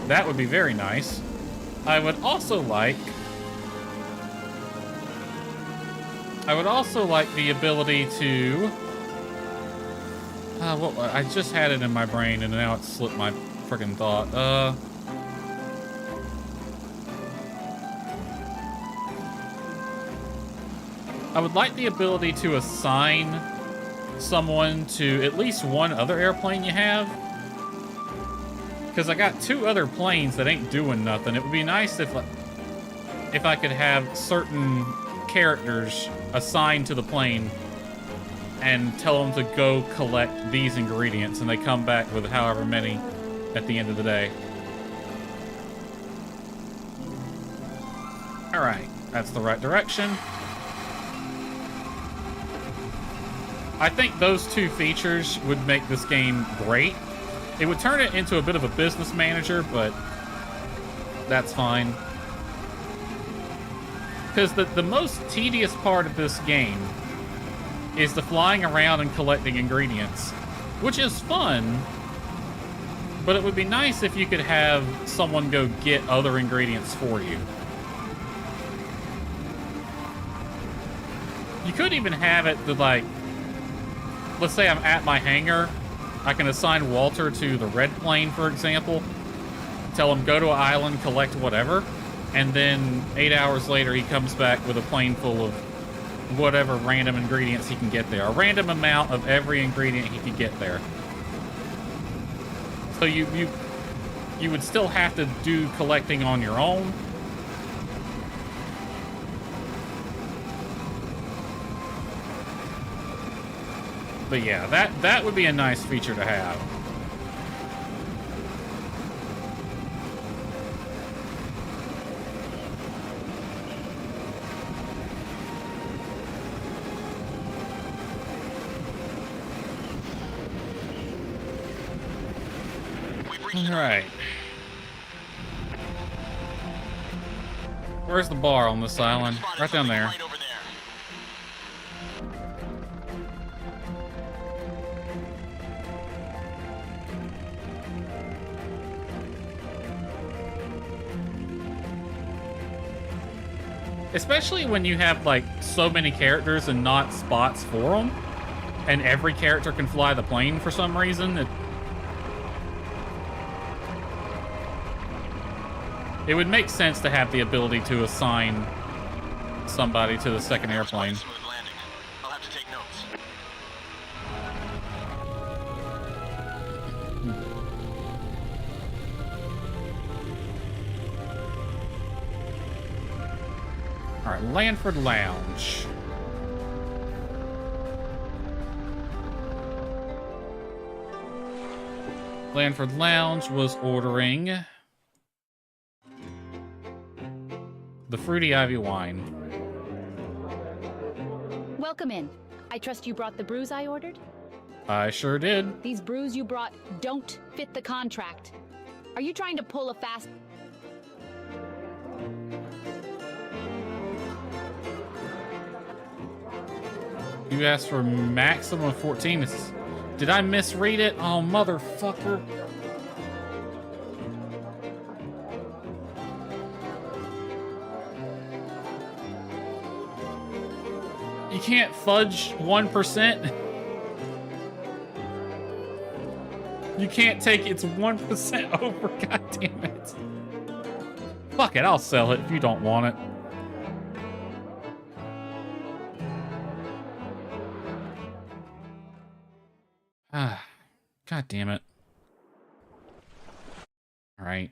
That would be very nice. I would also like the ability to... I just had it in my brain and now it slipped my freaking thought. I would like the ability to assign someone to at least one other airplane you have. because I got 2 other planes that ain't doing nothing. It would be nice if I could have certain characters assigned to the plane and tell them to go collect these ingredients, and they come back with however many at the end of the day. Alright, that's the right direction. I think those 2 features would make this game great. It would turn it into a bit of a business manager, but that's fine. Because the most tedious part of this game is the flying around and collecting ingredients, which is fun, but it would be nice if you could have someone go get other ingredients for you. You could even have it that, like, let's say I'm at my hangar, I can assign Walter to the red plane, for example, tell him go to an island, collect whatever, and then 8 hours later he comes back with a plane full of whatever random ingredients he can get there. A random amount of every ingredient he could get there. So you would still have to do collecting on your own. But yeah, that would be a nice feature to have. All right. Where's the bar on this island? Right down there. Especially when you have, like, so many characters and not spots for them, and every character can fly the plane for some reason. It would make sense to have the ability to assign somebody to the second airplane. I'll have to take notes. All right, Lanford Lounge. Lanford Lounge was ordering the Fruity Ivy wine. Welcome in. I trust you brought the brews I ordered? I sure did. These brews you brought don't fit the contract. Are you trying to pull a fast... You asked for maximum of 14. Did I misread it? Oh, motherfucker. You can't fudge 1%. You can't take it's 1% over. God damn it. Fuck it, I'll sell it if you don't want it. Ah, God damn it. All right.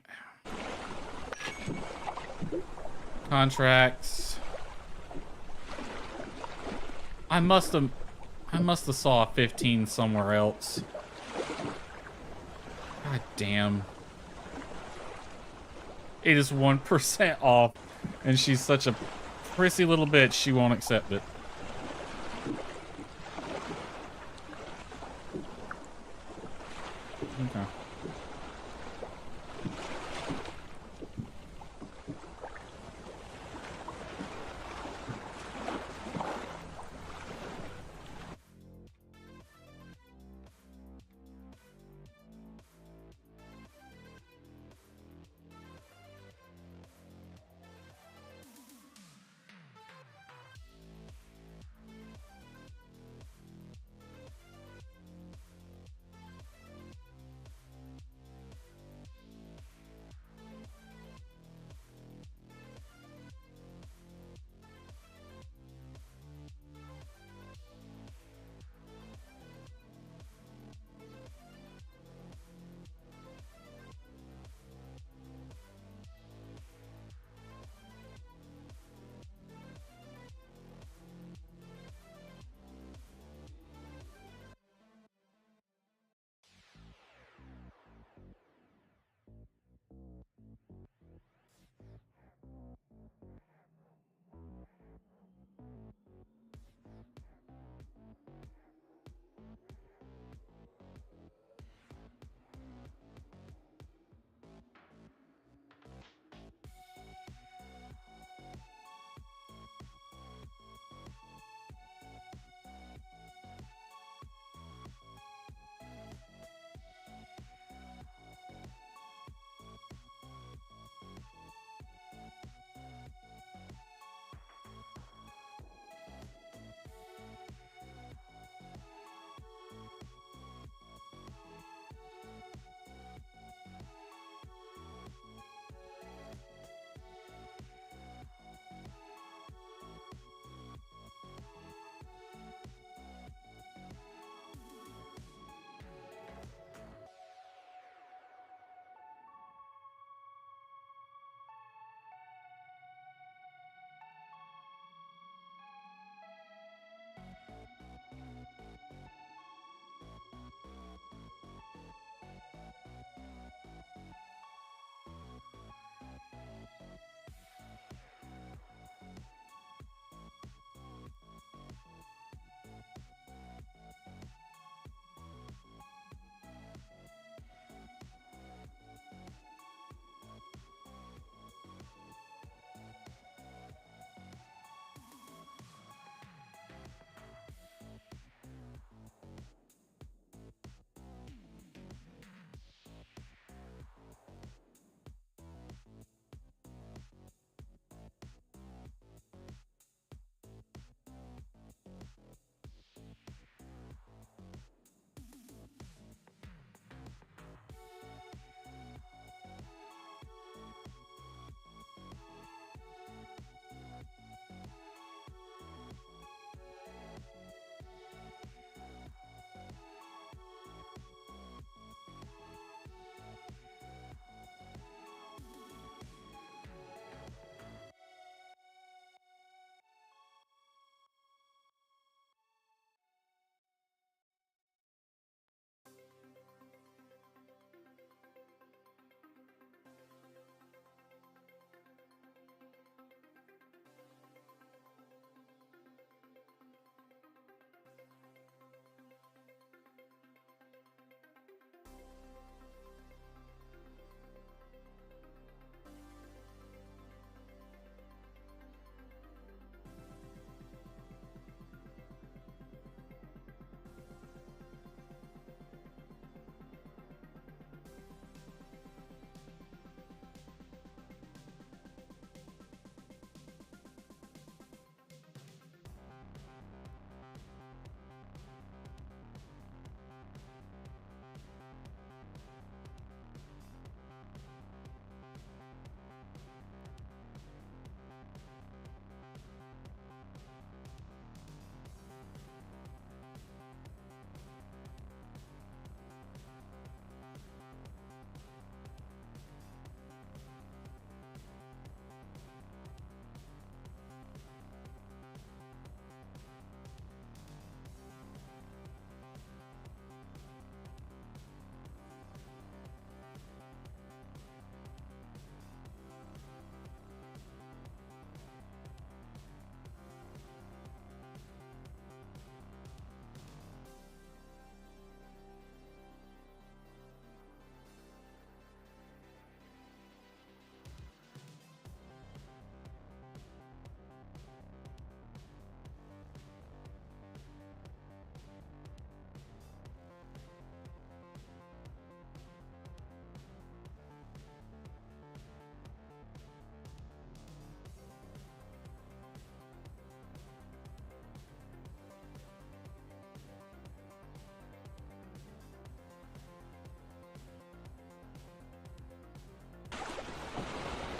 Contracts. I must have saw 15 somewhere else. God damn. It is 1% off, and she's such a prissy little bitch, she won't accept it. Okay.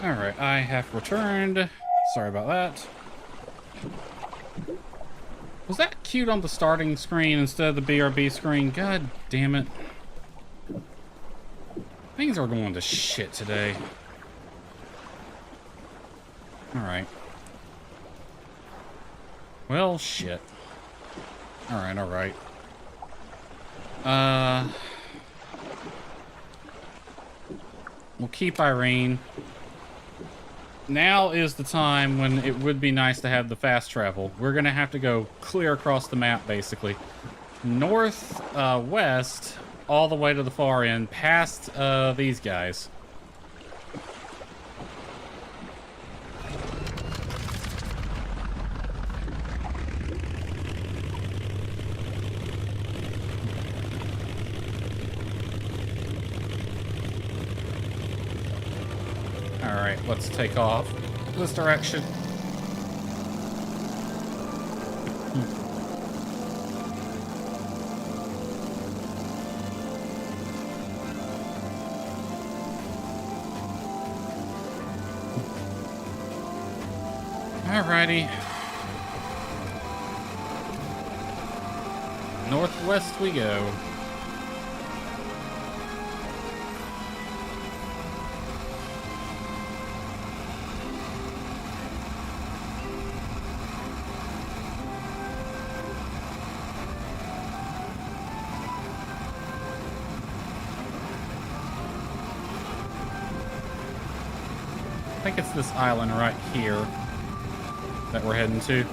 Alright, I have returned. Sorry about that. Was that cute on the starting screen instead of the BRB screen? God damn it. Things are going to shit today. Alright. Well, shit. Alright, alright. We'll keep Irene. Now is the time when it would be nice to have the fast travel. We're gonna have to go clear across the map, basically. North, west, all the way to the far end, past, these guys. Alright, let's take off this direction. Alrighty. Northwest we go. I think it's this island right here that we're heading to.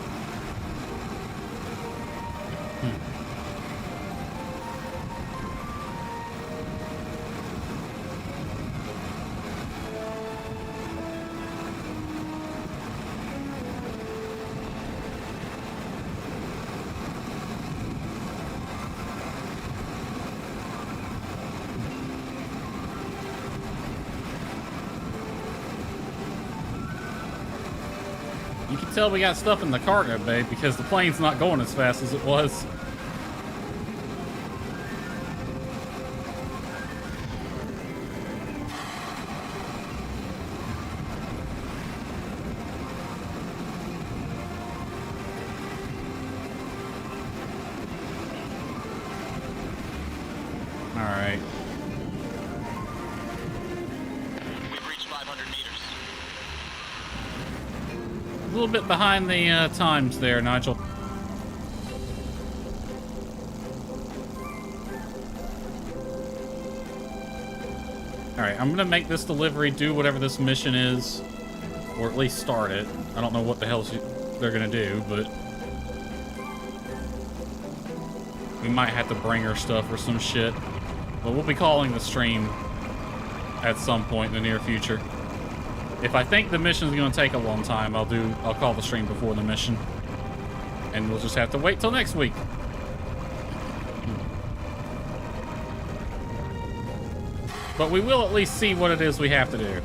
You can tell we got stuff in the cargo bay because the plane's not going as fast as it was. All right. We've reached 500 meters. A little bit behind the times there, Nigel. Alright, I'm gonna make this delivery do whatever this mission is, or at least start it. I don't know what the hell they're gonna do, but we might have to bring her stuff or some shit. But we'll be calling the stream at some point in the near future. If I think the mission's gonna take a long time, I'll call the stream before the mission. And we'll just have to wait till next week. But we will at least see what it is we have to do.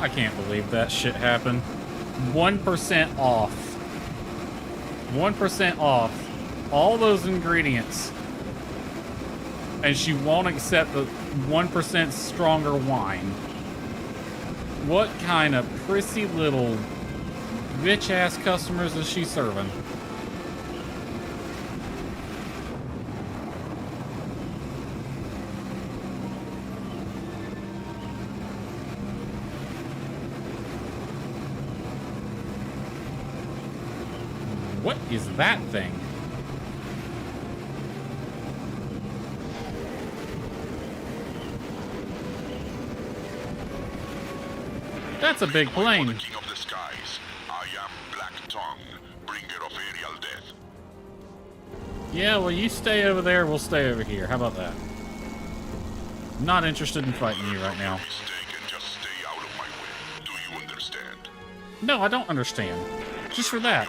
I can't believe that shit happened. 1% off. 1% off all those ingredients. And she won't accept the 1% stronger wine. What kind of prissy little bitch-ass customers is she serving? What is that thing? That's a big plane. The king of the skies. I am Black Tongue, bringer of aerial death. Yeah, well, you stay over there, we'll stay over here. How about that? Not interested in fighting you right now. Just stay out of my way. Do you understand? No, I don't understand. Just for that.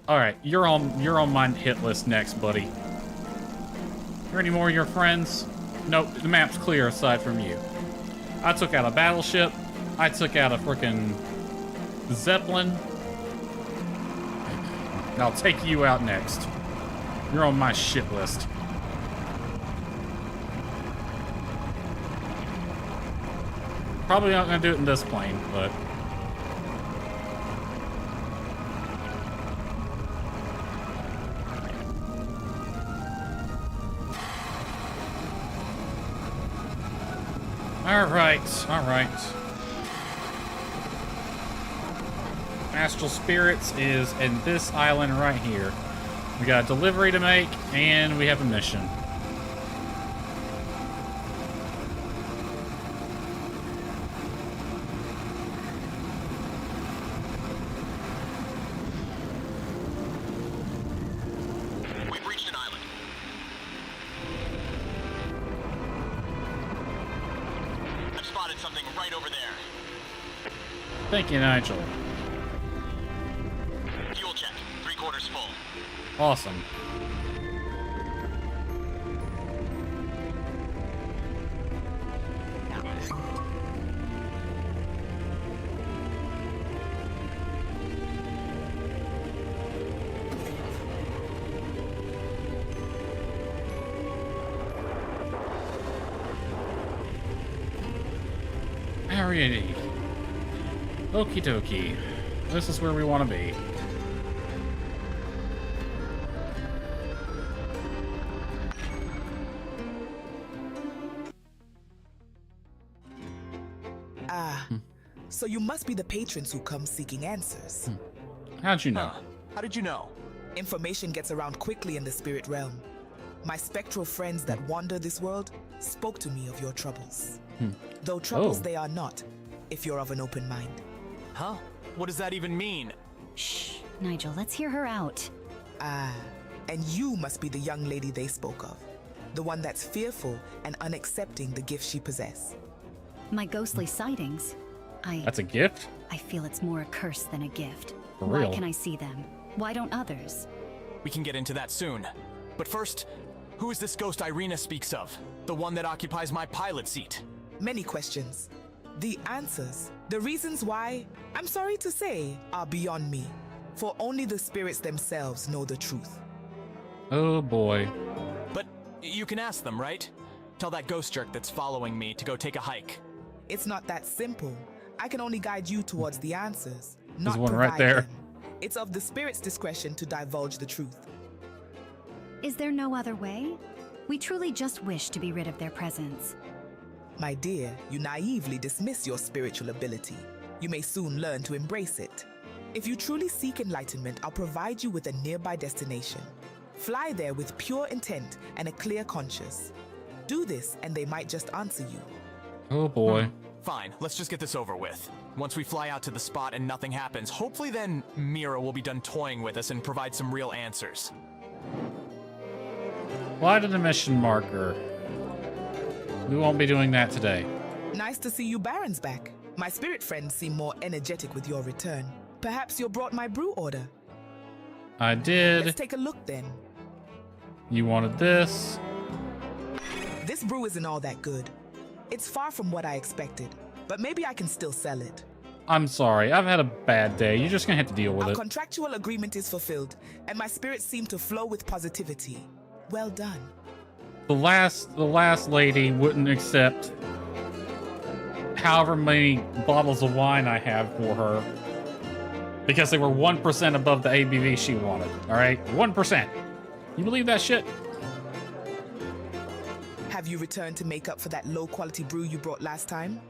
Alright, you're on my hit list next, buddy. Are any more of your friends? Nope, the map's clear aside from you. I took out a battleship. I took out a frickin' Zeppelin. And I'll take you out next. You're on my shit list. Probably not gonna do it in this plane, but... Alright, alright. Astral Spirits is in this island right here. We got a delivery to make, and we have a mission. We've reached an island. I've spotted something right over there. Thank you, Nigel. Fuel check. 3/4 full. Awesome. Alrighty. Okie dokie. This is where we want to be. So you must be the patrons who come seeking answers. How'd you know? How did you know? Information gets around quickly in the spirit realm. My spectral friends that wander this world spoke to me of your troubles. Though troubles they are not, if you're of an open mind. Huh? What does that even mean? Shh, Nigel, let's hear her out. And you must be the young lady they spoke of. The one that's fearful and unaccepting the gifts she possesses. My ghostly sightings? That's a gift? I feel it's more a curse than a gift. For real? Why can I see them? Why don't others? We can get into that soon. But first, who is this ghost Irina speaks of? The one that occupies my pilot seat? Many questions. The answers, the reasons why, I'm sorry to say, are beyond me. For only the spirits themselves know the truth. Oh boy. But you can ask them, right? Tell that ghost jerk that's following me to go take a hike. It's not that simple. I can only guide you towards the answers, not There's one provide right there. them. It's of the spirit's discretion to divulge the truth. Is there no other way? We truly just wish to be rid of their presence. My dear, you naively dismiss your spiritual ability. You may soon learn to embrace it. If you truly seek enlightenment, I'll provide you with a nearby destination. Fly there with pure intent and a clear conscience. Do this and they might just answer you. Oh boy. Fine, let's just get this over with. Once we fly out to the spot and nothing happens, hopefully then Mira will be done toying with us and provide some real answers. Fly to the mission marker. We won't be doing that today. Nice to see you Barons back. My spirit friends seem more energetic with your return. Perhaps you brought my brew order. I did. Let's take a look then. You wanted this. This brew isn't all that good. It's far from what I expected, but maybe I can still sell it. I'm sorry, I've had a bad day. You're just gonna have to deal with Our it. contractual agreement is fulfilled, and my spirits seem to flow with positivity. Well done. The last lady wouldn't accept however many bottles of wine I have for her because they were 1% above the ABV she wanted. All right, 1%. You believe that shit? Have you returned to make up for that low-quality brew you brought last time?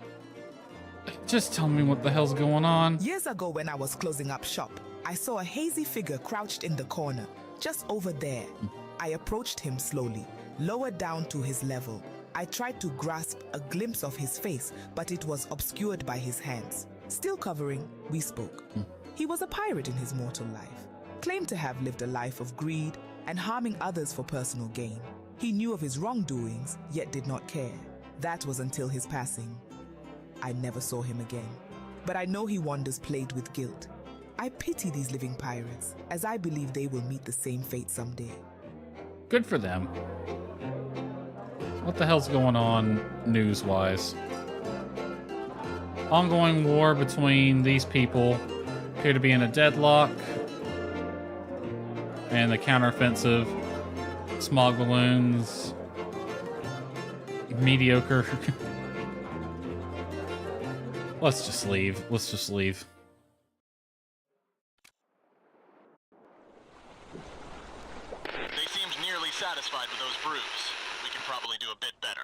Just tell me what the hell's going on. Years ago when I was closing up shop, I saw a hazy figure crouched in the corner, just over there. I approached him slowly, lowered down to his level. I tried to grasp a glimpse of his face, but it was obscured by his hands. Still covering, we spoke. He was a pirate in his mortal life, claimed to have lived a life of greed and harming others for personal gain. He knew of his wrongdoings, yet did not care. That was until his passing. I never saw him again, but I know he wanders plagued with guilt. I pity these living pirates, as I believe they will meet the same fate someday. Good for them. What the hell's going on news-wise? Ongoing war between these people appear to be in a deadlock. And the counteroffensive. Smog balloons. Mediocre. Let's just leave. Let's just leave. They seemed nearly satisfied with those brews. We can probably do a bit better.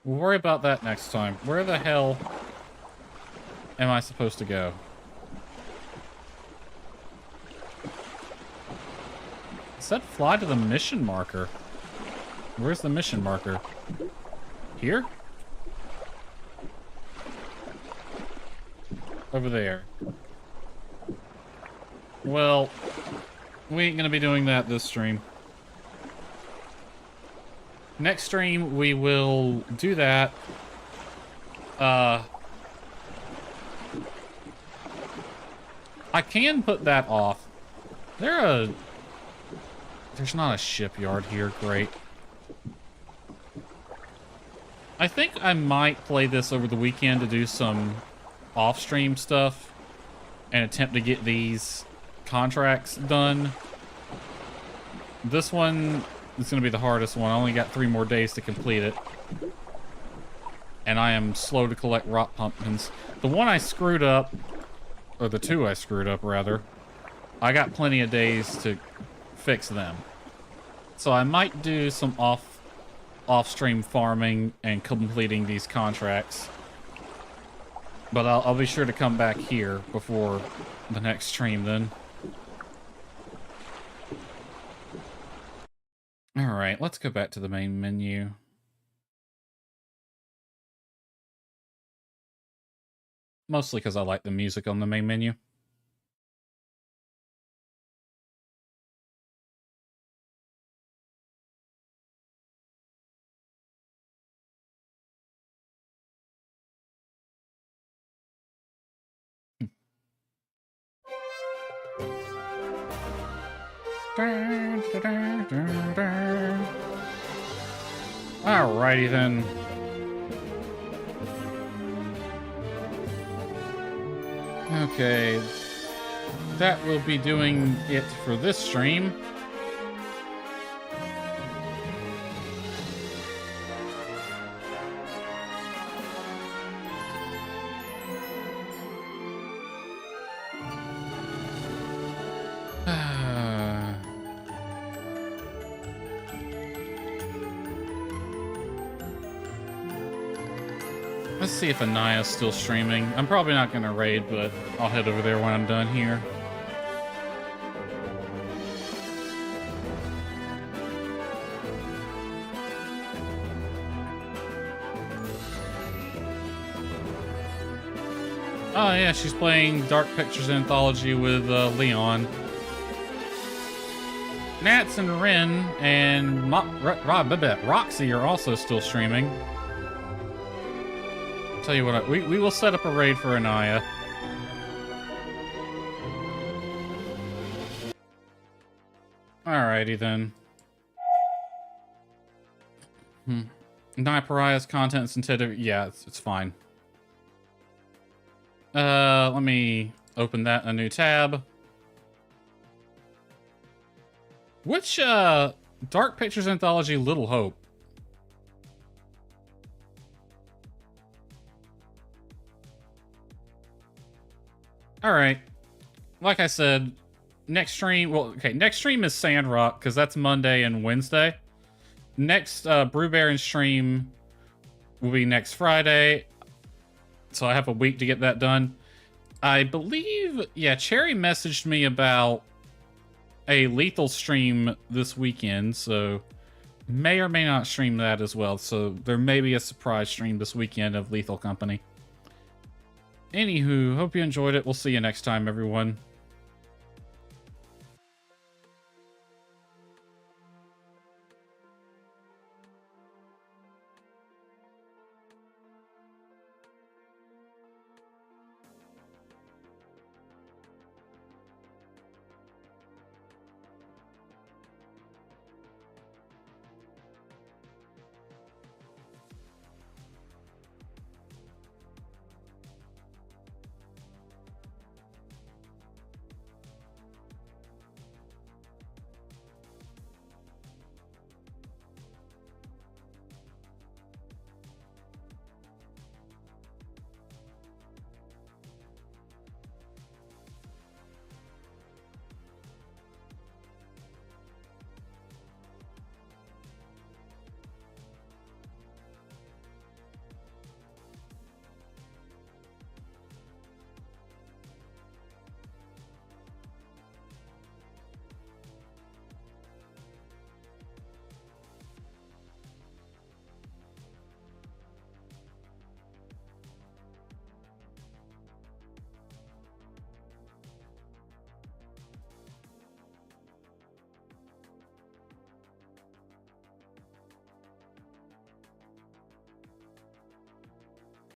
We'll worry about that next time. Where the hell am I supposed to go? It said fly to the mission marker. Where's the mission marker? Here? Over there. Well, we ain't gonna be doing that this stream. Next stream, we will do that. I can put that off. There's not a shipyard here. Great. I think I might play this over the weekend to do some off-stream stuff and attempt to get these contracts done. This one is going to be the hardest one. I only got 3 more days to complete it. and I am slow to collect rock pumpkins. The one I screwed up, or the two I screwed up, rather, I got plenty of days to fix them. So I might do some off-stream farming and completing these contracts. But I'll be sure to come back here before the next stream then. Alright, let's go back to the main menu. Mostly because I like the music on the main menu. Alrighty then. Okay, that will be doing it for this stream. Let's see if Anaya's still streaming. I'm probably not gonna raid, but I'll head over there when I'm done here. Oh yeah, she's playing Dark Pictures Anthology with Leon. Nats and Ren and Roxy are also still streaming. Tell you what, we will set up a raid for Anaya. Alrighty then. Anaya Pariah's content sensitive. Yeah, it's fine. Let me open that in a new tab. Which Dark Pictures Anthology Little Hope? Alright. Like I said, next stream... Well, okay, next stream is Sandrock, because that's Monday and Wednesday. Next Brew Baron stream will be next Friday. So I have a week to get that done. I believe... Yeah, Cherry messaged me about a Lethal stream this weekend, so... May or may not stream that as well. So there may be a surprise stream this weekend of Lethal Company. Anywho, hope you enjoyed it. We'll see you next time, everyone.